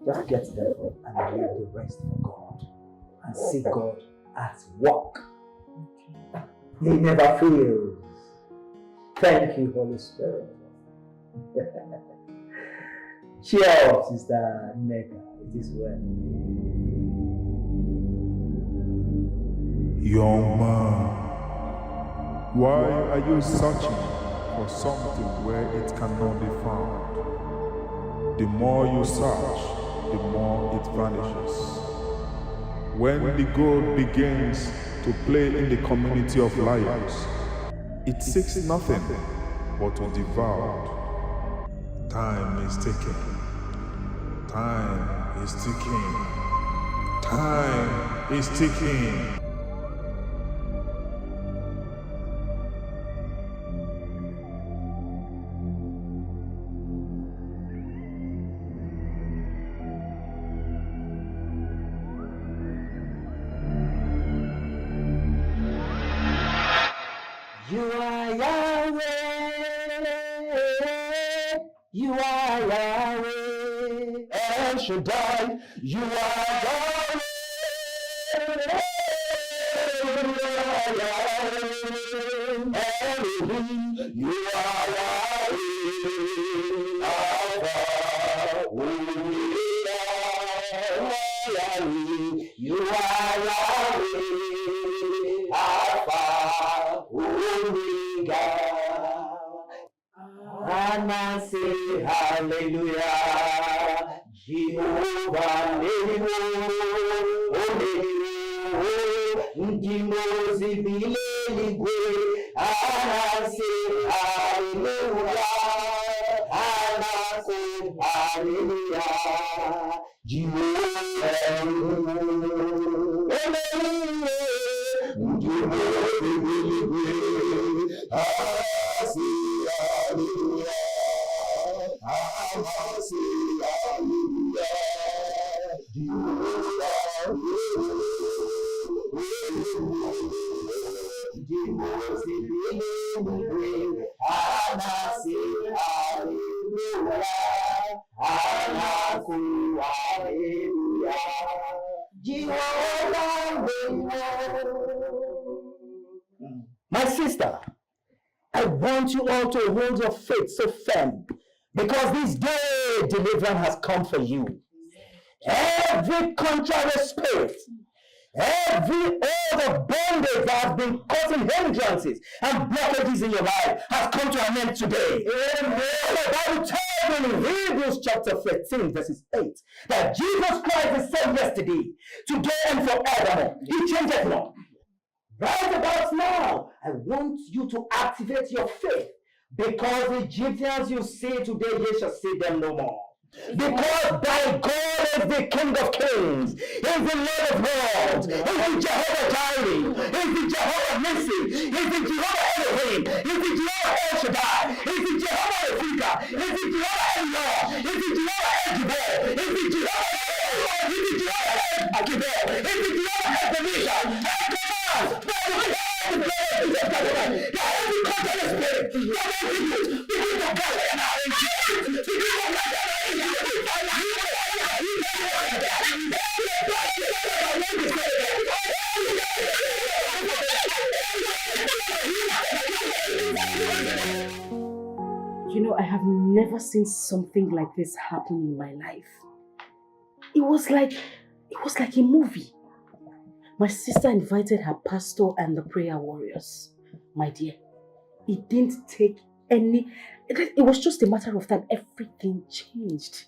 Just get them and leave the rest for God, and see God at work. He never fails. Thank you, Holy Spirit. Cheers, Sister Neka. It is well. Young man, why are you searching for something where it cannot be found? The more you search, the more it vanishes. When the gold begins to play in the community of lions, it seeks nothing but to be devoured. Time is ticking. Time is ticking. Time is ticking. You are Yahweh. You are Yahweh. El Shaddai. You are Yahweh. Elohim. You are Yahweh. Alpha. Omega. Yahweh. You are Yahweh. Alpha. Omega. And I say hallelujah. Jehovah Nemo, Ndimozi Bileligwe. And I say hallelujah. And I say hallelujah. Jehovah Ndimozi Bileligwe. I say hallelujah. I say hallelujah. My sister, I want you all to hold your faith so firm, because this day deliverance has come for you. Every contrary spirit, every oath of bondage that has been causing hindrances and blockages in your life has come to an end today. Amen. The Bible tells in Hebrews chapter 13, verses 8, that Jesus Christ is the same yesterday, today, and forevermore. He changes not. Right about now, I want you to activate your faith, because the Egyptians you see today, ye shall see them no more. Because thy God is the King of Kings, is the Lord of Lords, is the Jehovah Jireh, is the Jehovah Nissi, is the Jehovah Elohim, is the Jehovah El Shaddai, is the Jehovah Ephika, is the Jehovah Elor, is the Jehovah Ejibor, is the Jehovah is the Jehovah Akibor, is the Jehovah Ebenezer, You know, I have never seen something like this happen in my life. It was like a movie. My sister invited her pastor and the prayer warriors. My dear, it didn't take any... It was just a matter of time. Everything changed.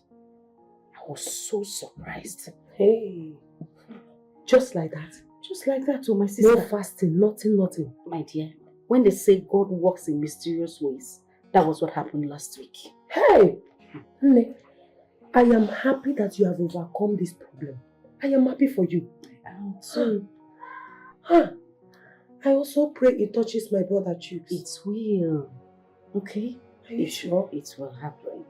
I was so surprised. Hey, just like that. Just like that, oh, my sister. No fasting, nothing. My dear, when they say God works in mysterious ways, that was what happened last week. Hey, Nne, I am happy that you have overcome this problem. I am happy for you. So, I also pray it touches my brother Chooks. It will. Okay? Are you sure? It will happen.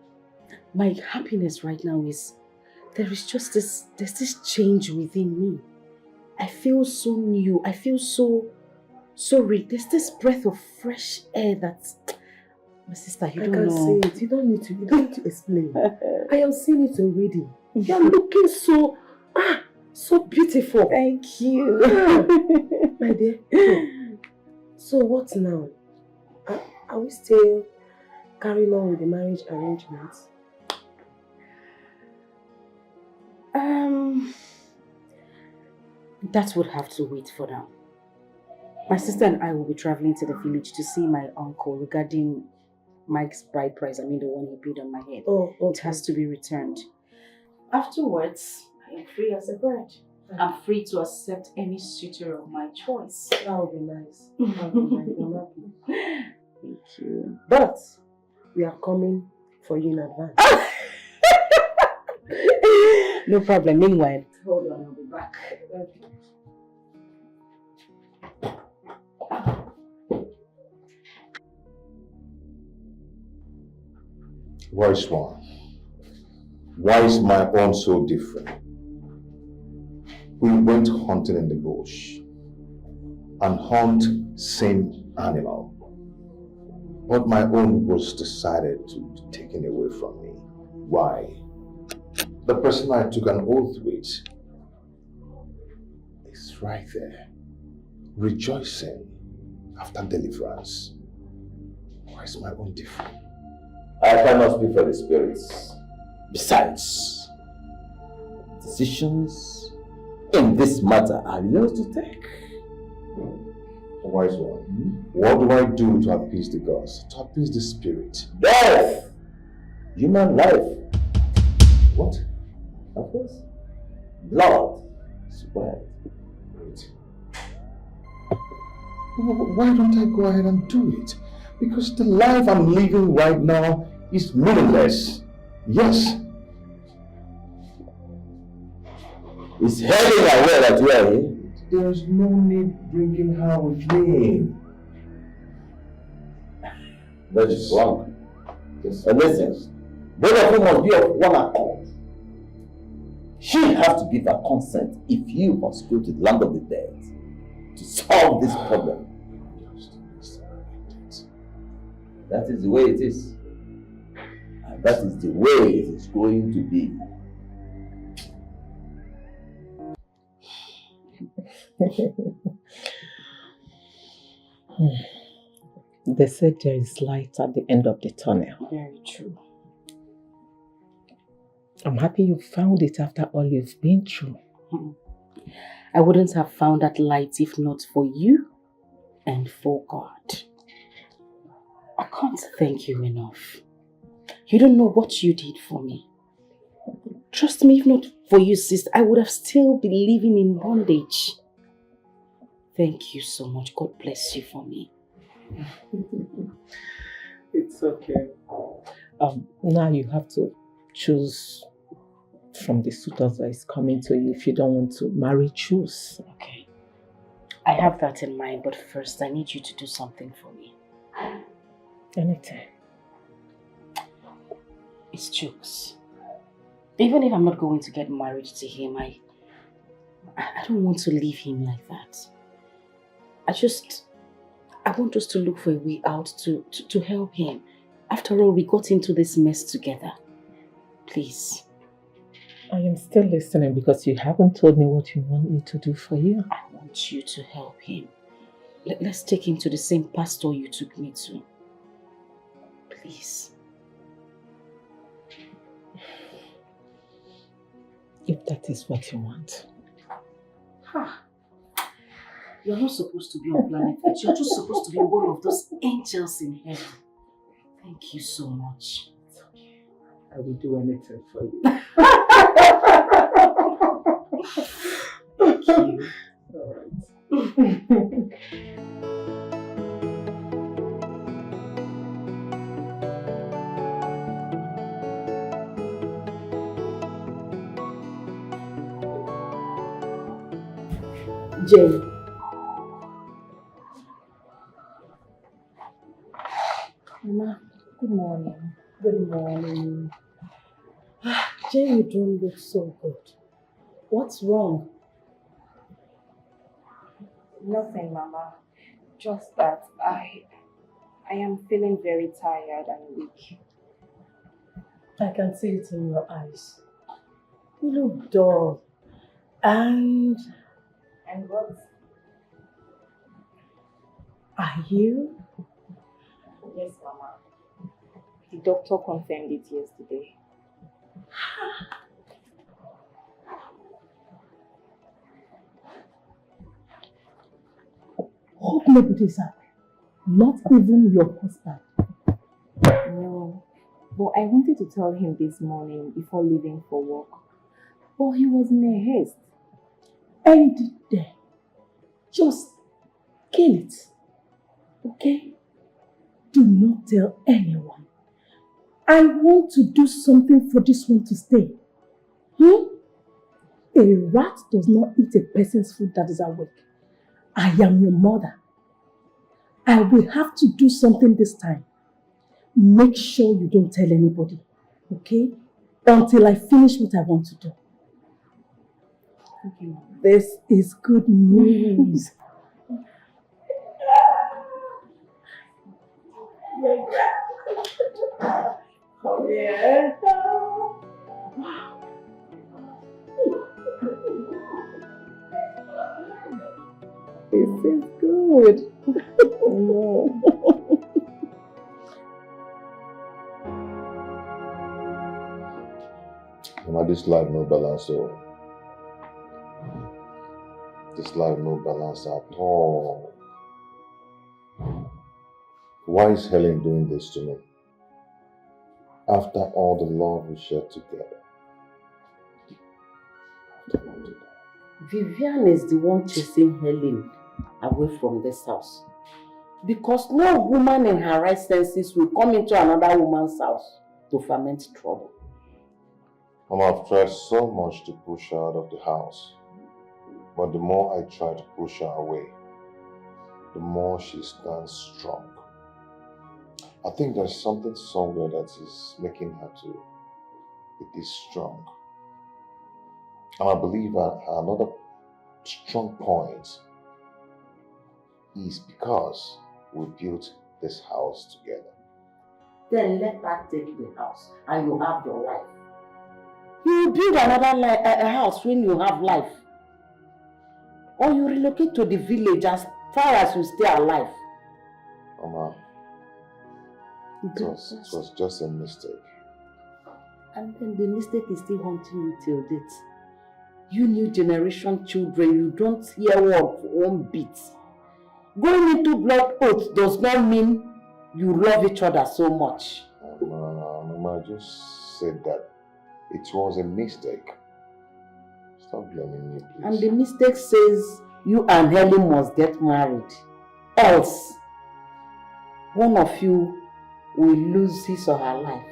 My happiness right now is, there's this change within me. I feel so new. I feel so rich. There's this breath of fresh air that, my sister, you don't know. I can see it. You don't need to explain. I am seeing it already. You are looking so beautiful. Thank you. My dear. So what now? Are we still carrying on with the marriage arrangements? That would have to wait for now. My sister and I will be traveling to the village to see my uncle regarding Mike's bride price. I mean, the one he paid on my head. Oh, okay. It has to be returned. Afterwards, I am free as a bride. I'm free to accept any suitor of my choice. That would be nice. That would be nice. I'm happy. Thank you. But we are coming for you in advance. No problem. Meanwhile, hold on, I'll be back. Okay. Wise one, why is my own so different? We went hunting in the bush and hunt same animal. But my own was decided to be taken away from me. Why? The person I took an oath with is right there, rejoicing after deliverance. Why is my own different? I cannot speak for the spirits. Besides, decisions in this matter are yours to take. Wise one, what do I do to appease the gods, to appease the spirit? Death! Human life. What? Of course. Blood. Sweat. Wait. Why don't I go ahead and do it? Because the life I'm living right now is meaningless. Yes. Is Helen aware that you are here? There's no need bringing her with me. That is wrong. Yes. And listen, both of you must be of one accord. She has to give her consent if you must go to the land of the dead to solve this problem. That is the way it is. And that is the way it is going to be. They said there is light at the end of the tunnel. Very true. I'm happy you found it after all you've been through. I wouldn't have found that light if not for you and for God. I can't thank you enough. You don't know what you did for me. Trust me, if not for you, sis, I would have still been living in bondage. Thank you so much. God bless you for me. It's okay. Now you have to choose from the suitors that is coming to you. If you don't want to marry, choose. Okay. I have that in mind, but first I need you to do something for me. Anything. It's jokes. Even if I'm not going to get married to him, I don't want to leave him like that. I want us to look for a way out to help him. After all, we got into this mess together. Please. I am still listening because you haven't told me what you want me to do for you. I want you to help him. Let's take him to the same pastor you took me to. Please. If that is what you want. Ha! You're not supposed to be on planet Earth. You're just supposed to be one of those angels in heaven. Thank you so much. It's okay. I will do anything for you. Thank you. All right. Jane. Mama, good morning. Good morning. Jane, you don't look so good. What's wrong? Nothing, Mama. Just that I am feeling very tired and weak. I can see it in your eyes. You look dull. And what? Are you? Yes, Mama. The doctor confirmed it yesterday. Hope nobody's happy. Not even your husband. No. But I wanted to tell him this morning before leaving for work. But he was in a haste. End it there. Just kill it. Okay? Do not tell anyone. I want to do something for this one to stay. A rat does not eat a person's food that is awake. I am your mother. I will have to do something this time. Make sure you don't tell anybody. Okay? Until I finish what I want to do. Okay. This is good news. Oh, yeah. This is good. No. This life no balance, so this life no balance at all. Why is Helen doing this to me? After all the love we shared together. Vivian is the one chasing Helen away from this house. Because no woman in her right senses will come into another woman's house to ferment trouble. I've tried so much to push her out of the house. But the more I try to push her away, the more she stands strong. I think there's something somewhere that is making her to be this strong. And I believe that another strong point is because we built this house together. Then let her take the house and you have your life. You build another house when you have life. Or you relocate to the village as far as you stay alive. Mama, it was just a mistake. And then the mistake is still haunting you till date. You new generation children, you don't hear one bit. Going into blood oath does not mean you love each other so much. Mama, I just said that it was a mistake. Stop blaming me, please. And the mistake says you and Helen must get married. Else, one of you will lose his or her life.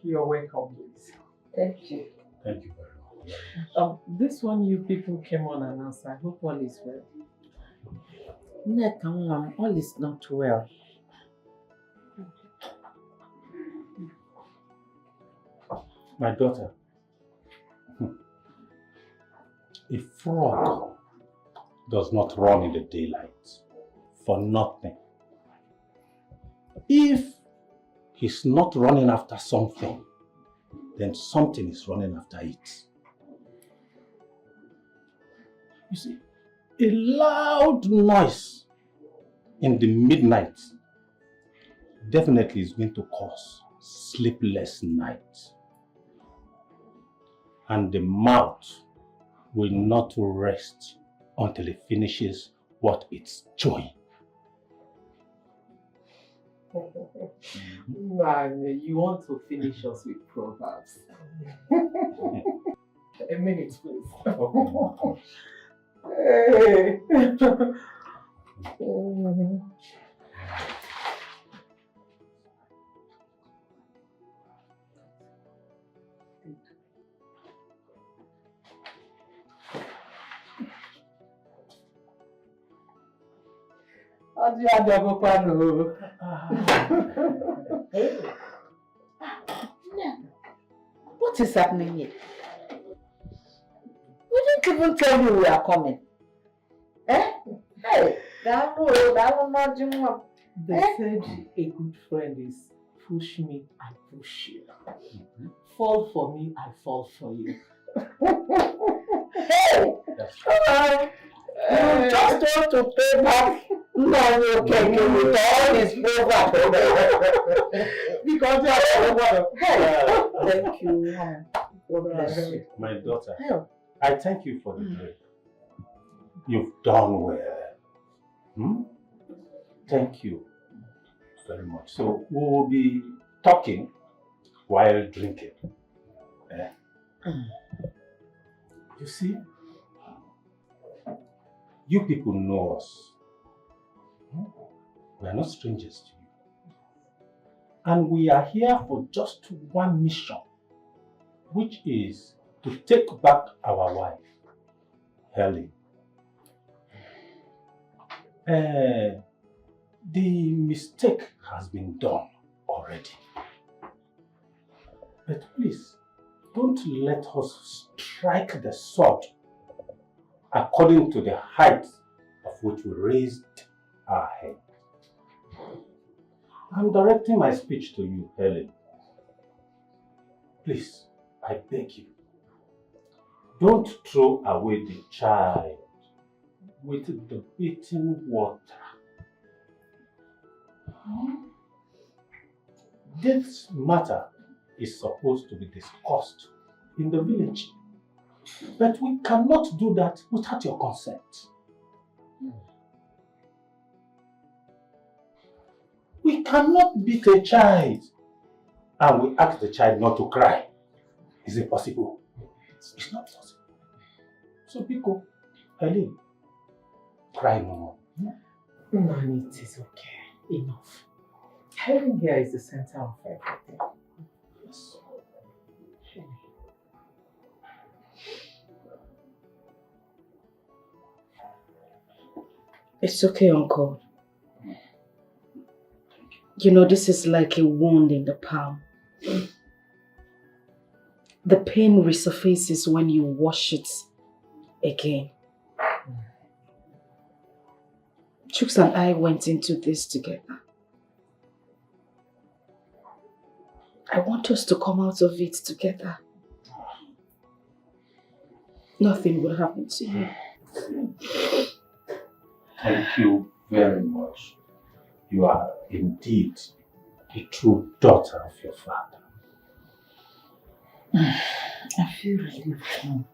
You're welcome, please. Thank you. Thank you very much. This one you people came on and answered. I hope all is well. All is not well. My daughter, a frog does not run in the daylight for nothing. If he's not running after something, then something is running after it. You see, a loud noise in the midnight definitely is going to cause sleepless nights. And the mouth will not rest until it finishes what it's chewing. Man, you want to finish us with proverbs. A minute, please. Okay. Hey. What is happening here? We didn't even tell you we are coming. Eh? Hey, They said a good friend is push me, I push you. Fall for me, I fall for you. Hey! You just want to pay back Nollywood with all his program. Because hey, thank you. God bless you. My daughter, I thank you for the break. You've done well. Thank you very much. So we will be talking while drinking. You see, you people know us. We are not strangers to you. And we are here for just one mission, which is to take back our wife, Helen. The mistake has been done already. But please, don't let us strike the sword according to the height of which we raised our head. I'm directing my speech to you, Helen. Please, I beg you, don't throw away the child with the beating water. This matter is supposed to be discussed in the village, but we cannot do that without your consent. We cannot beat a child and we ask the child not to cry. Is it possible? It's not possible. So, Biko, Helen, cry no more. Nani, it is okay. Enough. Helen here is the center of everything. Yes. It's okay, Uncle. You know, this is like a wound in the palm. The pain resurfaces when you wash it again. Chooks and I went into this together. I want us to come out of it together. Nothing will happen to you. Thank you very much. You are indeed a true daughter of your father. I feel relieved now.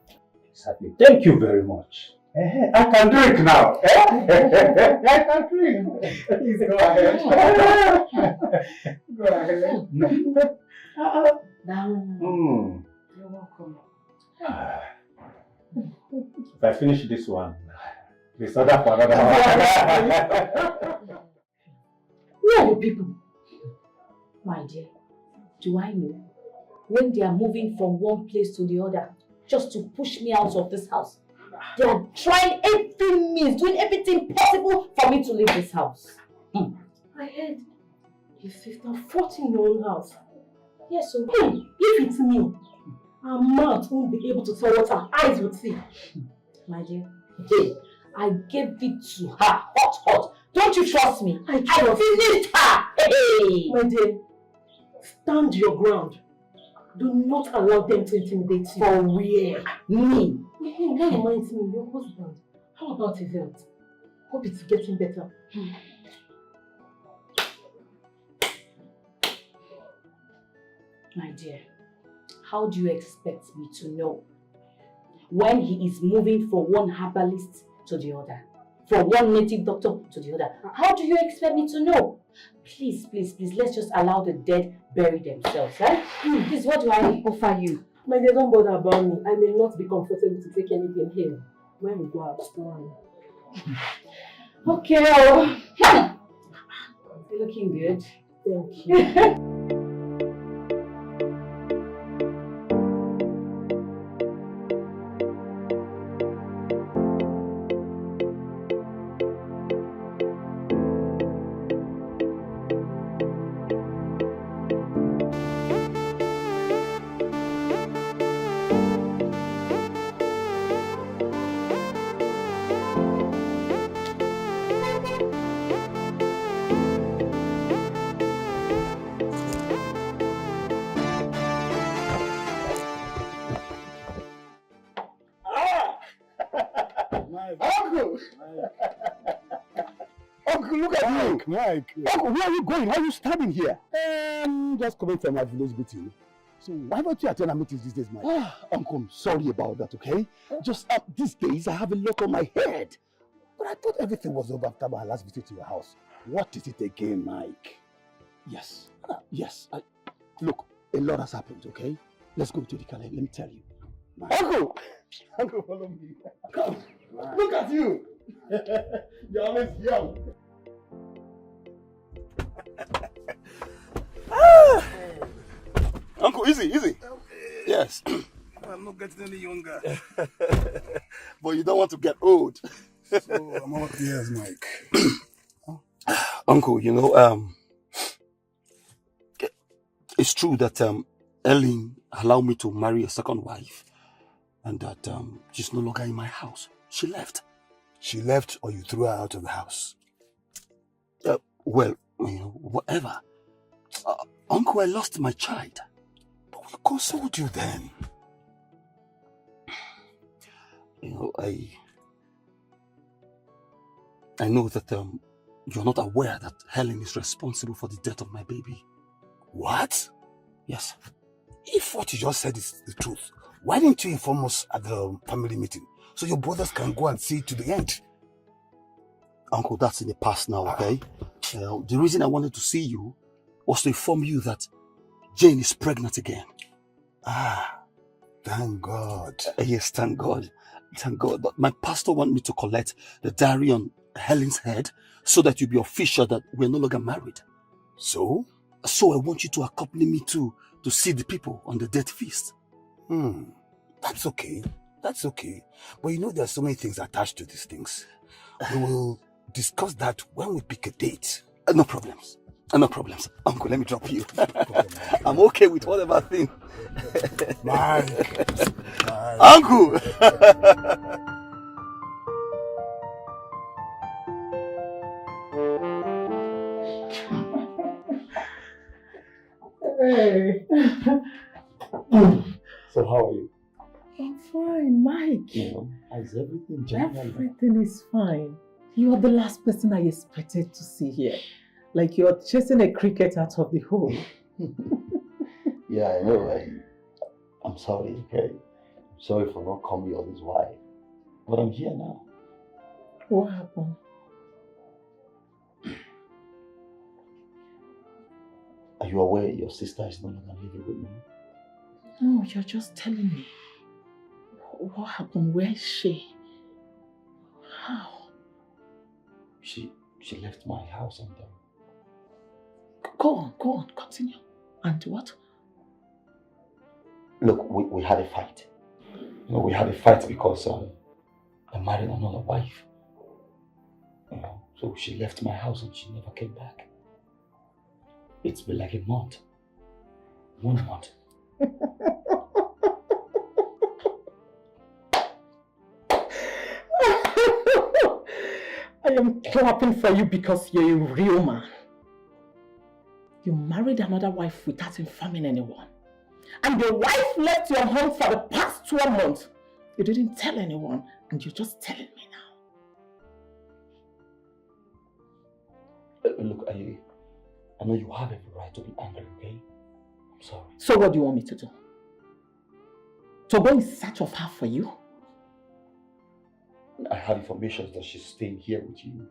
Exactly. Thank you very much. I can drink now. I can drink. Please go ahead. Go ahead. You're welcome. If I finish this one, this other for another one. Who are the people? My dear, do I know when they are moving from one place to the other just to push me out of this house? They are trying every means, doing everything possible for me to leave this house. I heard your sister fought in your own house. Yes, so if it's me, her mouth won't be able to tell what her eyes would see. My dear, I gave it to her hot. Don't you trust me? I finished her. Hey. My dear, stand your ground. Do not allow them to intimidate you. For where? Me? That reminds me, your husband. How about his health? Hope it's getting better. My dear, how do you expect me to know when he is moving from one herbalist to the other? From one native doctor to the other? How do you expect me to know? Please, let's just allow the dead bury themselves, right? Please, what do I offer you? My dear, don't bother about me. I may not be comfortable to take anything here. When we go out, okay, you're looking good. Thank you. Uncle, look at you. Mike. Uncle, where are you going? Why are you standing here? Just coming from my village meeting. So why don't you attend our meetings these days, Mike? Uncle, I'm sorry about that, okay? Just these days, I have a lot on my head. But I thought everything was over after my last visit to your house. What is it again, Mike? Yes. Yes. Look, a lot has happened, okay? Let's go to Dikeh. Let me tell you. Uncle! Uncle, follow me. Come. Look at you. You're always young. Uncle, easy. Okay. Yes. I'm not getting any younger. But you don't want to get old. So I'm out here, Mike. Uncle, it's true that Ellen allowed me to marry a second wife, and that she's no longer in my house. She left. She left, or you threw her out of the house? Well, whatever. Uncle, I lost my child. But we consoled you then. I know that you're not aware that Helen is responsible for the death of my baby. What? Yes. If what you just said is the truth, why didn't you inform us at the family meeting so your brothers can go and see it to the end? Uncle, that's in the past now, okay? The reason I wanted to see you was to inform you that Jane is pregnant again. Thank God. Yes, thank God. Thank God. But my pastor wanted me to collect the diary on Helen's head so that you'll be official that we're no longer married. So? So I want you to accompany me to see the people on the death feast. That's okay. That's okay. But there are so many things attached to these things. We will discuss that when we pick a date. No problems. No problems. Uncle, let me drop you. I'm okay with whatever thing. Mike. Uncle! Hey. So how are you? I'm fine, Mike. Is everything generally? Everything is fine. You are the last person I expected to see here. Like you're chasing a cricket out of the hole. Yeah, I know. I'm sorry, okay? I'm sorry for not coming all this while. But I'm here now. What happened? Are you aware your sister is no longer living with me? No, you're just telling me. What happened? Where is she? How? She left my house and Go on, continue. And what? Look, we had a fight. We had a fight because I married another wife. So she left my house and she never came back. It's been like a month. 1 month. I am clapping for you because you're a real man. You married another wife without informing anyone. And your wife left your home for the past 12 months. You didn't tell anyone, and you're just telling me now. Look, I know you have every right to be angry, okay? I'm sorry. So what do you want me to do? To go in search of her for you? I have information that she's staying here with you.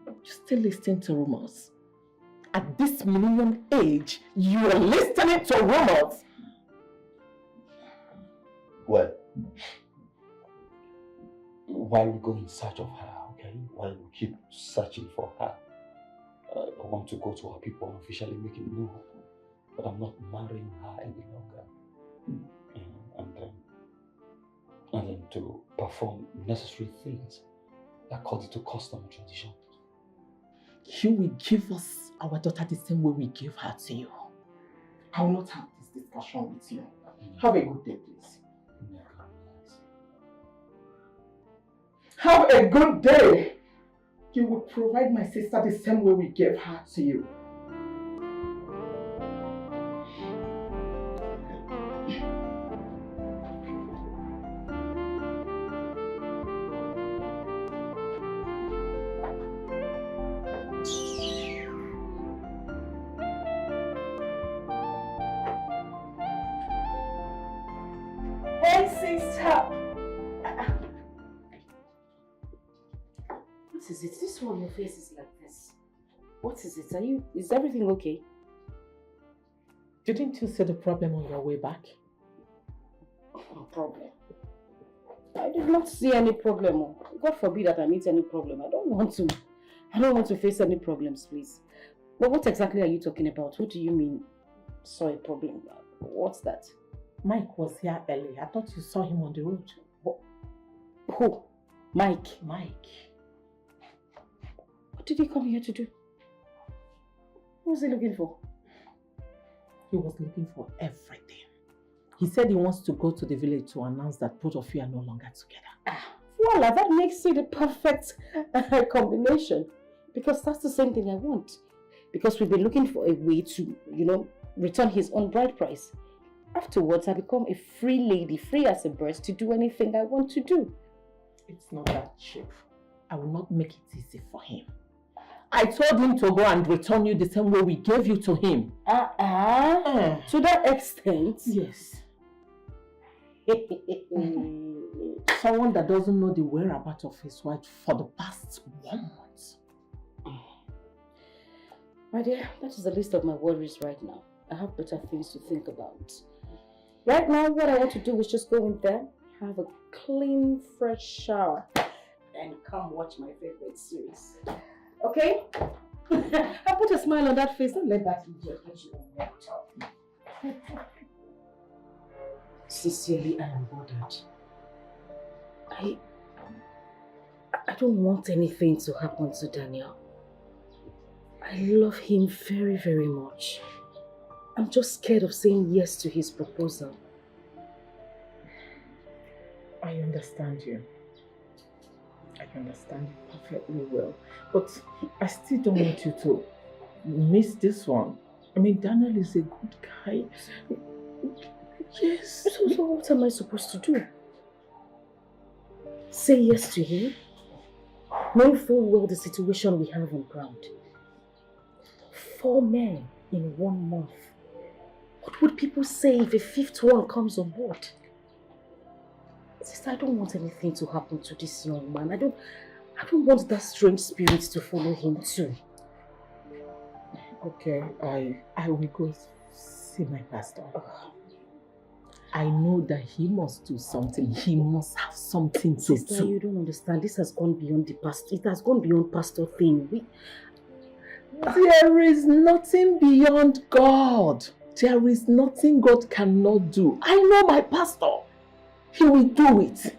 You're still listening to rumors. At this millennium age, you are listening to rumors. Well, while we go in search of her, okay? While we keep searching for her, I want to go to her people and officially make it known that I'm not marrying her any longer. And then to perform necessary things according to custom and tradition. You will give us our daughter the same way we give her to you. I will not have this discussion with you. Have a good day, please. Have a good day. You will provide my sister the same way we gave her to you. tattoo on your face is like this? What is it? Is everything okay? Didn't you see the problem on your way back? Problem? I did not see any problem. God forbid that I meet any problem. I don't want to face any problems, please. But what exactly are you talking about? What do you mean, saw a problem? What's that? Mike was here early. I thought you saw him on the road. Who? Mike? Mike. What did he come here to do? What was he looking for? He was looking for everything. He said he wants to go to the village to announce that both of you are no longer together. Voila, that makes it the perfect combination. Because that's the same thing I want. Because we've been looking for a way to, return his own bride price. Afterwards, I become a free lady, free as a bird, to do anything I want to do. It's not that cheap. I will not make it easy for him. I told him to go and return you the same way we gave you to him. To that extent? Yes. Someone that doesn't know the whereabouts of his wife for the past 1 month. My dear, that is the least of my worries right now. I have better things to think about. Right now, what I want to do is just go in there, have a clean, fresh shower, and come watch my favorite series. Okay? I put a smile on that face. Don't let that idiot get you on that. Sincerely, I am bothered. I don't want anything to happen to Daniel. I love him very, very much. I'm just scared of saying yes to his proposal. I understand you. I understand you perfectly well. But I still don't want you to miss this one. I mean, Daniel is a good guy. Yes. So what am I supposed to do? Say yes to him? Knowing full well the situation we have on ground. 4 men in 1 month. What would people say if a 5th one comes on board? Sister, I don't want anything to happen to this young man. I don't want that strange spirit to follow him too. Okay, I will go see my pastor. I know that he must do something. He must have something to do. Sister, you don't understand. This has gone beyond the past. It has gone beyond pastor thing. There is nothing beyond God. There is nothing God cannot do. I know my pastor. He will do it.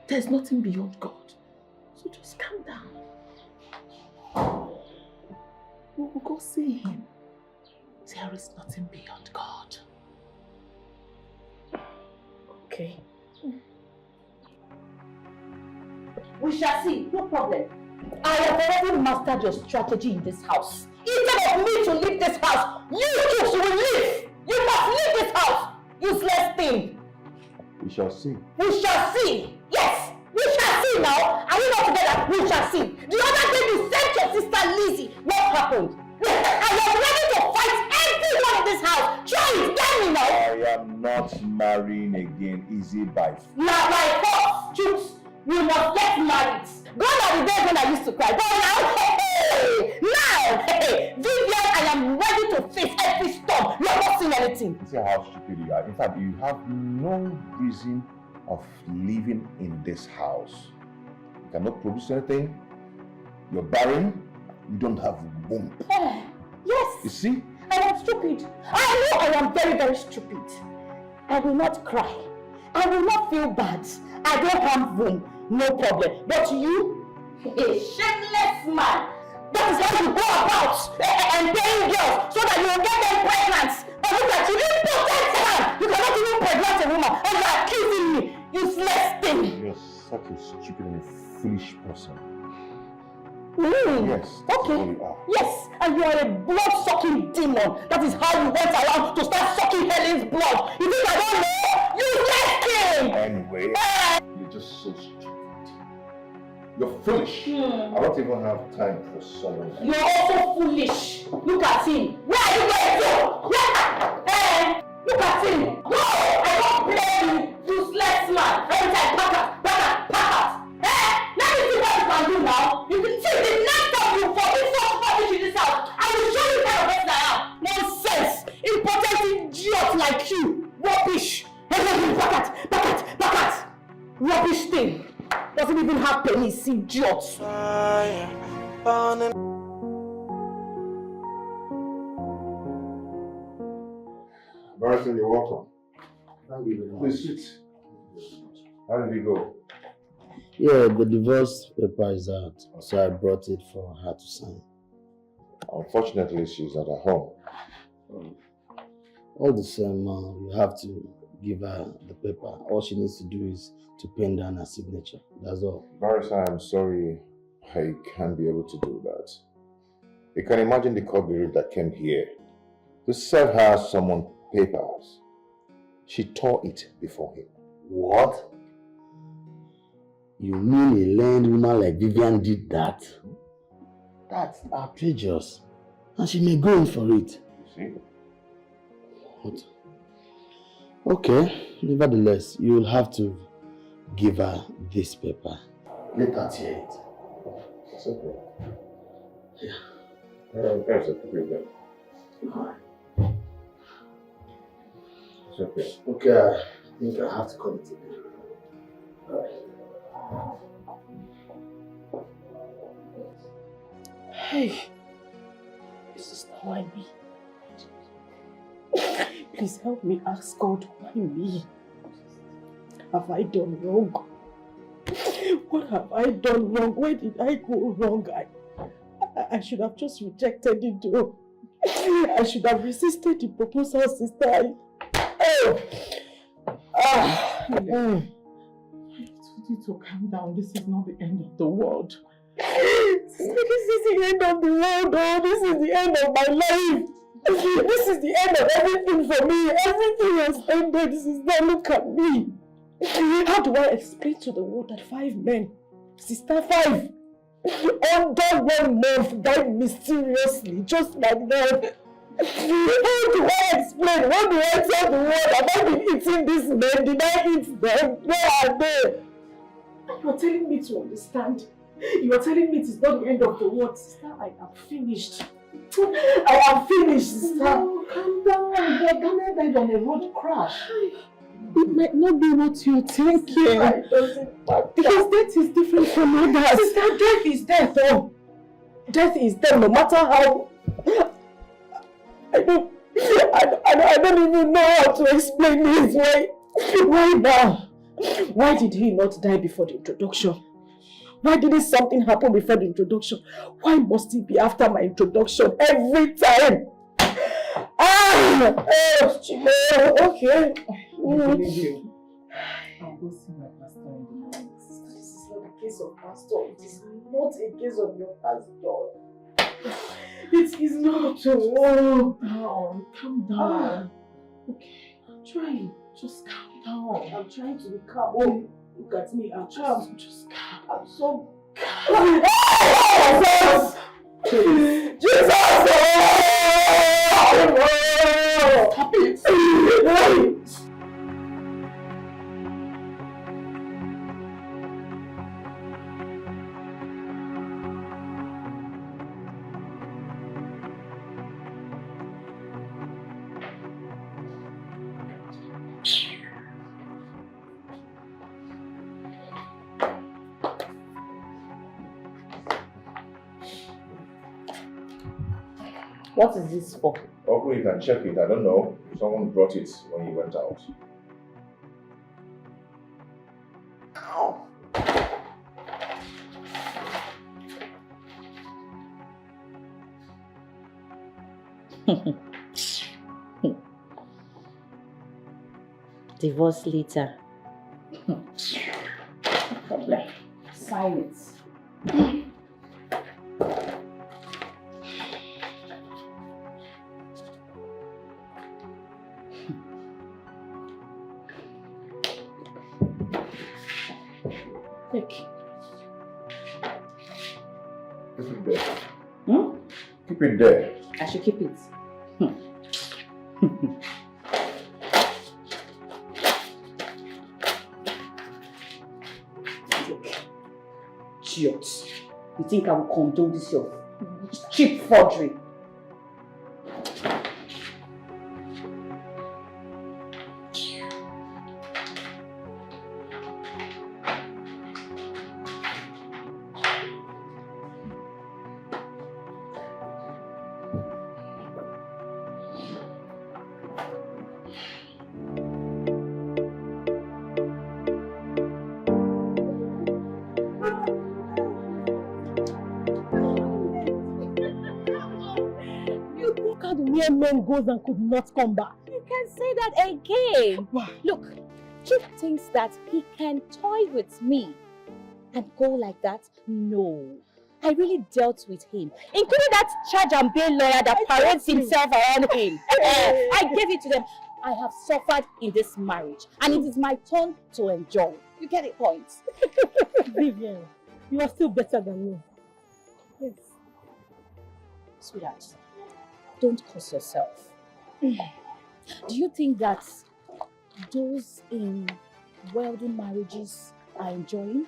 There's nothing beyond God. So just calm down. We will go see him. There is nothing beyond God. Okay. We shall see. No problem. I have already mastered your strategy in this house. Instead of me to leave this house, you two will leave. You must leave this house. Useless thing. We shall see. We shall see. Yes, we shall see now. Are we not together? We shall see. The other day you sent your sister Lizzie. What happened? I am ready to fight everyone in this house. Try it. Tell me now. I am not marrying again. Easy by force. Now by force, choose. We must get married. Gone are the days when I used to cry. But now, Vivian, I am ready to face every storm. You are not seeing anything. See how stupid you are. In fact, you have no reason of living in this house. You cannot produce anything. You're barren. You don't have a womb. Yes. You see? I am stupid. I know I am very, very stupid. I will not cry. I will not feel bad. I don't have womb. No problem. But you, a shameless man, that is how you go about and paying girls so that you will get them pregnant. But look at you, impotent man. You cannot even pregnant a woman and you are accusing me. Useless thing. You're such a stupid and a foolish person. Yes. Okay. Yes, and you are a blood-sucking demon. That is how you went around to start sucking Helen's blood. You think I don't know? You left him. Anyway, you're just so stupid. You're foolish. I don't even have time for someone. You're also foolish. Look at him. Where are you going to? Look at him. No, I don't blame you, useless man. Every time, pack out. Let me see what you can do now. You can see the next he's idiot. Barrister, you're welcome. Thank you very much. Please sit. How did you go? Yeah, the divorce paper is out, so I brought it for her to sign. Unfortunately, she's not at home. All the same, you have to give her the paper. All she needs to do is to pen down her signature. That's all. Barrister, I'm sorry I can't be able to do that. You can imagine the court bereaved that came here to serve her someone papers. She tore it before him. What? You mean a learned woman like Vivian did that? That's outrageous. And she may go in for it. You see? What? Okay, nevertheless, you'll have to give her this paper. Let her hear it. It's okay. Yeah. There's a paper there. Alright. It's okay. Okay, I think I have to call it today. Alright. Hey, sister, why me? Please help me ask God, why me? Have I done wrong? What have I done wrong? Where did I go wrong? I should have just rejected it though. I should have resisted the proposal, sister. I told you to calm down. This is not the end of the world. This is the end of the world, oh. This is the end of my life. This is the end of everything for me. Everything has ended. Sister, look at me. How do I explain to the world that 5 men, sister, 5, under 1 month died mysteriously, just like that? How do I explain? What do I tell the world? Have I been eating these men? Did I eat them? Where are they? You are telling me to understand. You are telling me it is not the end of the world. Sister, I am finished. I am finished, sister. No, calm down. Ghana died on a road crash. It might not be what you're thinking. Sister, it doesn't matter. Because death is different from others. Sister, death is death, oh. Death is death, no matter how. I don't even know how to explain this. Why now? Why did he not die before the introduction? Why didn't something happen before the introduction? Why must it be after my introduction every time? Okay. I believe you. I'll go see my pastor in the morning. Sister, this is not a case of pastor. It is not a case of your pastor. It is not. Calm down. Okay, I'm trying. Just calm down. I'm trying to be calm. Oh, look at me. I'm trying to just calm. I'm so calm. Jesus! Jesus! Stop it! What is this for? Okay, you can check it. I don't know. Someone brought it when you went out. Ow. Divorce later. No problem. Sign it. Take. Keep it there. Keep it there. I should keep it. Idiot. You think I will condone this your cheap forgery? found where men goes and could not come back. You can say that again. Look, Chief thinks that he can toy with me and go like that. No. I really dealt with him, including that charge and bail lawyer that parades himself around him. I gave it to them. I have suffered in this marriage, and it is my turn to enjoy. You get the point? Vivian, you are still better than me. Yes. Sweetheart, don't curse yourself. Do you think that those in wealthy marriages are enjoying?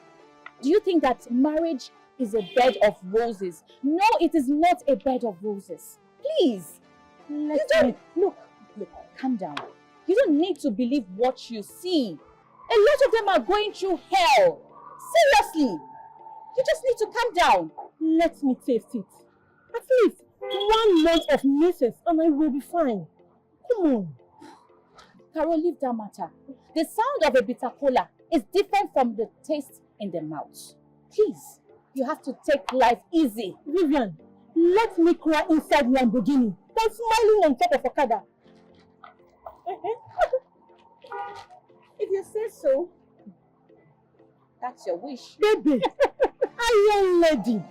Do you think that marriage is a bed of roses? No, it is not a bed of roses. Please. Look, calm down. You don't need to believe what you see. A lot of them are going through hell. Seriously. You just need to calm down. Let me taste it. At least 1 month of misses and I will be fine. Come on. Carol, leave that matter. The sound of a bitter cola is different from the taste in the mouth. Please, you have to take life easy. Vivian, let me cry inside Lamborghini than smiling on top of Okada. If you say so, that's your wish. Baby, iron lady.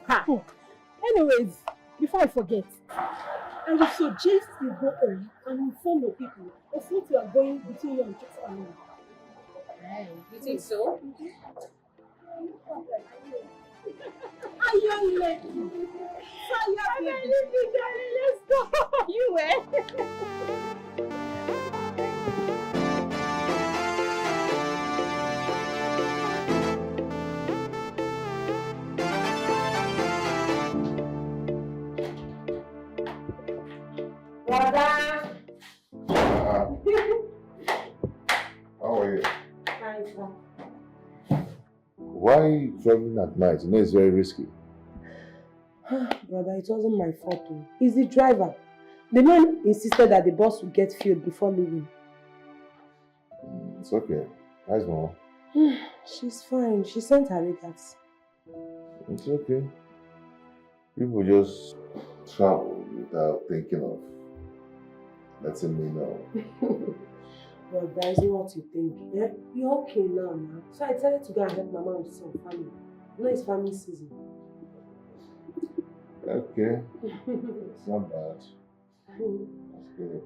Anyways, before I forget, I will suggest you go home and inform your people of what you are going between you and Chief's family. You think so? Iron lady. Fire, baby. Let's go. You Brother! How are you? Fine, sir. Why traveling at night? You know it's very risky. Brother, it wasn't my fault. He's the driver. The man insisted that the bus would get filled before leaving. It's okay. How's Mama? She's fine. She sent her regards. It's okay. People just travel without thinking of letting me know. But that isn't what you think. Yeah? You're okay now. So I decided to go and help Mama with some family. You know it's family season. Okay. It's not bad. That's good.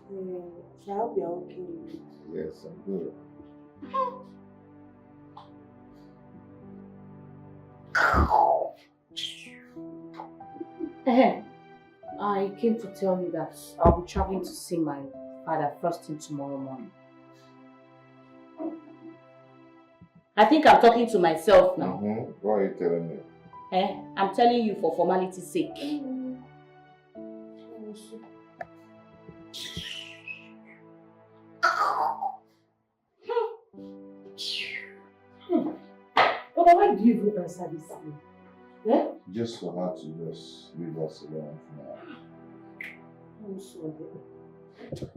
Yeah. So I hope you're okay. Yes, I'm good. I came to tell you that I'll be traveling to see my father first thing tomorrow morning. I think I'm talking to myself now. Why are you telling me? I'm telling you for formality's sake. But why do you even answer this thing? Yeah? Just for her to just leave us alone for now. I'm sorry.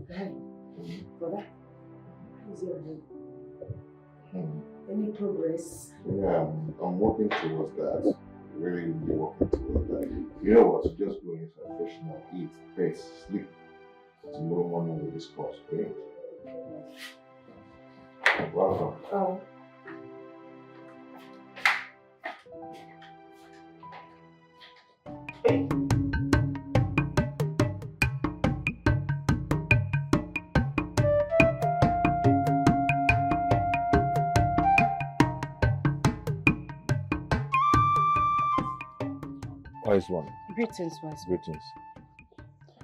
Hey, brother, how's your head? Any progress? Yeah, I'm working towards that. Really working towards that. You know what? Just go inside, freshen up, eat, rest, sleep. Tomorrow morning we'll discuss, okay? Welcome. Oh. Wise one. Greetings, wise one. Greetings.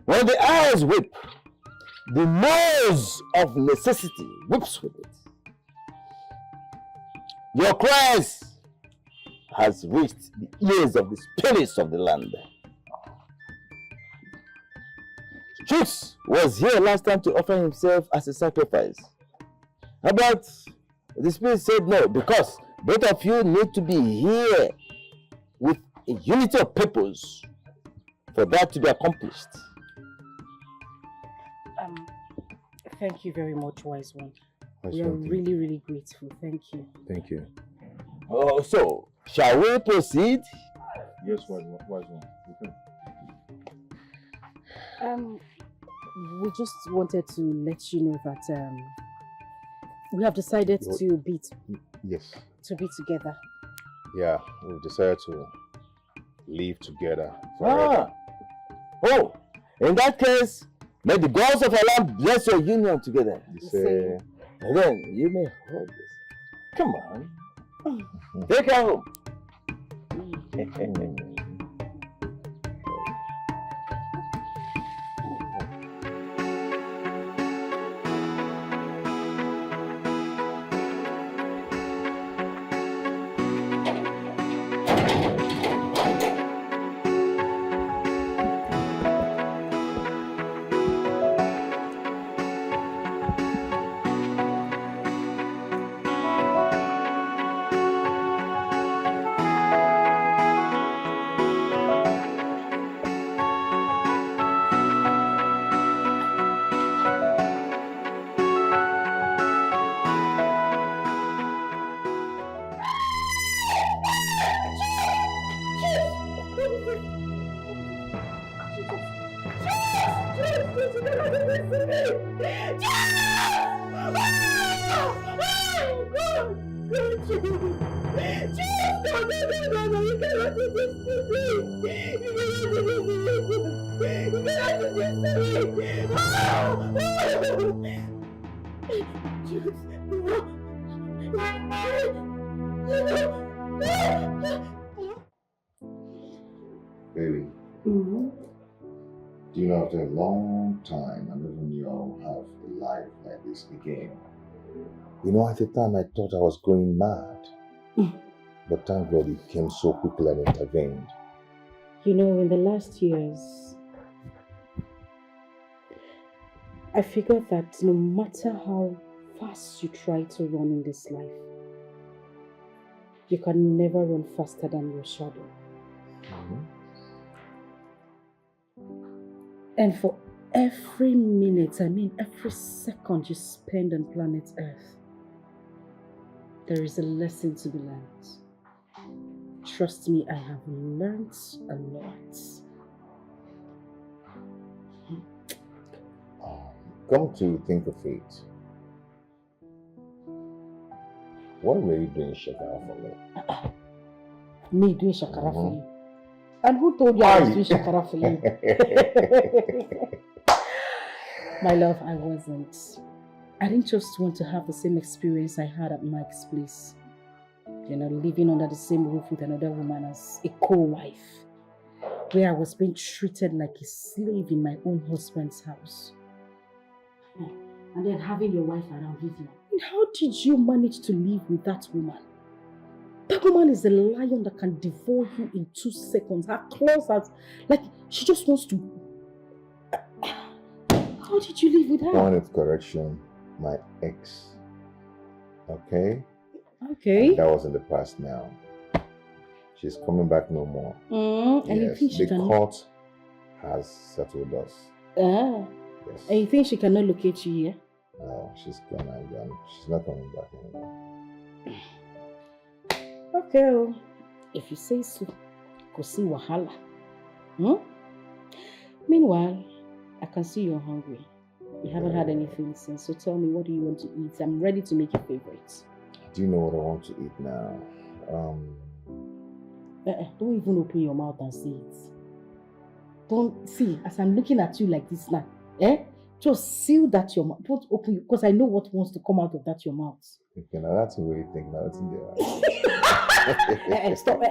When the eyes whip, the nose of necessity whips with it. Your cries has reached the ears of the spirits of the land. Chooks was here last time to offer himself as a sacrifice. But the spirit said no, because both of you need to be here with a unity of purpose for that to be accomplished. Thank you very much, wise one. We are one, really, really grateful. Thank you. Thank you. Oh, so shall we proceed? Yes, wise one. You can. we just wanted to let you know that we have decided to be together. Yeah, we've decided to live together forever. Oh, in that case, may the gods of Allah bless your union together. And then you may hold this. Come on. Take her home. Baby, do you know, after a long time, I never knew I would have a life like this again. You know, at the time I thought I was going mad. But thank God you came so quickly and intervened. You know, in the last years, I figured that no matter how fast you try to run in this life, you can never run faster than your shadow. And for every minute, every second you spend on planet Earth, there is a lesson to be learned. Trust me, I have learned a lot. Come to think of it, what were you doing shakara for me? Me doing shakara for you? And who told you I was doing shakara for you? My love, I wasn't. I didn't just want to have the same experience I had at Mike's place. You know, living under the same roof with another woman as a co-wife, where I was being treated like a slave in my own husband's house. And then having your wife around with you. And how did you manage to live with that woman? That woman is a lion that can devour you in 2 seconds. Her claws are like she just wants to. How did you live with her? Point of correction, my ex. Okay? Okay. And that was in the past now. She's coming back no more. And you think she the court has settled us. Yes. And you think she cannot locate you here? No, she's gone and gone. She's not coming back anymore. Okay, if you say so, go see Wahala. Meanwhile, I can see you're hungry. You haven't had anything since, so tell me, what do you want to eat? I'm ready to make your favorites. Do you know what I want to eat now? Don't even open your mouth and say it. Don't see, as I'm looking at you like this now, just seal that your mouth. Don't open it, because I know what wants to come out of that your mouth. Okay, now that's the way you think. Now that's in there. Stop.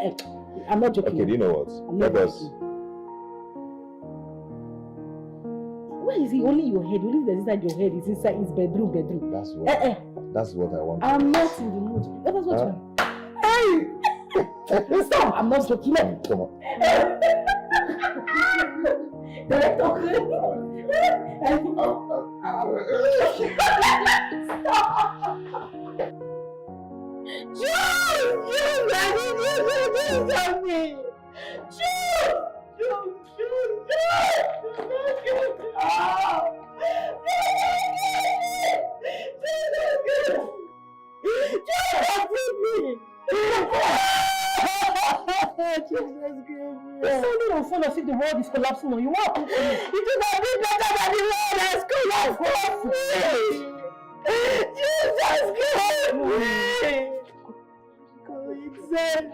I'm not joking. Okay, do you know what? Let us. Where is he? Only your head. Only that's inside your head. It's inside his bedroom. That's what. That's what I want. I'm not in the mood. That's what you want. Hey! Stop! I'm not joking. No. Come on. Stop! You're sounding on phone of it if the world is collapsing on you? What? It would have been better than the world has collapsed on me. Jesus, help me. Coincidence,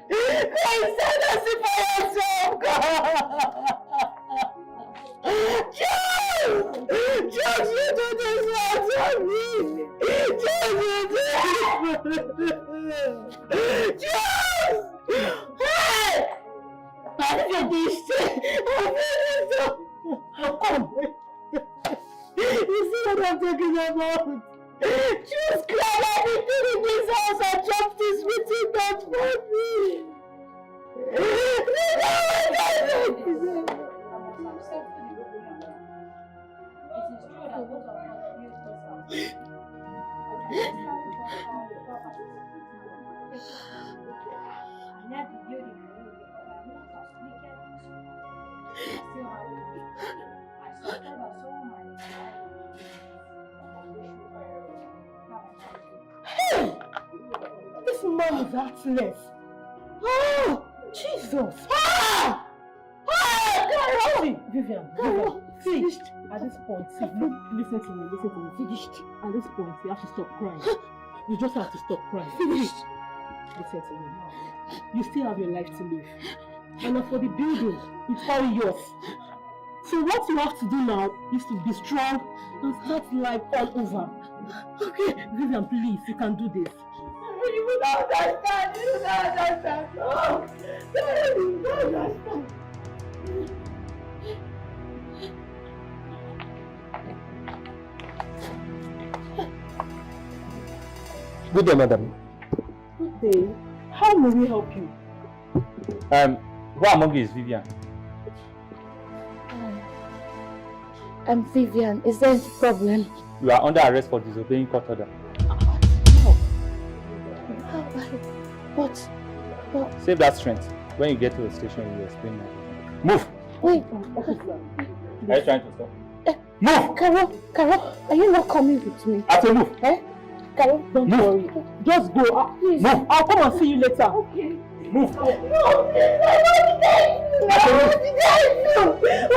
for yourself, God. Just you do this one to me. Just you do this. Hey! I'm finished. Come. You see what I'm talking about? Just grab everything in this house and drop this meeting down for me. Hey! This man is heartless. Oh, Jesus! Ah! See, Vivian, see, at this point, see, listen to me. Finished. At this point, you have to stop crying. You just have to stop crying. Finished. Listen to me. You still have your life to live. And as for the building, it's all yours. So what you have to do now is to be strong and start life all over. Okay, Vivian, please, you can do this. You will not understand. You will not understand. No. You will not understand. Good day, madam. Good day. How may we help you? Who among you is Vivian? I'm Vivian. Is there a problem? You are under arrest for disobeying court order. No. What? Save that strength. When you get to the station, you will explain everything. Move! Wait. Are you trying to stop? Move! Carol, are you not coming with me? I say move! Carol, don't worry. Just go. Please. Move! I'll come and see you later. Okay. Move! No, please, what did I do? What did I do?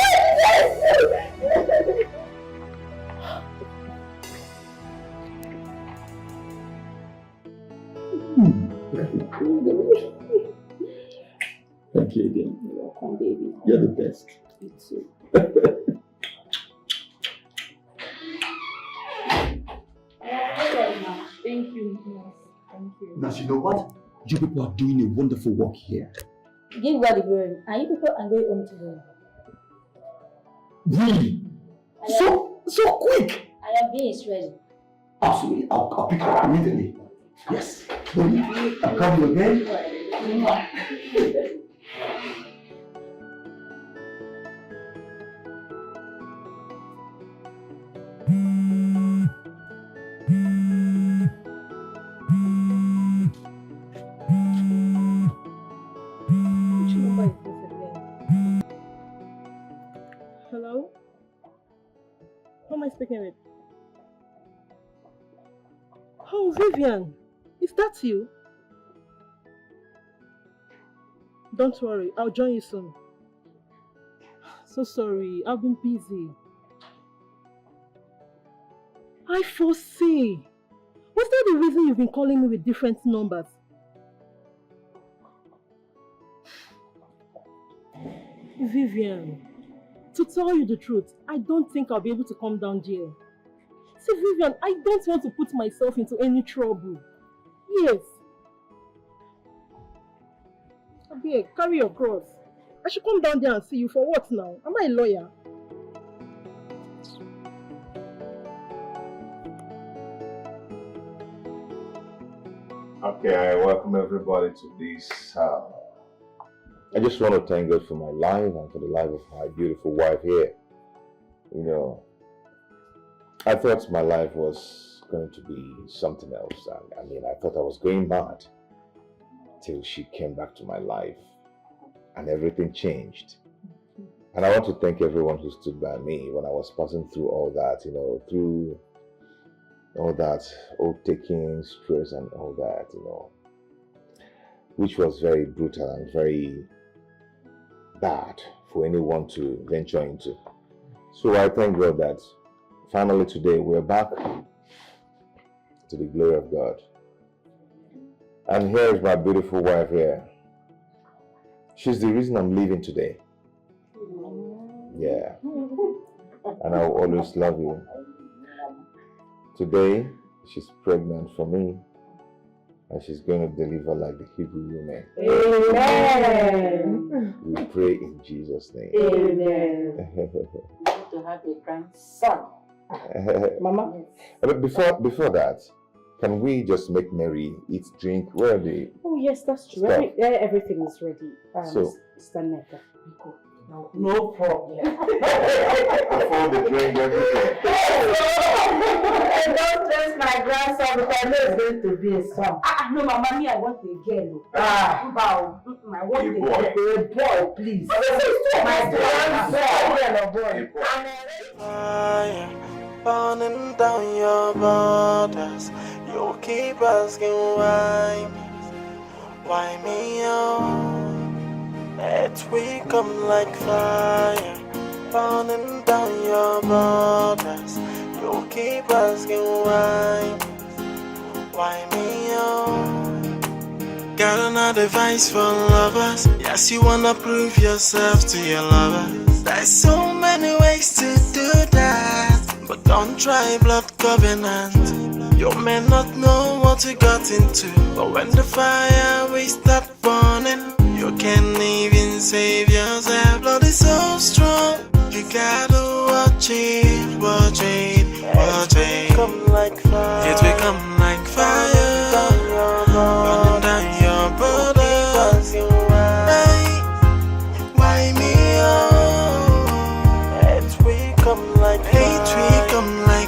Thank you again. You're welcome, baby. You're the best. You too. Thank you. Thank you. Now, you know what? You people are doing a wonderful work here. Give God the glory. And you people are going home today. Really? So quick! I am being ready. Absolutely. I'll pick her up immediately. Yes. Baby, I'll come you again. Hello? Who am I speaking with? Oh, Vivian, is that you? Don't worry, I'll join you soon. So sorry, I've been busy. I foresee. Was that the reason you've been calling me with different numbers? Vivian, to tell you the truth, I don't think I'll be able to come down there. See, Vivian, I don't want to put myself into any trouble. Yes. Abeg, carry your cross. I should come down there and see you for what now? Am I a lawyer? Okay, I welcome everybody to this. I just want to thank God for my life and for the life of my beautiful wife here. You know, I thought my life was going to be something else. I mean, I thought I was going mad till she came back to my life and everything changed. And I want to thank everyone who stood by me when I was passing through all that, you know, through all that taking stress and all that, you know, which was very brutal and very bad for anyone to venture into. So I thank God that finally today we're back to the glory of God. And here is my beautiful wife here. She's the reason I'm leaving today. Yeah. And I'll always love you. Today, she's pregnant for me. And she's going to deliver like the Hebrew women. Amen. We pray in Jesus' name. Amen. To have a grandson. Mama? But before that, can we just make merry, eat, drink? Where are they? Oh yes, that's true. Everything is ready. So, Mr. Neka. No problem. Before the drink, everything. Don't stress my grandson because I know it's going to be a son. No, Mama, me, I want a girl. I want a boy, please. My grandson. Fire burning down your borders. You keep asking why me, oh? It will come like fire burning down your borders. You keep asking why me, oh? Got another advice for lovers. Yes, you wanna prove yourself to your lovers. There's so many ways to do that, but don't try blood covenant. You may not know what you got into, but when the fire will start burning, you can't even save yourself. Blood is so strong, you gotta watch it, watch it, watch it. It will come like fire. It will come like fire, burning down your body. Why me, oh? It will come like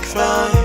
fire.